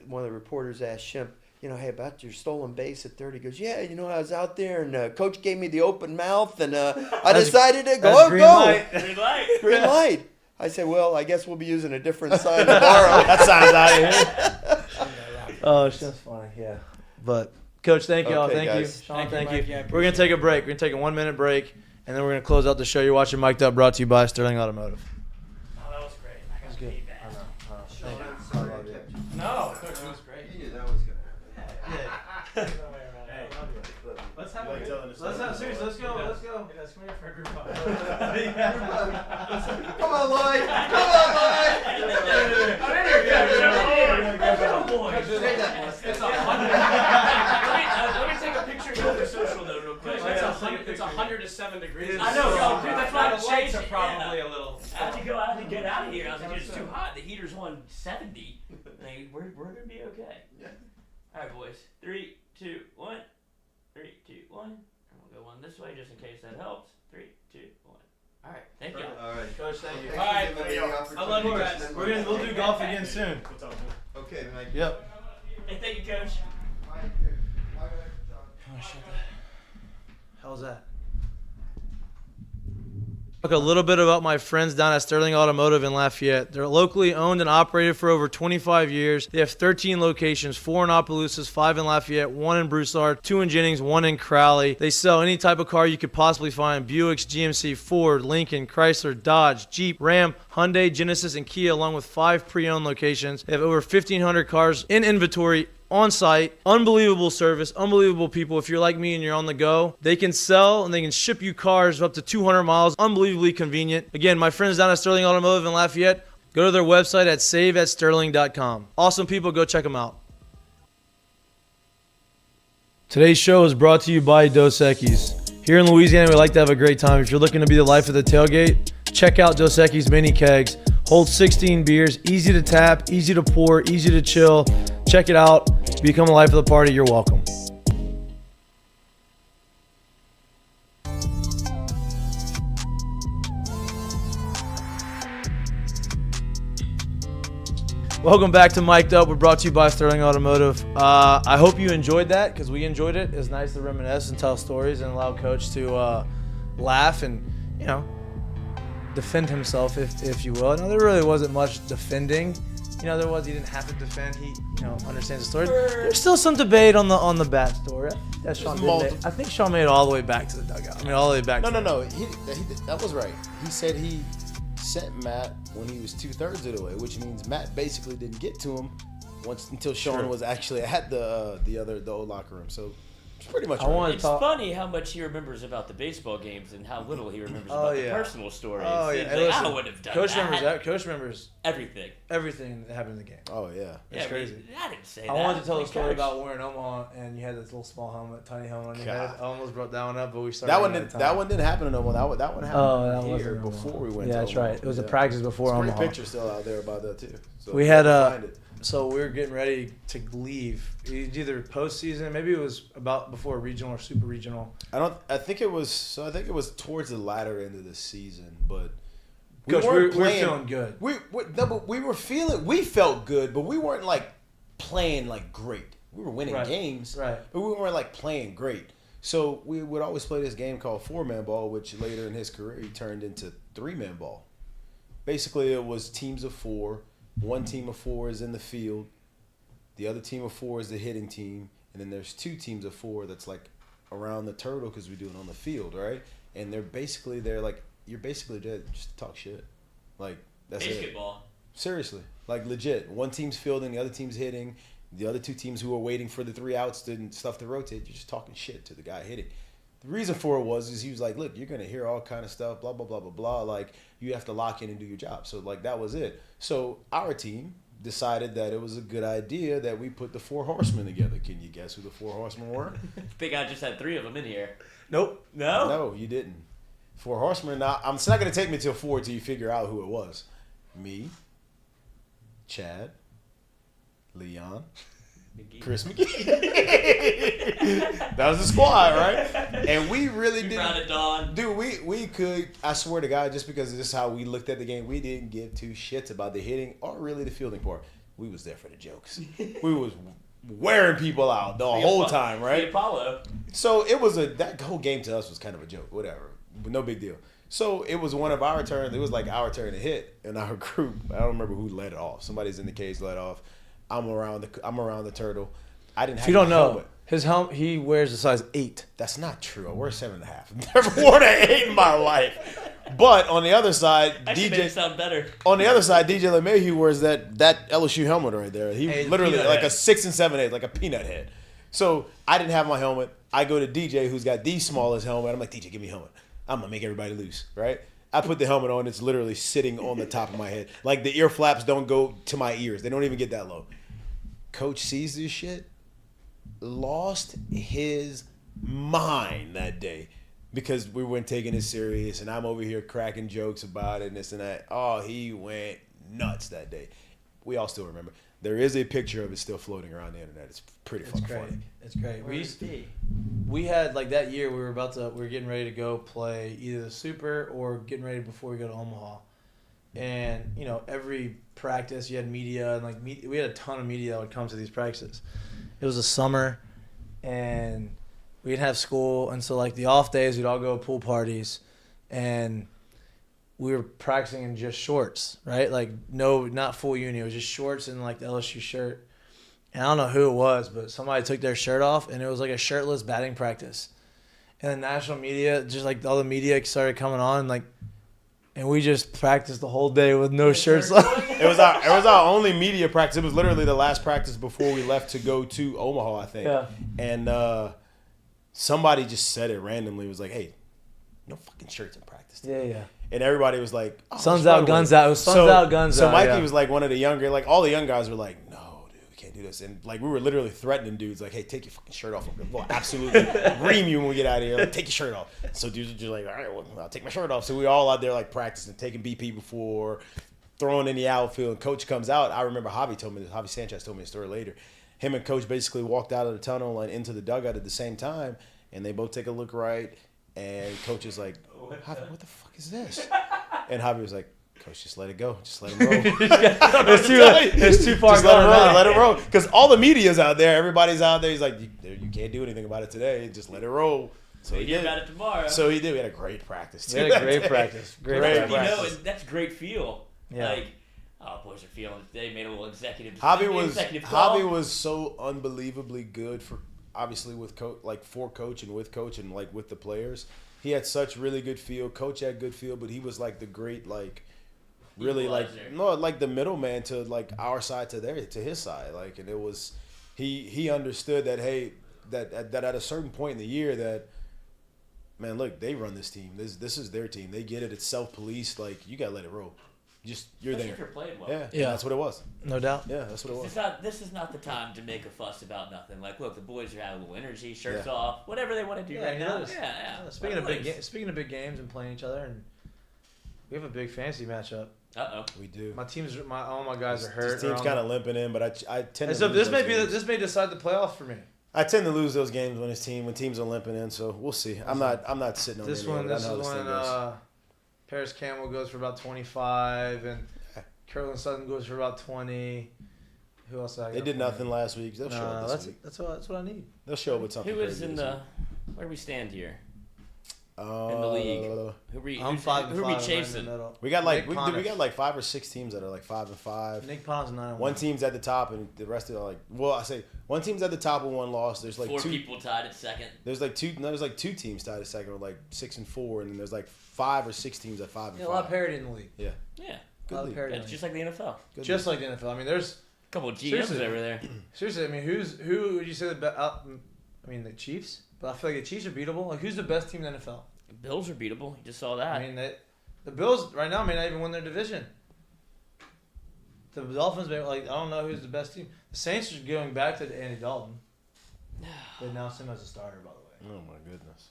Speaker 8: one of the reporters asked Schimpf, "Hey, about your stolen base at third." He goes, "Yeah, I was out there, and Coach gave me the open mouth, and I decided to go.
Speaker 9: Green
Speaker 8: Go.
Speaker 9: light.
Speaker 4: Green light.
Speaker 8: Green light." I said, "Well, I guess we'll be using a different sign tomorrow."
Speaker 5: That sounds out of here.
Speaker 9: Oh, Schimpf's funny. Yeah. But Coach, thank you all.
Speaker 8: Okay,
Speaker 9: Thank
Speaker 8: guys.
Speaker 9: you, Sean.
Speaker 10: Thank you,
Speaker 9: Thank
Speaker 10: Mike.
Speaker 9: you.
Speaker 10: Yeah, I
Speaker 9: We're gonna take a break. We're gonna take a 1-minute break, and then we're gonna close out the show. You're watching Mik'd Up, brought to you by Sterling Automotive.
Speaker 4: Oh, that was great. I got
Speaker 9: good.
Speaker 4: feedback.
Speaker 10: No, Coach, it was great.
Speaker 8: You knew that was good.
Speaker 10: Let's have
Speaker 5: Like telling us
Speaker 9: Let's have seriously. Let's go. Let's go.
Speaker 10: Let's come here for a group hug.
Speaker 8: Come on, Lloyd. Come on, Lloyd.
Speaker 4: Let me take a picture of you for social though, real quick.
Speaker 10: It's 107 degrees.
Speaker 4: I know, dude. That's why
Speaker 10: the
Speaker 4: I'm
Speaker 10: lights
Speaker 4: changing.
Speaker 10: are probably a little.
Speaker 4: I had to get out of here. I was like, it's too hot. The heater's on 70. Like, we're gonna be okay. All right, boys. 3, 2, 1. 3, 2, 1. And we'll go one this way just in case that helps. 3, 2, 1. All right. Thank you.
Speaker 8: All right.
Speaker 9: Coach, thank you.
Speaker 4: All right.
Speaker 8: I
Speaker 9: love you guys. We'll do golf again soon.
Speaker 8: Okay, Mike.
Speaker 9: Yep.
Speaker 4: Hey, thank you, Coach.
Speaker 9: Oh, shit. How's that? Talk a little bit about my friends down at Sterling Automotive in Lafayette. They're locally owned and operated for over 25 years. They have 13 locations, 4 in Opelousas, 5 in Lafayette, 1 in Broussard, 2 in Jennings, 1 in Crowley. They sell any type of car you could possibly find: Buicks, GMC, Ford, Lincoln, Chrysler, Dodge, Jeep, Ram, Hyundai, Genesis, and Kia, along with 5 pre-owned locations. They have over 1,500 cars in inventory on site. Unbelievable service, unbelievable people. If you're like me and you're on the go, they can sell and they can ship you cars up to 200 miles. Unbelievably convenient. Again, my friends down at Sterling Automotive in Lafayette, go to their website at saveatsterling.com. Awesome people, go check them out. Today's show is brought to you by Dos Equis. Here in Louisiana, we like to have a great time. If you're looking to be the life of the tailgate, check out Dos Equis mini kegs. Hold 16 beers, easy to tap, easy to pour, easy to chill. Check it out. Become a life of the party. You're welcome. Welcome back to Mik'd Up. We're brought to you by Sterling Automotive. I hope you enjoyed that, because we enjoyed it. It's nice to reminisce and tell stories and allow Coach to laugh and, defend himself, if you will. No, there really wasn't much defending. He didn't have to defend. He, understands the story. There's still some debate on the bat story. That Sean did. I think Sean made it all the way back to the dugout. All the way back.
Speaker 5: No. That was right. He said he sent Matt when he was 2/3 of the way, which means Matt basically didn't get to him until Sean was actually at the old locker room. So It's pretty much
Speaker 9: I want to
Speaker 4: It's
Speaker 9: talk.
Speaker 4: funny how much he remembers about the baseball games and how little he remembers
Speaker 9: Oh,
Speaker 4: about
Speaker 9: yeah.
Speaker 4: the personal stories.
Speaker 9: Oh yeah,
Speaker 4: He's
Speaker 9: Hey,
Speaker 4: like,
Speaker 9: listen,
Speaker 4: I would have done
Speaker 9: Coach
Speaker 4: that.
Speaker 9: remembers that. Coach remembers
Speaker 4: Everything.
Speaker 9: everything that happened in the game.
Speaker 5: Oh yeah.
Speaker 9: It's crazy.
Speaker 4: I didn't say
Speaker 9: I
Speaker 4: that.
Speaker 9: wanted to tell a
Speaker 4: Like,
Speaker 9: story
Speaker 4: Coach.
Speaker 9: about wearing Omaha, and you had this little small helmet, tiny helmet on your
Speaker 5: God.
Speaker 9: head. I almost brought that one up, but we started.
Speaker 5: That one
Speaker 9: running
Speaker 5: didn't.
Speaker 9: out of time.
Speaker 5: That one didn't happen in Omaha. That one happened
Speaker 9: Oh, that
Speaker 5: here
Speaker 9: wasn't
Speaker 5: before
Speaker 9: Omaha.
Speaker 5: we went.
Speaker 9: Yeah,
Speaker 5: to
Speaker 9: that's
Speaker 5: Omaha.
Speaker 9: right. It was a
Speaker 5: Yeah.
Speaker 9: practice before
Speaker 5: There's
Speaker 9: Omaha.
Speaker 5: great picture still out there about that too. So
Speaker 9: We had
Speaker 5: find it.
Speaker 9: so we were getting ready to leave. It's either postseason, maybe it was about before regional or super regional.
Speaker 5: I think it was. So I think it was towards the latter end of the season, but
Speaker 9: Coach,
Speaker 5: weren't
Speaker 9: we were
Speaker 5: playing-
Speaker 9: feeling good.
Speaker 5: We felt good, but we weren't like playing like great. We were winning
Speaker 9: Right.
Speaker 5: games,
Speaker 9: Right.
Speaker 5: but we weren't like playing great. So we would always play this game called 4-man ball, which later in his career he turned into 3-man ball. Basically, it was teams of 4. One team of 4 is in the field. The other team of 4 is the hitting team, and then there's 2 teams of 4 that's like around the turtle because we do it on the field, right? And they're like you're basically there just to talk shit, like that's it.
Speaker 4: Basketball.
Speaker 5: Seriously, like legit. One team's fielding, the other team's hitting. The other 2 teams who are waiting for the 3 outs and stuff to rotate, you're just talking shit to the guy hitting. The reason for it was he was like, look, you're gonna hear all kind of stuff, blah blah blah blah blah. Like you have to lock in and do your job. So like that was it. So our team decided that it was a good idea that we put the 4 horsemen together. Can you guess who the 4 horsemen were?
Speaker 4: I think I just had 3 of them in here.
Speaker 9: Nope.
Speaker 4: No?
Speaker 5: No, you didn't. 4 horsemen. Now it's not gonna take me till 4 till you figure out who it was. Me, Chad, Leon, Chris McGee. That was the squad, right? And we really
Speaker 4: You
Speaker 5: didn't.
Speaker 4: brought it, Dawn.
Speaker 5: Dude, we could, I swear to God, just because this is how we looked at the game, we didn't give 2 shits about the hitting or really the fielding part. We was there for the jokes. We was wearing people out the whole time,
Speaker 4: The
Speaker 5: right?
Speaker 4: Apollo.
Speaker 5: So it was that whole game to us was kind of a joke, whatever. No big deal. So it was one of our turns. It was like our turn to hit in our group. I don't remember who led it off. Somebody's in the cage led off. I'm around the turtle. I didn't have
Speaker 9: If you don't
Speaker 5: my
Speaker 9: know,
Speaker 5: helmet.
Speaker 9: his helmet, he wears a size 8.
Speaker 5: That's not true. I wear 7.5. I've never worn an 8 in my life. But on the other side,
Speaker 4: Actually made it sound better.
Speaker 5: On the other side, DJ LeMahieu wears that LSU helmet right there. He
Speaker 9: Hey,
Speaker 5: literally
Speaker 9: peanut
Speaker 5: like
Speaker 9: head.
Speaker 5: a 6 and 7/8, like a peanut head. So I didn't have my helmet. I go to DJ, who's got the smallest helmet. I'm like, DJ, give me a helmet. I'm gonna make everybody loose, right? I put the helmet on. It's literally sitting on the top of my head. Like the ear flaps don't go to my ears. They don't even get that low. Coach sees this shit, lost his mind that day because we weren't taking it serious, and I'm over here cracking jokes about it and this and that. Oh, he went nuts that day. We all still remember. There is a picture of it still floating around the internet. It's pretty fucking funny.
Speaker 9: It's great.
Speaker 4: Where is he?
Speaker 9: We had like that year we were getting ready to go play either the Super or getting ready before we go to Omaha. And you know, every practice you had media and like we had a ton of media that would come to these practices. It was a summer and we didn't have school, and so like the off days we'd all go to pool parties and we were practicing in just shorts, right? Like no, not full uni. It was just shorts and like the LSU shirt. And I don't know who it was, but somebody took their shirt off, and it was like a shirtless batting practice. And the national media, just like all the media started coming on, like, and we just practiced the whole day with no shirts on.
Speaker 5: It was our only media practice. It was literally the last practice before we left to go to Omaha, I think.
Speaker 9: Yeah.
Speaker 5: And somebody just said it randomly. It was like, "Hey, no fucking shirts in practice today."
Speaker 9: Yeah.
Speaker 5: And everybody was like, oh,
Speaker 9: Sun's
Speaker 5: what's
Speaker 9: out,
Speaker 5: wrong
Speaker 9: guns
Speaker 5: with it?
Speaker 9: out. It was sun's out, guns
Speaker 5: so
Speaker 9: out.
Speaker 5: Mikey
Speaker 9: yeah.
Speaker 5: was like one of the younger, like all the young guys were like, "No, dude, we can't do this." And like we were literally threatening dudes, like, "Hey, take your fucking shirt off. We'll absolutely ream you when we get out of here. Like, take your shirt off." So dudes were just like, "All right, well, I'll take my shirt off." So we all out there like practicing, taking BP before, throwing in the outfield. And Coach comes out. I remember Javi Sanchez told me a story later. Him and Coach basically walked out of the tunnel and into the dugout at the same time, and they both take a look right. And Coach is like, "Javi, what the fuck is this?" And Javi was like, "Coach, just let it go. Just let him roll."
Speaker 9: It's too far
Speaker 5: Just let
Speaker 9: gone
Speaker 5: it roll.
Speaker 9: now.
Speaker 5: Let it roll. Because all the media's out there. Everybody's out there. He's like, you can't do anything about it today. Just let it roll. So
Speaker 4: We'll hear about it tomorrow.
Speaker 5: So he did. We had a great practice.
Speaker 9: We had a great practice. Great
Speaker 4: You
Speaker 9: practice.
Speaker 4: know, that's great feel.
Speaker 9: Yeah.
Speaker 4: Like, oh, boys are feeling. They made a little executive.
Speaker 5: Javi
Speaker 4: call.
Speaker 5: was so unbelievably good for obviously with coach, like for coach and like with the players. He had such really good feel. Coach had good feel, but he was like the great like really like like the middleman to like our side to his side. Like, and it was he understood that, hey, that at a certain point in the year that, man, look, they run this team. This is their team. They get it. It's self-policed. Like, you got to let it roll. You're
Speaker 4: Especially
Speaker 5: there.
Speaker 4: if you're playing well.
Speaker 5: Yeah, that's what it was.
Speaker 9: No doubt.
Speaker 5: Yeah, that's what it was.
Speaker 4: This is not the time to make a fuss about nothing. Like, look, the boys are having a little energy, shirts off, whatever they want to do right now. Yeah.
Speaker 9: Speaking of big games and playing each other, and we have a big fantasy matchup.
Speaker 5: We do.
Speaker 9: All my guys are hurt.
Speaker 5: This team's kind of limping in, but I tend to.
Speaker 9: This may decide the playoff for me.
Speaker 5: I tend to lose those games when teams are limping in. So we'll see. I'm not sitting on
Speaker 9: this
Speaker 5: any
Speaker 9: one.
Speaker 5: of it.
Speaker 9: This is when Paris Campbell goes for about 25, and Curlin Sutton goes for about 20. Who else?
Speaker 5: They did nothing last week. They'll show up this week.
Speaker 9: That's what I need.
Speaker 5: They'll show up with something.
Speaker 4: Who is
Speaker 5: crazy
Speaker 4: in
Speaker 5: this
Speaker 4: the?
Speaker 5: week.
Speaker 4: Where do we stand here?
Speaker 5: In
Speaker 4: the league.
Speaker 9: I'm 5-5.
Speaker 4: Who are we chasing?
Speaker 5: We got like 5 or 6 teams that are like 5-5.
Speaker 9: Nick Pond's 9-1.
Speaker 5: One team's at the top, and the rest are like. Well, I say one team's at the top with 1 loss. There's like
Speaker 4: 4
Speaker 5: 2
Speaker 4: people tied at second.
Speaker 5: There's like 2. No, there's like 2 teams tied at second with like 6 and 4, and then there's like 5 or 6 teams at 5 and 5.
Speaker 9: A lot of parity in the league.
Speaker 5: Yeah.
Speaker 4: Good league. It's just like the NFL.
Speaker 9: Just like the NFL. I mean, there's
Speaker 4: a couple of GMs over there.
Speaker 9: Seriously, I mean, who would you say the best? I mean, the Chiefs. But I feel like the Chiefs are beatable. Like, who's the best team in the NFL?
Speaker 4: The Bills are beatable. You just saw that.
Speaker 9: I mean, the Bills right now may not even win their division. The Dolphins, I don't know who's the best team. The Saints are going back to Andy Dalton. They announced him as a starter, by the way.
Speaker 5: Oh my goodness.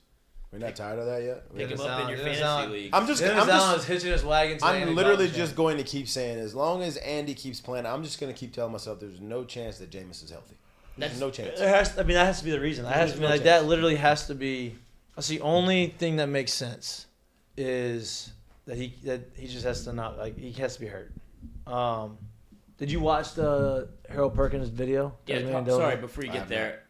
Speaker 5: We're not tired of that yet.
Speaker 4: Pick him up in your fantasy league.
Speaker 5: I'm
Speaker 9: hitching his wagon.
Speaker 5: I'm literally just going to keep saying, as long as Andy keeps playing, I'm just going to keep telling myself there's no chance that Jameis is healthy. There's no chance.
Speaker 9: That has to be the reason. That literally has to be. That's the only thing that makes sense, is that he just has to not he has to be hurt. Did you watch the Harold Perkins video?
Speaker 4: Yeah. Sorry, before you get there,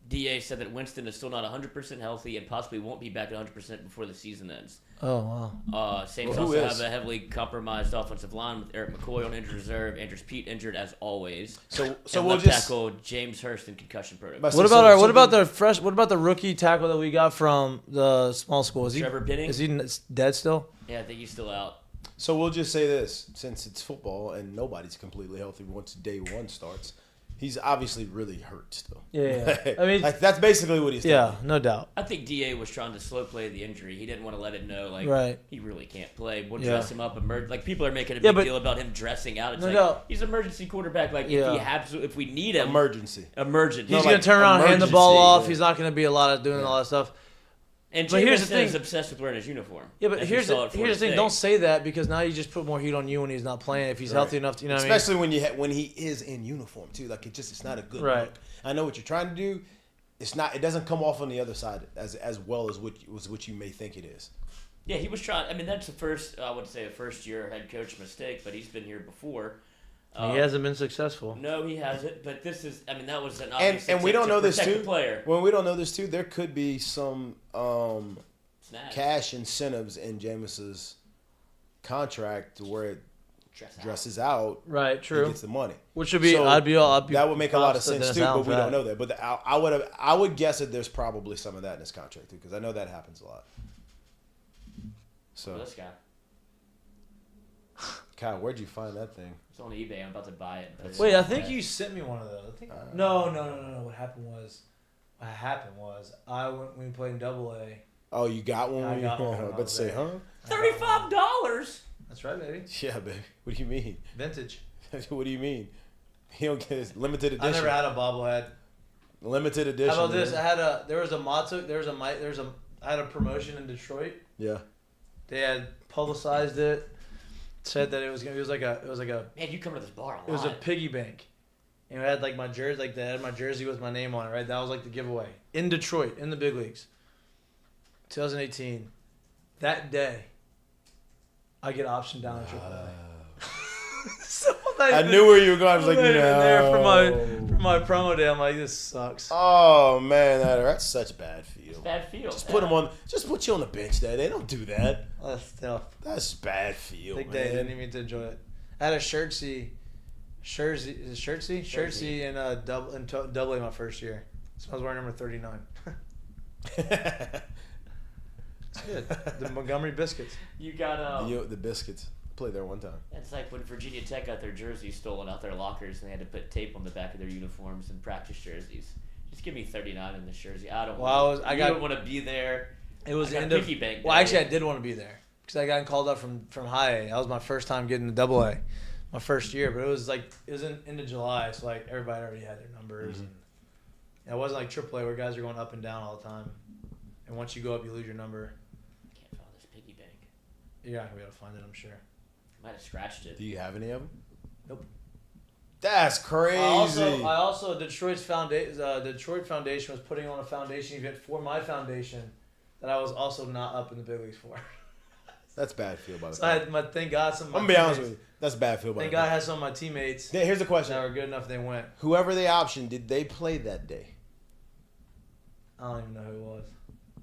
Speaker 4: DA said that Winston is still not 100% healthy and possibly won't be back at 100% before the season ends.
Speaker 9: Oh wow.
Speaker 4: Saints also have a heavily compromised offensive line with Eric McCoy on injured reserve, Andrews Pete injured as always.
Speaker 5: So
Speaker 4: we'll
Speaker 5: left
Speaker 4: tackle James Hurst in concussion protocol.
Speaker 9: What about the rookie tackle that we got from the small school? Is he
Speaker 4: Trevor Penning?
Speaker 9: Is he dead still?
Speaker 4: Yeah, I think he's still out.
Speaker 5: So we'll just say this, since it's football and nobody's completely healthy once day 1 starts. He's obviously really hurt still.
Speaker 9: Yeah. I mean,
Speaker 5: that's basically what he's doing.
Speaker 9: Yeah, no doubt.
Speaker 4: I think DA was trying to slow play the injury. He didn't want to let it know, he really can't play. We'll dress him up. People are making a big deal about him dressing out. It's he's an emergency quarterback. If we need him.
Speaker 5: Emergency.
Speaker 9: He's going to turn around, hand the ball off. He's not going to be a lot of doing a lot of stuff.
Speaker 4: And here's the thing: he's obsessed with wearing his uniform.
Speaker 9: Yeah, but here's the thing: don't say that, because now you just put more heat on you when he's not playing. If he's healthy enough, to,
Speaker 5: especially when he is in uniform too. Like it's not a good look. I know what you're trying to do. It's not. It doesn't come off on the other side as well as what you may think it is.
Speaker 4: Yeah, he was trying. I mean, that's a first year head coach mistake, but he's been here before.
Speaker 9: He hasn't been successful.
Speaker 4: No, he hasn't. But this is. I mean, that was an
Speaker 5: obvious. And we don't know this too.
Speaker 4: Player.
Speaker 5: When we don't know this too, there could be some cash incentives in Jameis's contract to where it dresses out.
Speaker 9: Right. True.
Speaker 5: He gets the money,
Speaker 9: which would be. I'd be
Speaker 5: that would make a lot of sense too, but we don't know that. But I would guess that there's probably some of that in his contract too, because I know that happens a lot. So
Speaker 4: this guy.
Speaker 5: Kyle, where'd you find that thing?
Speaker 4: It's on eBay. I'm about to buy it.
Speaker 9: Wait, I think you sent me one of those. No. What happened was, when we played in AA.
Speaker 5: Oh, you got one?
Speaker 9: I got one.
Speaker 5: But say, huh?
Speaker 4: $35.
Speaker 9: That's right, baby.
Speaker 5: Yeah, baby. What do you mean?
Speaker 9: Vintage.
Speaker 5: What do you mean? He don't get his limited edition.
Speaker 9: I never had a bobblehead.
Speaker 5: Limited edition.
Speaker 9: How about this? I had a Mahtook. I had a promotion in Detroit.
Speaker 5: Yeah.
Speaker 9: They had publicized it. Said that it was like a
Speaker 4: man, you come to this bar a lot.
Speaker 9: It was a piggy bank, and it had my jersey, they had my jersey with my name on it, right? That was the giveaway in Detroit, in the big leagues. 2018, that day, I get optioned down at AAA. So
Speaker 5: I knew where you were going. I was like, no.
Speaker 9: There for my promo day, I'm like, this sucks.
Speaker 5: Oh man, that's such bad feel.
Speaker 4: It's bad feel.
Speaker 5: Just put you on the bench there. They don't do that.
Speaker 9: That's tough.
Speaker 5: That's bad feel.
Speaker 9: Big day. Didn't even to enjoy it. I had a shirtsy in double A my first year. So I was wearing number 39. It's good. The Montgomery Biscuits.
Speaker 4: You got
Speaker 5: the Biscuits. Played there one time.
Speaker 4: It's like when Virginia Tech got their jerseys stolen out their lockers and they had to put tape on the back of their uniforms and practice jerseys. Just give me 39 in this jersey. I don't.
Speaker 9: Well,
Speaker 4: want
Speaker 9: I
Speaker 4: don't want to be there.
Speaker 9: It was
Speaker 4: I
Speaker 9: the
Speaker 4: got
Speaker 9: end of.
Speaker 4: piggy bank
Speaker 9: Well,
Speaker 4: day.
Speaker 9: actually, I did want to be there because I got called up from high A. That was my first time getting to double A, my first year. But it was into July, so like everybody already had their numbers. And it wasn't like triple A where guys are going up and down all the time. And once you go up, you lose your number.
Speaker 4: Can't find this piggy bank.
Speaker 9: You're not gonna be able to find it, I'm sure.
Speaker 4: Might have scratched it.
Speaker 5: Do you have any of them?
Speaker 9: Nope.
Speaker 5: That's crazy.
Speaker 9: I also Detroit Foundation was putting on a foundation event for my foundation that I was also not up in the big leagues for.
Speaker 5: That's bad feel by the
Speaker 9: So I had thank God some. Of my
Speaker 5: I'm gonna be honest
Speaker 9: teammates-
Speaker 5: with you. That's bad feel by
Speaker 9: Thank
Speaker 5: the
Speaker 9: God I had some of my teammates
Speaker 5: Yeah, here's the question.
Speaker 9: that were good enough they went.
Speaker 5: Whoever they optioned, did they play that day?
Speaker 9: I don't even know who it was.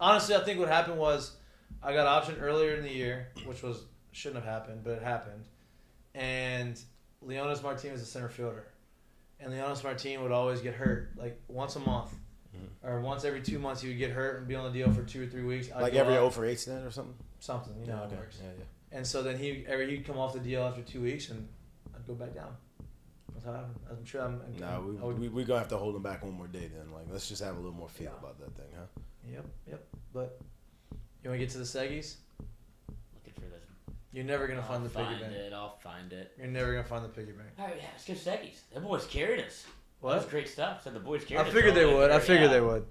Speaker 9: Honestly, I think what happened was I got optioned earlier in the year, which shouldn't have happened, but it happened. And Leonis Martin was a center fielder. And Leonis Martin would always get hurt, like once a month. Or once every 2 months he would get hurt and be on the deal for 2 or 3 weeks. I'd
Speaker 5: Like
Speaker 9: go
Speaker 5: every
Speaker 9: out,
Speaker 5: 0 for 8 stand or something?
Speaker 9: something, you know how it works.
Speaker 5: Yeah.
Speaker 9: And so then he'd come off the deal after 2 weeks and I'd go back down. That's how it happened. I'm sure
Speaker 5: We're going to have to hold him back one more day then. Like, let's just have a little more feel about that thing, huh?
Speaker 9: Yep. But you want to get to the Seggies?
Speaker 4: Looking for this.
Speaker 9: You're never going to find the piggy bank.
Speaker 4: I'll find it.
Speaker 9: You're never going to find the piggy bank.
Speaker 4: All right, yeah, let's go Seggies. The boys carried us.
Speaker 9: What?
Speaker 4: That was great stuff. So the boys carried us.
Speaker 9: I figured they
Speaker 4: all the way
Speaker 9: would. I
Speaker 4: through,
Speaker 9: figured
Speaker 4: yeah.
Speaker 9: they would.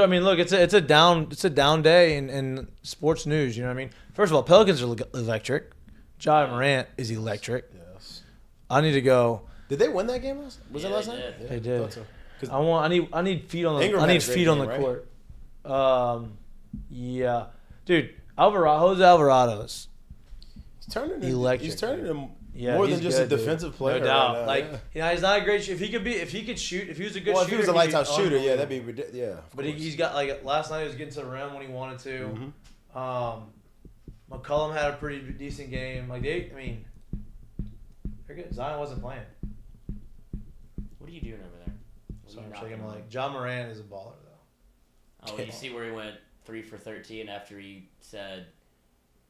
Speaker 9: I mean, look, it's a down day in sports news. You know what I mean? First of all, Pelicans are electric. Ja Morant is electric.
Speaker 5: Yes.
Speaker 9: I need to go.
Speaker 5: Did they win that game last night? Was
Speaker 4: Yeah,
Speaker 5: it last
Speaker 4: they
Speaker 5: night?
Speaker 4: did.
Speaker 9: They did.
Speaker 5: Thought so.
Speaker 9: I need feet on the.
Speaker 5: Ingram
Speaker 9: I
Speaker 5: had
Speaker 9: need
Speaker 5: a great
Speaker 9: feet on the
Speaker 5: game, right?
Speaker 9: court. Yeah, dude. Jose Alvarado's
Speaker 5: He's turning
Speaker 9: electric.
Speaker 5: He's turning him
Speaker 9: Yeah,
Speaker 5: more
Speaker 9: he's
Speaker 5: than just
Speaker 9: good,
Speaker 5: a
Speaker 9: dude.
Speaker 5: defensive player.
Speaker 9: No doubt.
Speaker 5: right now,
Speaker 9: Like,
Speaker 5: yeah.
Speaker 9: you know, he's not a great. If he could shoot. If he was a good
Speaker 5: Well, if
Speaker 9: shooter,
Speaker 5: he was a
Speaker 9: he'd
Speaker 5: lights
Speaker 9: be
Speaker 5: out shooter, yeah,
Speaker 9: unbelievable.
Speaker 5: that'd be ridiculous. Yeah, of
Speaker 9: But
Speaker 5: course.
Speaker 9: he's got like last night he was getting to the rim when he wanted to.
Speaker 5: Mm-hmm.
Speaker 9: McCollum had a pretty decent game. Like they're good. Zion wasn't playing.
Speaker 4: What are you doing over there?
Speaker 9: So I'm shaking my leg. John Moran is a baller though.
Speaker 4: Oh, you see where he went 3 for 13 after he said,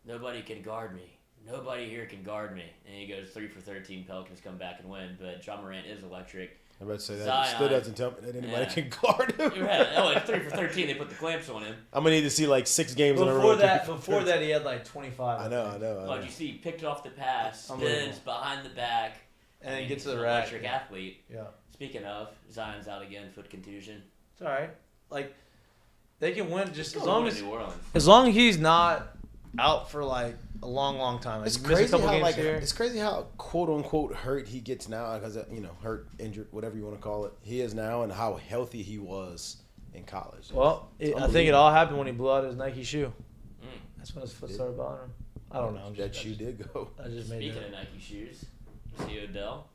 Speaker 4: "Nobody can guard me. Nobody here can guard me." And he goes 3 for 13. Pelicans come back and win. But John Morant is electric.
Speaker 5: I'm about to say that.
Speaker 4: Zion,
Speaker 5: It still doesn't tell me that anybody
Speaker 4: yeah.
Speaker 5: can guard him.
Speaker 4: It's 3 for 13. They put the clamps on him.
Speaker 5: I'm gonna need to see like 6 games in a row.
Speaker 9: Before that, he had like 25.
Speaker 5: I know.
Speaker 4: Well, you see, he picked off the pass,
Speaker 9: Unbelievable.
Speaker 4: spins behind the back,
Speaker 9: And then gets to
Speaker 4: he's
Speaker 9: the
Speaker 4: an
Speaker 9: rack.
Speaker 4: Electric athlete.
Speaker 9: Yeah.
Speaker 4: Speaking of, Zion's out again, foot contusion.
Speaker 9: It's all right. Like they can win just
Speaker 4: He's
Speaker 9: as long
Speaker 4: going
Speaker 9: as
Speaker 4: to New Orleans.
Speaker 9: he's not out for like a long time. Like,
Speaker 5: It's
Speaker 9: you miss a
Speaker 5: crazy
Speaker 9: couple
Speaker 5: how
Speaker 9: games
Speaker 5: like
Speaker 9: here.
Speaker 5: it's crazy how quote unquote hurt he gets now because hurt, injured, whatever you want to call it. He is now, and how healthy he was in college.
Speaker 9: Well,
Speaker 5: It's
Speaker 9: I think it all happened when he blew out his Nike shoe. That's when his foot
Speaker 5: Did?
Speaker 9: started bothering him. I don't know.
Speaker 5: That shoe did go.
Speaker 9: I just made
Speaker 4: Speaking
Speaker 9: that.
Speaker 4: of Nike shoes, you see Odell?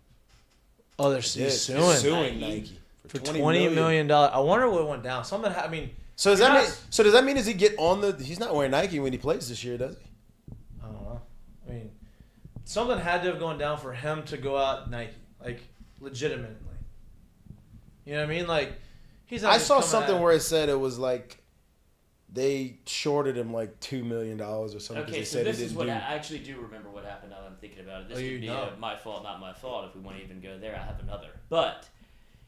Speaker 9: Oh, they're
Speaker 5: Did.
Speaker 9: suing
Speaker 5: Nike
Speaker 9: for $20 million. I wonder what went down. Something. I mean,
Speaker 5: So does that mean does he get on the? He's not wearing Nike when he plays this year, does he?
Speaker 9: I don't know. I mean, something had to have gone down for him to go out Nike, like legitimately. You know what I mean? Like he's. Not
Speaker 5: I
Speaker 9: just
Speaker 5: saw
Speaker 9: coming
Speaker 5: something
Speaker 9: at-
Speaker 5: where it said it was like they shorted him like $2 million or something.
Speaker 4: Okay,
Speaker 5: they
Speaker 4: so
Speaker 5: said
Speaker 4: this
Speaker 5: he
Speaker 4: is
Speaker 5: didn't
Speaker 4: what
Speaker 5: do.
Speaker 4: I actually do remember what happened now that I'm thinking about it. This
Speaker 9: Oh,
Speaker 4: could
Speaker 9: you
Speaker 4: be
Speaker 9: know.
Speaker 4: my fault, not my fault. If we want to even go there, I have another. But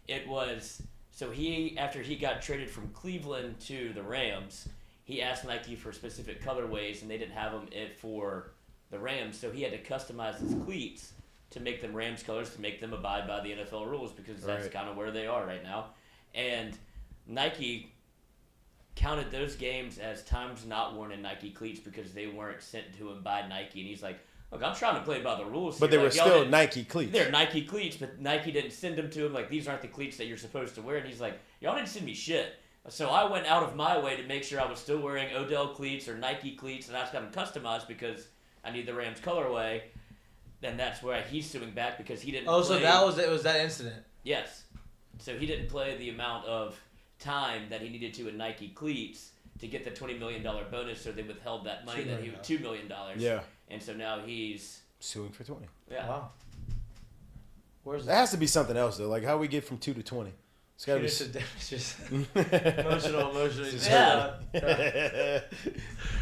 Speaker 4: it was, so after he got traded from Cleveland to the Rams, he asked Nike for specific colorways, and they didn't have them for the Rams, so he had to customize his cleats to make them Rams colors, to make them abide by the NFL rules, because that's
Speaker 5: Right.
Speaker 4: kind of where they are right now. And Nike counted those games as times not worn in Nike cleats because they weren't sent to him by Nike. And he's like, look, I'm trying to play by the rules
Speaker 5: But
Speaker 4: here.
Speaker 5: they were
Speaker 4: Like, y'all
Speaker 5: still
Speaker 4: didn't-
Speaker 5: Nike cleats.
Speaker 4: They're Nike cleats, but Nike didn't send them to him. Like, these aren't the cleats that you're supposed to wear. And he's like, y'all didn't send me shit. So I went out of my way to make sure I was still wearing Odell cleats or Nike cleats, and I got them customized because I need the Rams colorway. Then that's where he's suing back because he didn't
Speaker 9: Oh,
Speaker 4: play.
Speaker 9: so it was that incident.
Speaker 4: Yes. So he didn't play the amount of time that he needed to in Nike cleats to get the $20 million bonus, so they withheld that money that he $2 million.
Speaker 5: Yeah.
Speaker 4: And so now he's
Speaker 5: Suing for 20.
Speaker 4: yeah.
Speaker 9: Wow. Where's
Speaker 5: That has to be something else though. Like how we get from 2 to 20. It's gotta be.
Speaker 9: It's just emotional.
Speaker 4: Yeah.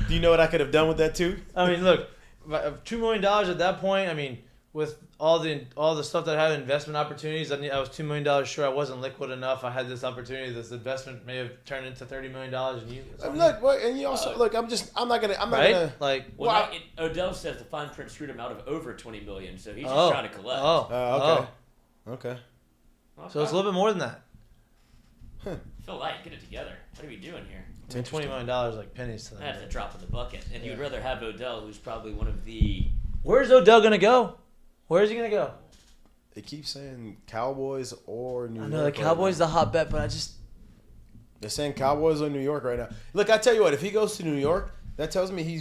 Speaker 5: Do you know what I could have done with that too?
Speaker 9: I mean, look, $2 million at that point. I mean, with all the stuff that I had, investment opportunities, I was $2 million short. I wasn't liquid enough. I had this opportunity. This investment may have turned into $30 million. And
Speaker 5: and you also look. I'm not gonna.
Speaker 9: Like,
Speaker 4: Odell says the fine print screwed him out of over $20 million, so he's just trying to collect.
Speaker 5: Okay.
Speaker 9: So it's a little bit more than that.
Speaker 4: Phil Light, get it together. What are we doing here?
Speaker 9: $20 million like pennies to them.
Speaker 4: That's a drop in the bucket. And you'd rather have Odell, who's probably one of the...
Speaker 9: Where's Odell going to go? Where is he going to go?
Speaker 5: They keep saying Cowboys or New York.
Speaker 9: I know the Cowboys the hot bet, but
Speaker 5: they're saying Cowboys or New York right now. Look, I tell you what, if he goes to New York, that tells me he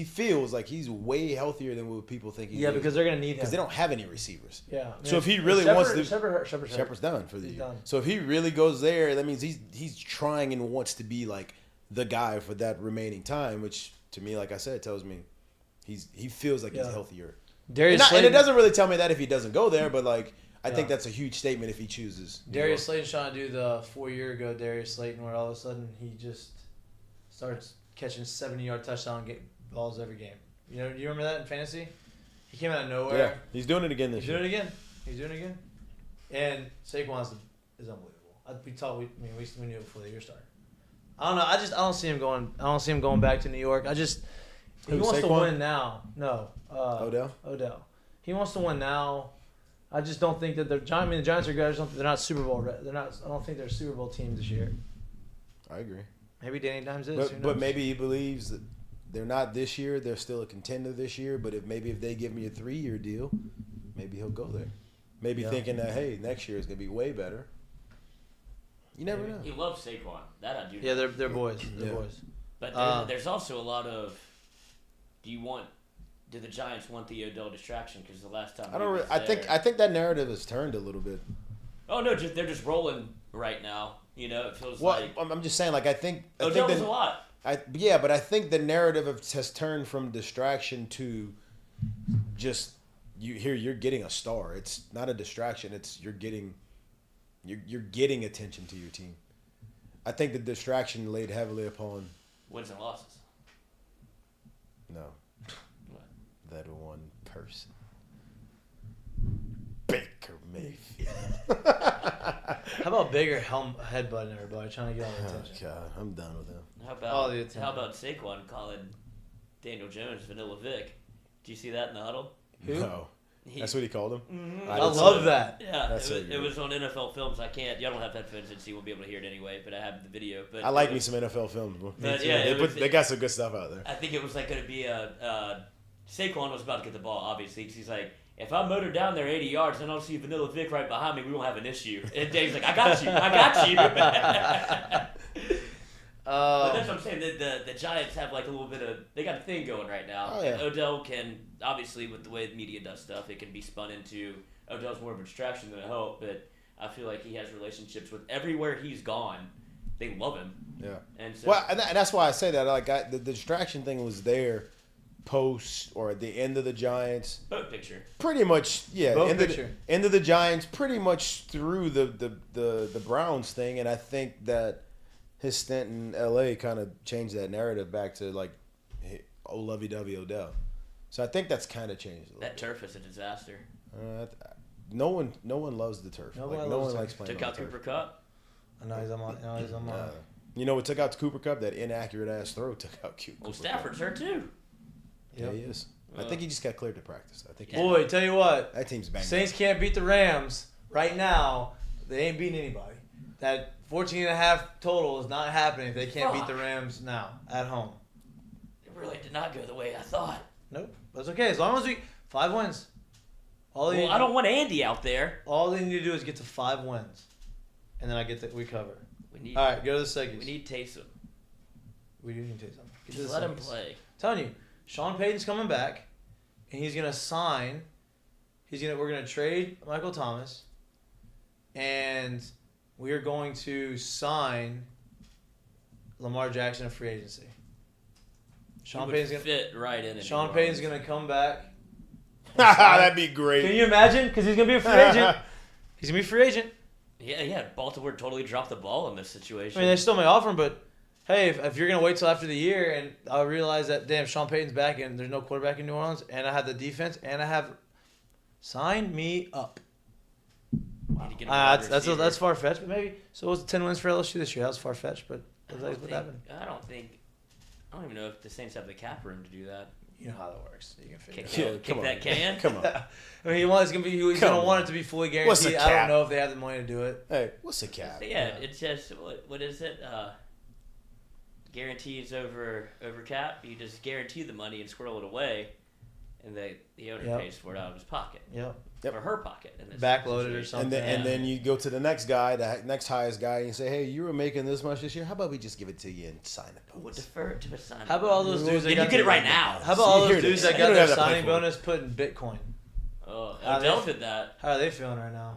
Speaker 5: feels like he's way healthier than what people think he is.
Speaker 9: Yeah, because they're going to need him.
Speaker 5: Because they don't have any receivers.
Speaker 9: Yeah.
Speaker 5: So if he really wants to...
Speaker 9: Shepard's
Speaker 5: done for the year.
Speaker 9: Done.
Speaker 5: So if he really goes there, that means he's trying and wants to be like the guy for that remaining time, which to me, like I said, tells me he feels like he's healthier. And it doesn't really tell me that if he doesn't go there, but like I think that's a huge statement if he chooses.
Speaker 9: Darius Slayton's trying to do the 4 year ago Darius Slayton, where all of a sudden he just starts catching 70-yard touchdown balls every game. You remember that in fantasy? He came out of nowhere.
Speaker 5: Yeah, he's doing it again this year.
Speaker 9: He's doing it again. And Saquon is unbelievable. We knew it before the year started. I don't know. I don't see him going. I don't see him going back to New York. He wants to win now. No. Odell. He wants to win now. I just don't think that the Giants are good. They're not Super Bowl. They're not. I don't think they're a Super Bowl team this year.
Speaker 5: I agree.
Speaker 9: Maybe Danny Dimes is.
Speaker 5: But maybe he believes that they're not this year. They're still a contender this year. But if they give me a 3-year deal, maybe he'll go there. Maybe thinking that, hey, next year is going to be way better. You never know.
Speaker 4: He loves Saquon. That I do know.
Speaker 9: Yeah, they're boys. They're boys.
Speaker 4: But there's also a lot of, do the Giants want the Odell distraction? Because the last time
Speaker 5: I think that narrative has turned a little bit.
Speaker 4: Oh no, they're just rolling right now. It feels like.
Speaker 5: I'm just saying, like I think
Speaker 4: Odell was a lot.
Speaker 5: But I think the narrative has turned from distraction to just you're getting a star. It's not a distraction. It's you're getting attention to your team. I think the distraction laid heavily upon
Speaker 4: wins and losses.
Speaker 5: No. What? That one person. Baker Mayfield.
Speaker 9: How about Baker headbutting everybody, trying to get all the attention?
Speaker 5: Oh, God, I'm done with him.
Speaker 4: How about Saquon calling Daniel Jones Vanilla Vic? Did you see that in the huddle?
Speaker 5: Who? No. That's what he called him?
Speaker 9: Mm-hmm. I love that.
Speaker 4: Yeah, it was on NFL Films. Y'all don't have headphones, so you won't be able to hear it anyway, but I have the video. But
Speaker 5: I like me some NFL Films, bro. They got some good stuff out there.
Speaker 4: I think it was like going to be Saquon was about to get the ball, obviously, because he's like, if I motor down there 80 yards and I don't see Vanilla Vic right behind me, we won't have an issue. And Dave's like, I got you. But that's what I'm saying. The Giants have like a little bit of, they got a thing going right now.
Speaker 5: Oh, yeah.
Speaker 4: And Odell can, obviously with the way the media does stuff, it can be spun into Odell's more of a distraction than a help. But I feel like he has relationships with everywhere he's gone. They love him.
Speaker 5: Yeah.
Speaker 4: And so,
Speaker 5: and that's why I say that. Like the distraction thing was there post or at the end of the Giants.
Speaker 4: Boat picture.
Speaker 5: Pretty much, yeah. End of the Giants, pretty much through the Browns thing, and I think that his stint in LA kind of changed that narrative back to like, oh lovey-dovey Odell. So I think that's kind of changed.
Speaker 4: That turf is a disaster.
Speaker 5: No one loves the turf. No one likes playing.
Speaker 4: Took out Cooper Kupp.
Speaker 9: No, he's on my.
Speaker 5: You know what took out Cooper Kupp? That inaccurate ass throw took out Cooper.
Speaker 4: Well, Stafford's hurt too.
Speaker 5: Yeah, he is. I think he just got cleared to practice. I think.
Speaker 9: Boy, tell you what.
Speaker 5: That team's banged.
Speaker 9: Saints can't beat the Rams right now. They ain't beating anybody. That 14.5 total is not happening if they can't beat the Rams now at home.
Speaker 4: It really did not go the way I thought.
Speaker 9: Nope. That's okay. As long as 5 wins.
Speaker 4: I don't want Andy out there.
Speaker 9: All they need to do is get to 5 wins. And then we cover. All right, go to the segments.
Speaker 4: We need Taysom.
Speaker 9: We do need Taysom.
Speaker 4: Just let him play.
Speaker 9: I'm telling you, Sean Payton's coming back, and he's gonna sign. We're gonna trade Michael Thomas, and we are going to sign Lamar Jackson in free agency.
Speaker 4: Sean Payton's gonna fit right in.
Speaker 9: Sean Payton's gonna come back.
Speaker 5: That'd be great.
Speaker 9: Can you imagine? Because he's gonna be a free agent. He's gonna be a free agent.
Speaker 4: Yeah. Baltimore totally dropped the ball in this situation.
Speaker 9: I mean, they still may offer him, but hey, if you're gonna wait till after the year, and I realize that damn Sean Payton's back and there's no quarterback in New Orleans, and I have the defense, and I have sign me up. That's far fetched, but maybe. So it was 10 wins for LSU this year. That was far fetched, but that's what happened.
Speaker 4: I don't even know if the Saints have the cap room to do that.
Speaker 9: You know how that works. You can figure
Speaker 4: Kick that can.
Speaker 5: Come on.
Speaker 9: I mean, he's gonna want it to be fully guaranteed.
Speaker 5: What's the cap?
Speaker 9: I don't know if they have the money to do it.
Speaker 5: Hey, what's the cap?
Speaker 4: Yeah, it's just what is it? Guarantees over cap. You just guarantee the money and squirrel it away, and the owner pays for it out of his pocket.
Speaker 9: Yep.
Speaker 4: Or her pocket. In this
Speaker 9: Backloaded or something.
Speaker 5: And then you go to the next guy, the next highest guy, and you say, hey, you were making this much this year. How about we just give it to you and sign it?
Speaker 4: We'll defer it to a sign.
Speaker 9: How about all those dudes that
Speaker 4: you get it right now?
Speaker 9: How about all those dudes that got their signing bonus put in Bitcoin?
Speaker 4: Oh, Odell did that.
Speaker 9: How are they feeling right now?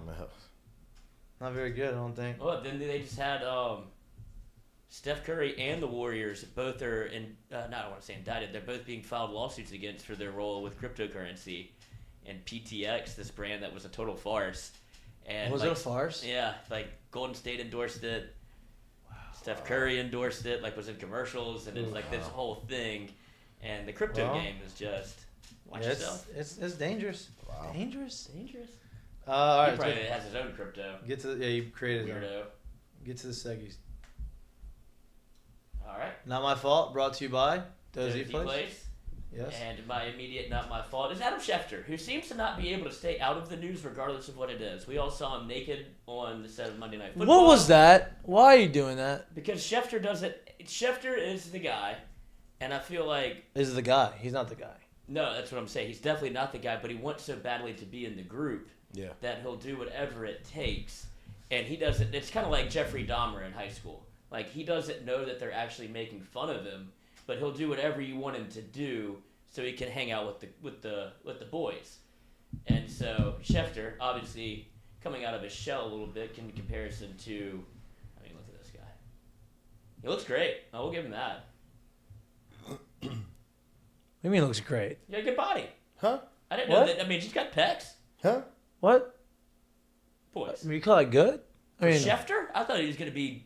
Speaker 9: Not very good, I don't think.
Speaker 4: Well, then they just had Steph Curry and the Warriors both are in. I don't want to say indicted. They're both being filed lawsuits against for their role with cryptocurrency and PTX, this brand that was a total farce. And
Speaker 9: was it a farce?
Speaker 4: Yeah, like Golden State endorsed it. Wow. Steph Curry endorsed it, like was in commercials, and it's like this whole thing. And the crypto game is just watch yourself.
Speaker 9: It's dangerous.
Speaker 5: Wow.
Speaker 9: Dangerous.
Speaker 4: All right, he probably has his own crypto.
Speaker 9: You created it.
Speaker 4: Weirdo.
Speaker 9: Get to the seggies.
Speaker 4: All right.
Speaker 9: Not My Fault, brought to you by
Speaker 4: Dozy Place.
Speaker 9: Yes.
Speaker 4: And my immediate not my fault is Adam Schefter, who seems to not be able to stay out of the news regardless of what it is. We all saw him naked on the set of Monday Night Football.
Speaker 9: What was that? Why are you doing that?
Speaker 4: Because Schefter doesn't. Schefter is the guy, and I feel like
Speaker 9: Is the guy. He's not the guy.
Speaker 4: no, that's what I'm saying. He's definitely not the guy, but he wants so badly to be in the group that he'll do whatever it takes. And he doesn't. It's kind of like Jeffrey Dahmer in high school. Like he doesn't know that they're actually making fun of him, but he'll do whatever you want him to do so he can hang out with the boys. And so Schefter, obviously coming out of his shell a little bit in comparison to, I mean, look at this guy. He looks great. I will give him that.
Speaker 9: What do you mean it looks great?
Speaker 4: He got a good body.
Speaker 5: Huh?
Speaker 4: I didn't know that. I mean, he's got pecs.
Speaker 5: Huh?
Speaker 9: What?
Speaker 4: Boys.
Speaker 9: I mean, you call it good? I mean,
Speaker 4: Schefter? I thought he was going to be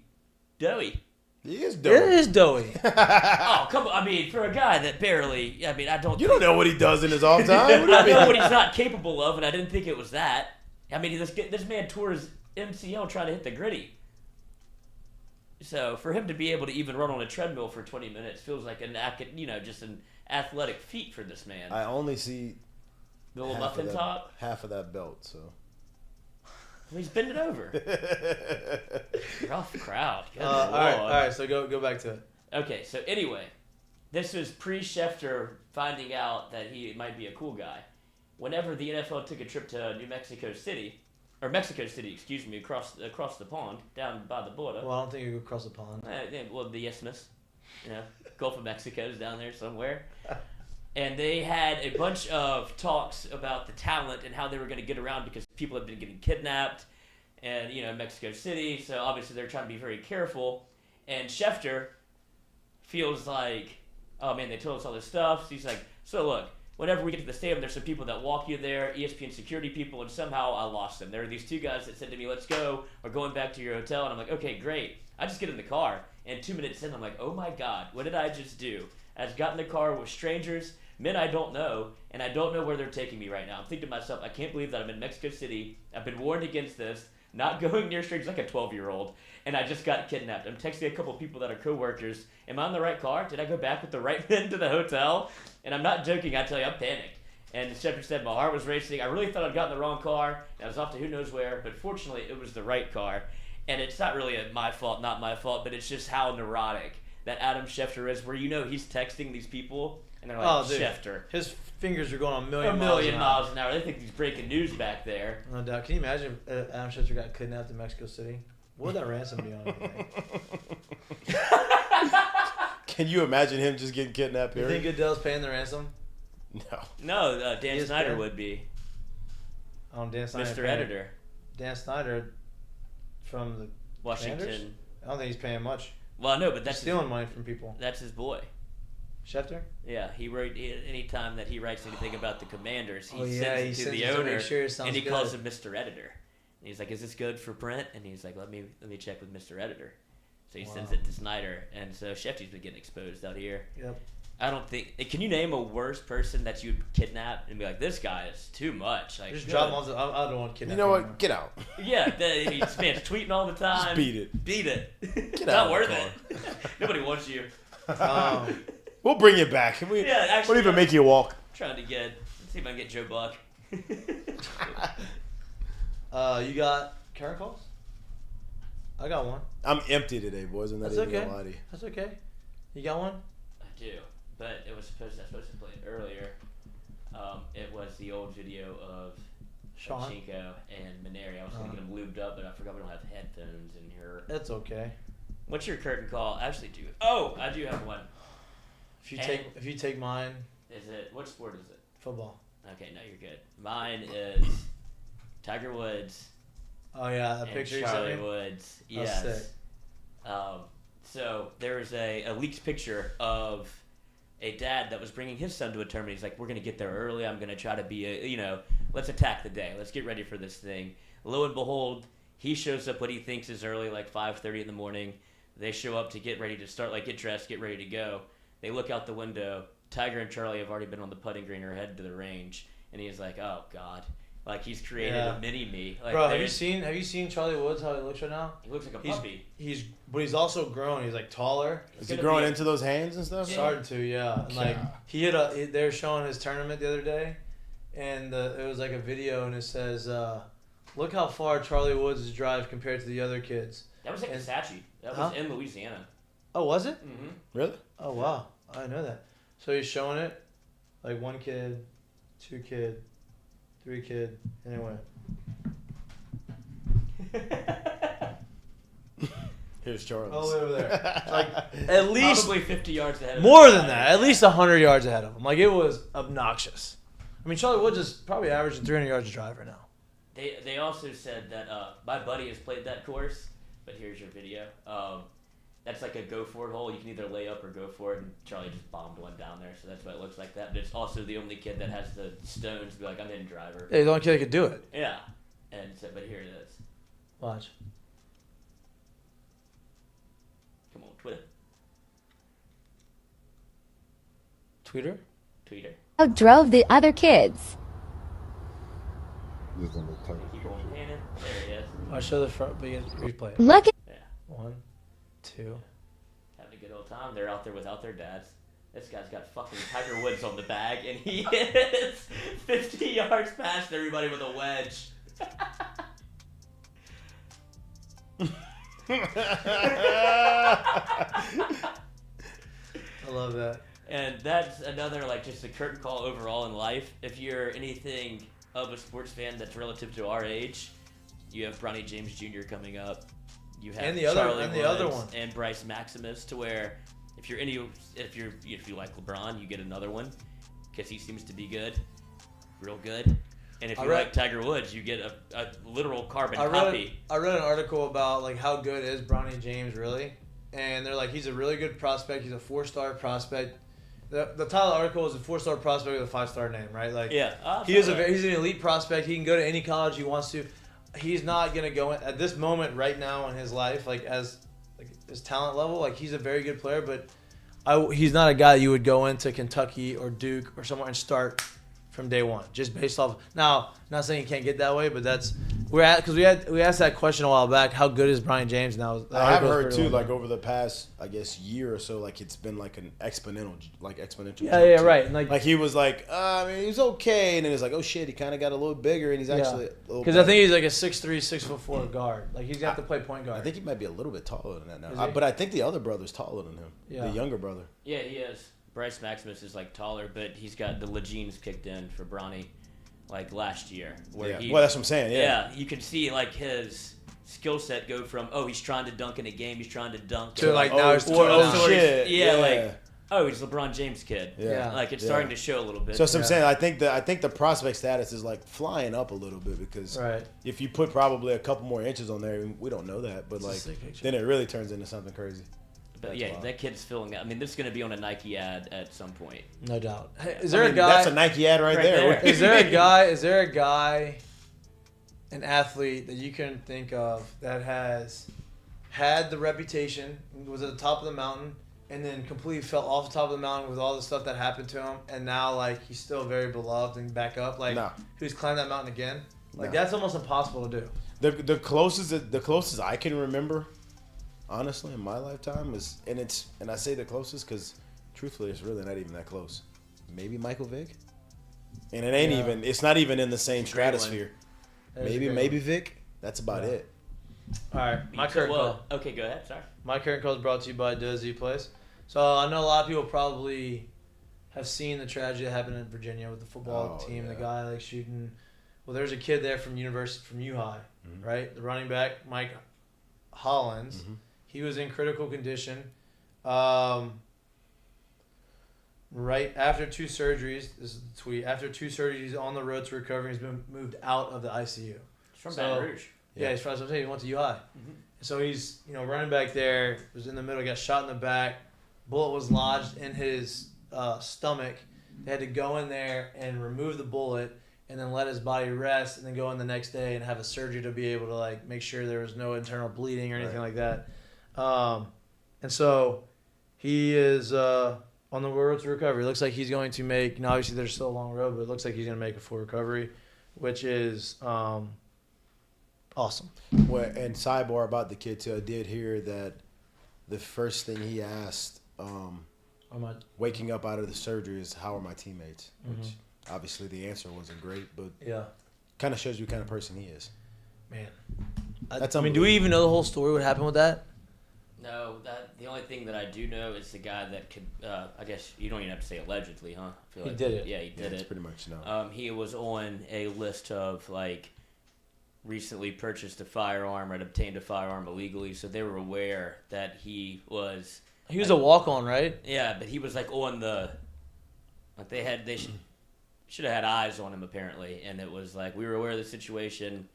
Speaker 4: doughy.
Speaker 5: He is doughy.
Speaker 9: It is doughy.
Speaker 4: Oh, come on. I mean, for a guy that barely, I mean, I don't.
Speaker 5: You don't know what he does in his off time.
Speaker 4: I know what he's not capable of, and I didn't think it was that. I mean, this man tore his MCL trying to hit the gritty. So for him to be able to even run on a treadmill for 20 minutes feels like just an athletic feat for this man.
Speaker 5: I only see
Speaker 4: the little muffin top,
Speaker 5: half of that belt. So
Speaker 4: he's bending over. Rough crowd.
Speaker 9: All right. So go back to it.
Speaker 4: Okay. So anyway, this was pre-Schefter finding out that he might be a cool guy. Whenever the NFL took a trip to Mexico City, across the pond, down by the border.
Speaker 9: Well, I don't think you go across the pond.
Speaker 4: Well, the Isthmus, Gulf of Mexico is down there somewhere. And they had a bunch of talks about the talent and how they were going to get around because people had been getting kidnapped and, Mexico City. So obviously they're trying to be very careful. And Schefter feels like, oh man, they told us all this stuff. So he's like, so look, whenever we get to the stadium, there's some people that walk you there, ESPN security people, and somehow I lost them. There were these two guys that said to me, let's go, we're going back to your hotel. And I'm like, okay, great. I just get in the car. And 2 minutes in, I'm like, oh my God, what did I just do? I just got in the car with strangers, men I don't know, and I don't know where they're taking me right now. I'm thinking to myself, I can't believe that I'm in Mexico City. I've been warned against this, not going near strangers like a 12-year-old, and I just got kidnapped. I'm texting a couple people that are coworkers. Am I in the right car? Did I go back with the right men to the hotel? And I'm not joking. I tell you, I'm panicked. And Schefter said my heart was racing. I really thought I'd gotten the wrong car. And I was off to who knows where, but fortunately it was the right car. And it's not really my fault, not my fault, but it's just how neurotic that Adam Schefter is, where he's texting these people, and they're like, Schefter.
Speaker 9: His fingers are going a million
Speaker 4: miles an hour. They think he's breaking news back there.
Speaker 9: No doubt. Can you imagine if Adam Schefter got kidnapped in Mexico City? What would that ransom be on?
Speaker 5: Can you imagine him just getting kidnapped here?
Speaker 9: You think Goodell's paying the ransom?
Speaker 4: No, Dan Snyder would be.
Speaker 9: Dan Snyder.
Speaker 4: Mr. Editor.
Speaker 9: Dan Snyder from the
Speaker 4: Washington.
Speaker 9: Commanders? I don't think he's paying much.
Speaker 4: Well, no, but that's
Speaker 9: stealing money from people.
Speaker 4: That's his boy.
Speaker 9: Schefter?
Speaker 4: Yeah, he wrote anytime that he writes anything about the Commanders, he sends it to the
Speaker 9: it
Speaker 4: owner,
Speaker 9: and
Speaker 4: he calls him Mr. Editor. And he's like, "Is this good for print?" And he's like, "Let me check with Mr. Editor." So So he sends it to Snyder, and so Shefty's been getting exposed out here.
Speaker 9: Yep.
Speaker 4: I don't think. Can you name a worse person that you'd kidnap and be like, this guy is too much? Like,
Speaker 9: Just drop him on. I don't want to kidnap.
Speaker 5: You know
Speaker 9: him
Speaker 5: what? Get out.
Speaker 4: Yeah, this man's tweeting all the time.
Speaker 5: Just beat it.
Speaker 4: Beat it. It's
Speaker 5: out
Speaker 4: not
Speaker 5: of
Speaker 4: worth
Speaker 5: the
Speaker 4: it. Nobody wants you.
Speaker 5: We'll bring you back.
Speaker 4: Yeah, actually,
Speaker 5: We'll even make you walk.
Speaker 4: Trying to get. Let's see if I can get Joe Buck.
Speaker 9: You got Karen calls? I got one.
Speaker 5: I'm empty today, boys. I'm not
Speaker 9: That's
Speaker 5: even
Speaker 9: okay.
Speaker 5: gonna lie to you.
Speaker 9: That's okay. You got one?
Speaker 4: I do, but I was supposed to play it earlier. It was the old video of
Speaker 9: Sean?
Speaker 4: Ochinko and Mainieri. I was going to get them lubed up, but I forgot we don't have headphones in here.
Speaker 9: That's okay.
Speaker 4: What's your curtain call? Actually, I do have one.
Speaker 9: If you take mine.
Speaker 4: Is it what sport is it?
Speaker 9: Football.
Speaker 4: Okay, no, you're good. Mine is Tiger Woods.
Speaker 9: Oh yeah, the
Speaker 4: and
Speaker 9: picture
Speaker 4: Charlie
Speaker 9: you sent me?
Speaker 4: Woods.
Speaker 9: That's
Speaker 4: Yes.
Speaker 9: sick.
Speaker 4: So there was a leaked picture of a dad that was bringing his son to a tournament. He's like, we're going to get there early. I'm going to try to be let's attack the day. Let's get ready for this thing. Lo and behold, he shows up what he thinks is early, like 5:30 in the morning. They show up to get ready to start, like get dressed, get ready to go. They look out the window. Tiger and Charlie have already been on the putting green or headed to the range. And he's like, oh, God. Like, he's created a mini-me. Like,
Speaker 9: bro, have you seen Charlie Woods, how he looks right now?
Speaker 4: He looks like a puppy.
Speaker 9: But he's also grown. He's like taller.
Speaker 5: Is he growing into those hands and stuff?
Speaker 9: Starting to, yeah. And like they were showing his tournament the other day, and it was like a video, and it says, "Look how far Charlie Woods' drive compared to the other kids."
Speaker 4: That was at Kisatchie. That was in Louisiana.
Speaker 9: Oh, was it?
Speaker 4: Mm-hmm.
Speaker 5: Really?
Speaker 9: Oh wow, I didn't know that. So he's showing it, like 1 kid, 2 kid, 3 kid, and it went.
Speaker 5: Here's Charles.
Speaker 9: All the way over there. Like, at least
Speaker 4: probably 50 yards ahead of
Speaker 9: more than that. At least 100 yards ahead of him. Like, it was obnoxious. I mean, Charlie Woods is probably averaging 300 yards a drive right now.
Speaker 4: They also said that my buddy has played that course, but here's your video. That's like a go for it hole. You can either lay up or go for it, and Charlie just bombed one down there, so that's why it looks like that. But it's also the only kid that has the stones to be like, I'm hitting driver.
Speaker 9: Yeah, he's the only kid that could do it.
Speaker 4: Yeah. And so, but here it is.
Speaker 9: Watch.
Speaker 4: Come on, Twitter.
Speaker 9: Tweeter?
Speaker 11: Drove the other kids.
Speaker 4: Keep on panning. There he is.
Speaker 9: I'll show the front, but you replay it.
Speaker 11: Look at
Speaker 9: 1, 2.
Speaker 4: Having a good old time. They're out there without their dads. This guy's got fucking Tiger Woods on the bag, and he is 50 yards past everybody with a wedge.
Speaker 9: I love that.
Speaker 4: And that's another, like, just a curtain call overall in life. If you're anything of a sports fan that's relative to our age, you have Bronny James Jr. coming up. You have Charlie Woods and Bryce Maximus, to where if you like LeBron, you get another one because he seems to be good, real good. And if you like Tiger Woods, you get a literal carbon copy.
Speaker 9: I read an article about like how good is Bronny James really, and they're like he's a really good prospect. He's a 4-star prospect. The title of the article is a 4-star prospect with a 5-star name, right? Like he's an elite prospect. He can go to any college he wants to. He's not gonna go in, at this moment right now in his life, like as like his talent level. Like he's a very good player, but he's not a guy you would go into Kentucky or Duke or somewhere and start from day one, just based off. Now, not saying you can't get that way, but that's we asked that question a while back. How good is Bronny James now?
Speaker 5: I have heard too, like over the past, I guess, year or so, like it's been like an exponential.
Speaker 9: Yeah, right. And
Speaker 5: like he was like, I mean, he's okay, and then it's like, oh shit, he kind of got a little bigger, and he's actually a little.
Speaker 9: Because I think he's like a 6'3", 6'4" guard. Like he's got to play point guard.
Speaker 5: I think he might be a little bit taller than that now, but I think the other brother's taller than him.
Speaker 9: Yeah.
Speaker 5: The younger brother.
Speaker 4: Yeah, he is. Bryce Maximus is like taller, but he's got the legenes kicked in for Bronny, like last year.
Speaker 5: Well, that's what I'm saying. Yeah,
Speaker 4: you can see like his skill set go from he's trying to dunk in a game, he's trying to dunk
Speaker 9: to like now he's
Speaker 5: shit.
Speaker 4: He's LeBron James kid.
Speaker 5: Yeah,
Speaker 4: like it's starting to show a little bit.
Speaker 5: So that's what I'm saying. I think the prospect status is like flying up a little bit because if you put probably a couple more inches on there, we don't know that, but like then it really turns into something crazy.
Speaker 4: But that kid's filling out. I mean, this is going to be on a Nike ad at some point.
Speaker 9: No doubt. Hey, is there a guy?
Speaker 5: That's a Nike ad right there.
Speaker 9: Is there a guy? Is there a guy, an athlete that you can think of that has had the reputation, was at the top of the mountain, and then completely fell off the top of the mountain with all the stuff that happened to him, and now like he's still very beloved and back up. Like who's climbed that mountain again? Like that's almost impossible to do.
Speaker 5: The closest I can remember, honestly, in my lifetime is, and I say the closest because truthfully it's really not even that close. Maybe Michael Vick, and it ain't even. It's not even in the same stratosphere. Maybe Vic. That's about it.
Speaker 9: All right, my current call.
Speaker 4: Okay, go ahead. Sorry.
Speaker 9: My current call is brought to you by dUpMikieMahtook. So I know a lot of people probably have seen the tragedy that happened in Virginia with the football team. Yeah. The guy like shooting. Well, there's a kid there from U High, right? The running back, Mike Hollins. He was in critical condition. Right after 2 surgeries, this is the tweet. After 2 surgeries, he's on the road to recovery. He's been moved out of the ICU.
Speaker 4: He's from Baton Rouge.
Speaker 9: Yeah, he's from. He went to UI. So he's running back there. Was in the middle. Got shot in the back. Bullet was lodged in his stomach. They had to go in there and remove the bullet, and then let his body rest, and then go in the next day and have a surgery to be able to like make sure there was no internal bleeding or anything like that. And so he is on the road to recovery. It looks like he's going to make. Obviously, there's still a long road, but it looks like he's going to make a full recovery, which is awesome.
Speaker 5: Well, and sidebar about the kid too. I did hear that the first thing he asked, waking up out of the surgery, is how are my teammates? Which obviously the answer wasn't great, but kind of shows you what kind of person he is.
Speaker 9: Man,
Speaker 5: that's.
Speaker 9: I mean, do we even know the whole story? What happened with that?
Speaker 4: No, the only thing that I do know is the guy that could. I guess you don't even have to say allegedly, huh? I feel
Speaker 9: he did it.
Speaker 4: Yeah, he did it.
Speaker 5: Pretty much no.
Speaker 4: He was on a list of like recently purchased a firearm or had obtained a firearm illegally, so they were aware that he was.
Speaker 9: He was a walk-on, right?
Speaker 4: Yeah, but he was like on the. Like they should have had eyes on him apparently, and it was like we were aware of the situation.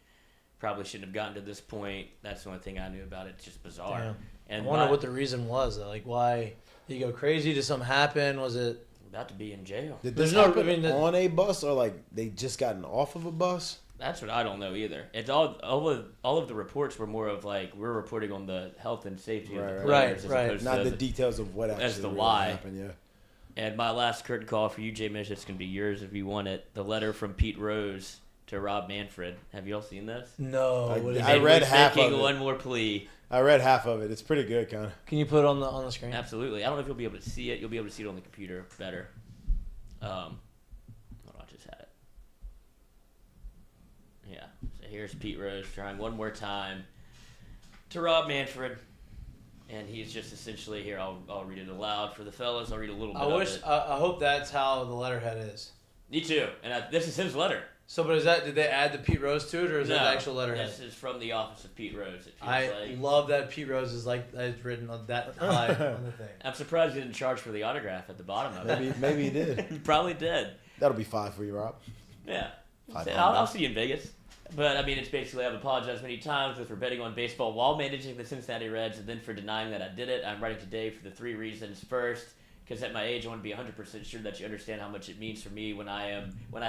Speaker 4: Probably shouldn't have gotten to this point. That's the only thing I knew about it. It's just bizarre.
Speaker 9: Damn.
Speaker 4: And
Speaker 9: I wonder what the reason was. Like, why did he go crazy? Did something happen? Was it
Speaker 4: about to be in jail?
Speaker 5: Did this happen on a bus, or like they just gotten off of a bus?
Speaker 4: That's what I don't know either. It's all of the reports were more of like we're reporting on the health and safety of the players, as opposed
Speaker 5: not
Speaker 4: to
Speaker 5: the details of what actually
Speaker 4: as the
Speaker 5: really
Speaker 4: why.
Speaker 5: happened. Yeah.
Speaker 4: And my last curtain call for you, Jay Mitch, it's gonna be yours if you want it. The letter from Pete Rose to Rob Manfred. Have you all seen this?
Speaker 9: No.
Speaker 5: I read half of it.
Speaker 4: One more plea.
Speaker 5: I read half of it. It's pretty good, kind of.
Speaker 9: Can you put it on the screen?
Speaker 4: Absolutely. I don't know if you'll be able to see it. You'll be able to see it on the computer better. Hold on, I just had it. Yeah. So here's Pete Rose trying one more time to Rob Manfred. And he's just essentially here. I'll read it aloud for the fellas. I'll read a little bit of it.
Speaker 9: I hope that's how the letterhead is.
Speaker 4: Me too. And this is his letter.
Speaker 9: So, but did they add the Pete Rose to it, or is that the actual letterhead?
Speaker 4: This is from the office of Pete Rose.
Speaker 9: I love that Pete Rose is written on that high on the thing.
Speaker 4: I'm surprised he didn't charge for the autograph at the bottom of it.
Speaker 5: Maybe he did.
Speaker 4: He probably did.
Speaker 5: That'll be $5 for you, Rob.
Speaker 4: Yeah. I'll see you in Vegas. But, I mean, it's basically I've apologized many times for betting on baseball while managing the Cincinnati Reds and then for denying that I did it. I'm writing today for the 3 reasons. First, because at my age, I want to be 100% sure that you understand how much it means for me when I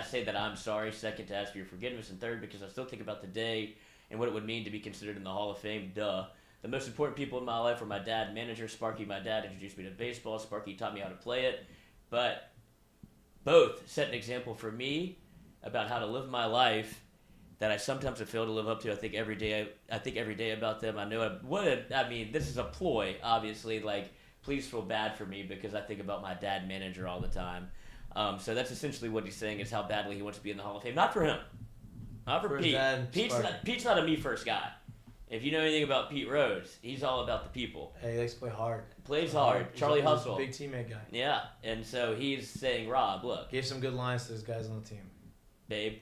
Speaker 4: say that I'm sorry. Second, to ask for your forgiveness. And third, because I still think about the day and what it would mean to be considered in the Hall of Fame. Duh. The most important people in my life were my dad and manager. Sparky, my dad, introduced me to baseball. Sparky taught me how to play it. But both set an example for me about how to live my life that I sometimes have failed to live up to. I think every day about them. I know I would. I mean, this is a ploy, obviously. Like, please feel bad for me because I think about my dad manager all the time. So that's essentially what he's saying is how badly he wants to be in the Hall of Fame. Not for him. Not for Pete. Pete's not a me first guy. If you know anything about Pete Rose, he's all about the people.
Speaker 9: Hey, he likes to play hard.
Speaker 4: Plays hard. Charlie Hustle.
Speaker 9: Big teammate guy.
Speaker 4: Yeah. And so he's saying, Rob, look.
Speaker 9: Gave some good lines to his guys on the team.
Speaker 4: Babe.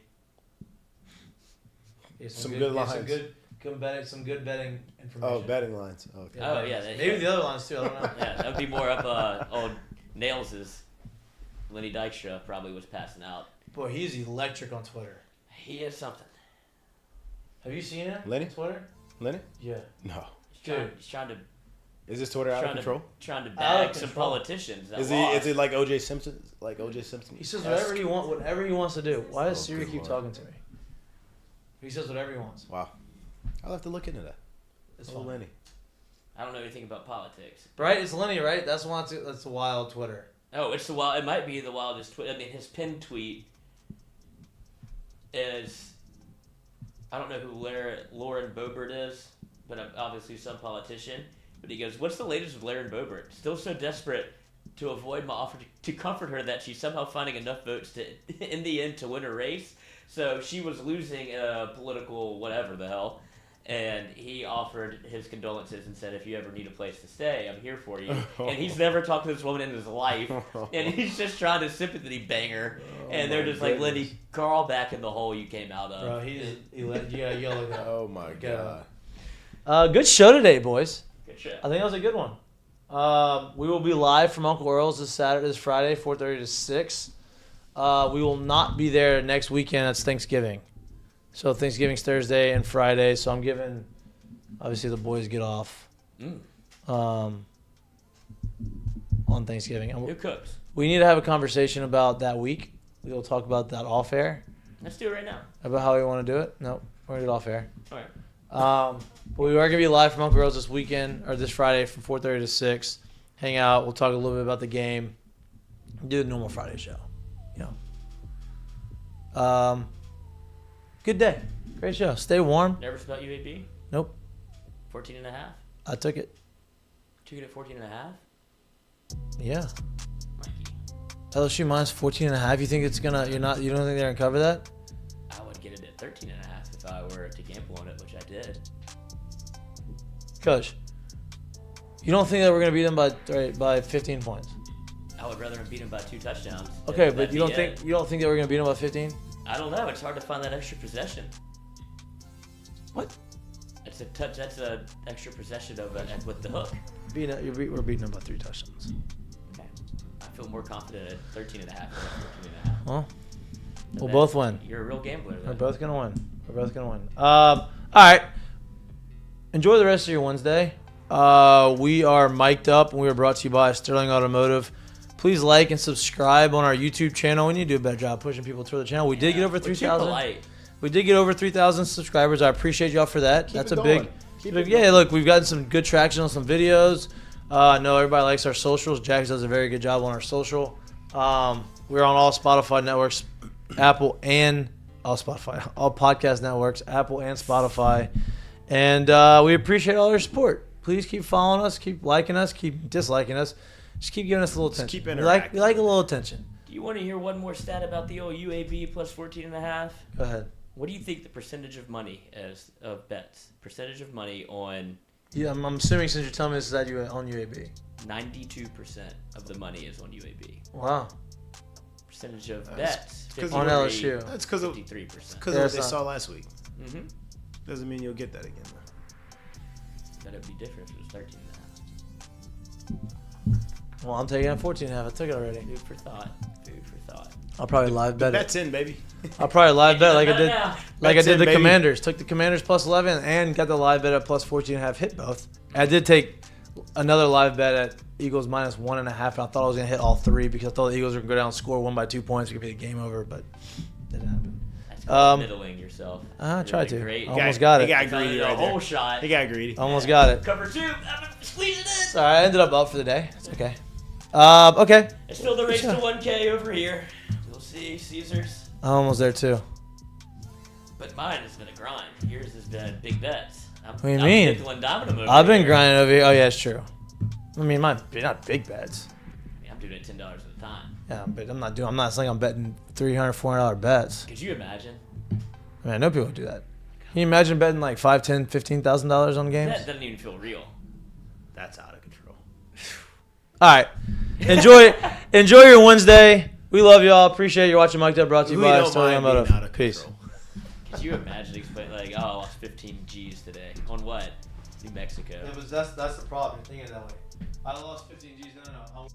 Speaker 5: Some good lines.
Speaker 9: Some good betting information.
Speaker 5: Oh, betting lines. Okay.
Speaker 4: Oh, yeah.
Speaker 9: Maybe the other lines, too. I don't know.
Speaker 4: Yeah, that would be more up old Nails' Lenny Dykstra probably was passing out.
Speaker 9: Boy, he's electric on Twitter.
Speaker 4: He is something.
Speaker 9: Have you seen him
Speaker 5: Lenny?
Speaker 9: on Twitter?
Speaker 5: Lenny?
Speaker 9: Yeah.
Speaker 5: No.
Speaker 4: He's trying to...
Speaker 5: Is this Twitter out of control?
Speaker 4: Trying to bag some politicians.
Speaker 5: Is it like O.J. Simpson? Like O.J. Simpson?
Speaker 9: He says whatever he wants to do. Why does Siri keep talking to me? He says whatever he wants.
Speaker 5: Wow. I'll have to look into that.
Speaker 9: It's
Speaker 5: fun. Lenny.
Speaker 4: I don't know anything about politics.
Speaker 9: Right? It's Lenny, right? That's the wild Twitter.
Speaker 4: Oh, it's the wild. It might be the wildest tweet. I mean, his pinned tweet is, I don't know who Lauren Boebert is, but obviously some politician. But he goes, "What's the latest with Lauren Boebert? Still so desperate to avoid my offer to comfort her that she's somehow finding enough votes to, in the end, to win a race. So she was losing a political whatever the hell." And he offered his condolences and said, "If you ever need a place to stay, I'm here for you." And he's never talked to this woman in his life. And he's just trying to sympathy bang her. And they're just like, "Lindy, crawl back in the hole you came out of."
Speaker 9: Bro, he let you yell at
Speaker 5: Oh my god.
Speaker 9: Good show today, boys.
Speaker 4: Good show.
Speaker 9: I think that was a good one. We will be live from Uncle Earl's this Friday, 4:30 to 6. We will not be there next weekend. That's Thanksgiving. So Thanksgiving's Thursday and Friday. So I'm giving, obviously the boys get off on Thanksgiving.
Speaker 4: Who cooks?
Speaker 9: We need to have a conversation about that week. We'll talk about that off air.
Speaker 4: Let's do it right now.
Speaker 9: About how we want to do it? No, we're going to do it off air.
Speaker 4: All right.
Speaker 9: But we are going to be live from Uncle Earl's this weekend, or this Friday from 4:30 to 6. Hang out. We'll talk a little bit about the game. Do the normal Friday show. Good day. Great show. Stay warm.
Speaker 4: Nervous about UAB?
Speaker 9: Nope.
Speaker 4: 14.5?
Speaker 9: I took it.
Speaker 4: Took it at 14.5?
Speaker 9: Yeah.
Speaker 4: Mikey.
Speaker 9: LSU minus 14.5. You think it's gonna? You don't think they're gonna cover that?
Speaker 4: I would get it at 13.5 if I were to gamble on it, which I did.
Speaker 9: Coach, you don't think that we're gonna beat them by 15 points?
Speaker 4: I would rather beat them by 2 touchdowns.
Speaker 9: Okay, but you don't think that we're gonna beat them by 15?
Speaker 4: I don't know. It's hard to find that extra possession.
Speaker 9: What?
Speaker 4: It's a touch. That's an extra possession of with the hook.
Speaker 9: We're beating them by 3 touchdowns.
Speaker 4: Okay. I feel more confident at 13.5 than at 14.5.
Speaker 9: Well, we'll both win.
Speaker 4: You're a real gambler. Then.
Speaker 9: We're both gonna win. All right. Enjoy the rest of your Wednesday. We are mic'd up, and we are brought to you by Sterling Automotive. Please like and subscribe on our YouTube channel. We need to do a better job pushing people toward the channel. We did get over 3,000. We did get over 3,000 subscribers. I appreciate y'all for that. That's a big. Look, we've gotten some good traction on some videos. I know everybody likes our socials. Jax does a very good job on our social. We're on all Spotify networks, all podcast networks, Apple and Spotify. And we appreciate all your support. Please keep following us, keep liking us, keep disliking us. Just keep giving us a little attention.
Speaker 5: Keep interacting.
Speaker 9: We like a little attention.
Speaker 4: Do you want to hear one more stat about the old UAB plus 14.5?
Speaker 9: Go ahead.
Speaker 4: What do you think the percentage of money is of bets? Percentage of money on...
Speaker 9: Yeah, I'm assuming since you're telling me this is on UAB.
Speaker 4: 92% of the money is on UAB.
Speaker 9: Wow.
Speaker 4: Percentage of bets
Speaker 9: on LSU.
Speaker 5: That's because of
Speaker 4: 53%.
Speaker 5: Because of what they saw last week.
Speaker 4: Mm-hmm.
Speaker 5: Doesn't mean you'll get that again, though.
Speaker 4: But it'd be different if it was 13.5.
Speaker 9: Well, I'm taking it at 14.5. I took it already.
Speaker 4: Food for thought.
Speaker 9: I'll probably live bet it.
Speaker 5: Bet's in, baby.
Speaker 9: I'll probably live bet like I did the
Speaker 5: baby.
Speaker 9: Commanders. Took the Commanders plus 11 and got the live bet at plus 14.5. Hit both. I did take another live bet at Eagles minus 1.5. And I thought I was going to hit all 3 because I thought the Eagles were going to go down and score 1 by 2 points. It could be the game over, but didn't happen.
Speaker 4: That's called middling yourself.
Speaker 9: I tried to.
Speaker 4: Great.
Speaker 9: Almost got it.
Speaker 5: He got greedy right there.
Speaker 4: Whole shot.
Speaker 5: He got greedy.
Speaker 9: Almost got it.
Speaker 4: Cover 2. Squeeze it in.
Speaker 9: Sorry, I ended up for the day. It's okay. Okay.
Speaker 4: It's still the race to 1K over here. We'll see, Caesars.
Speaker 9: I'm almost there too.
Speaker 4: But mine has been a grind. Yours has been big bets.
Speaker 9: What do you mean? I've been grinding over here. Oh yeah, it's true. I mean, not big bets.
Speaker 4: I mean, I'm doing it $10 at a time.
Speaker 9: Yeah, but I'm not saying I'm betting $300, $400 bets.
Speaker 4: Could you imagine?
Speaker 9: I mean, I know people do that. Can you imagine betting like $5,000, $10,000, $15,000 on games?
Speaker 4: That doesn't even feel real.
Speaker 5: That's out of control.
Speaker 9: All right. Enjoy your Wednesday. We love y'all. Appreciate you watching Mik'd Up, brought to you by Sterling Automotive. Peace.
Speaker 4: Could you imagine explaining like, oh, I lost 15 G's today on what? New Mexico.
Speaker 9: Yeah, but that's the problem. You're thinking that way. I lost 15 G's. No.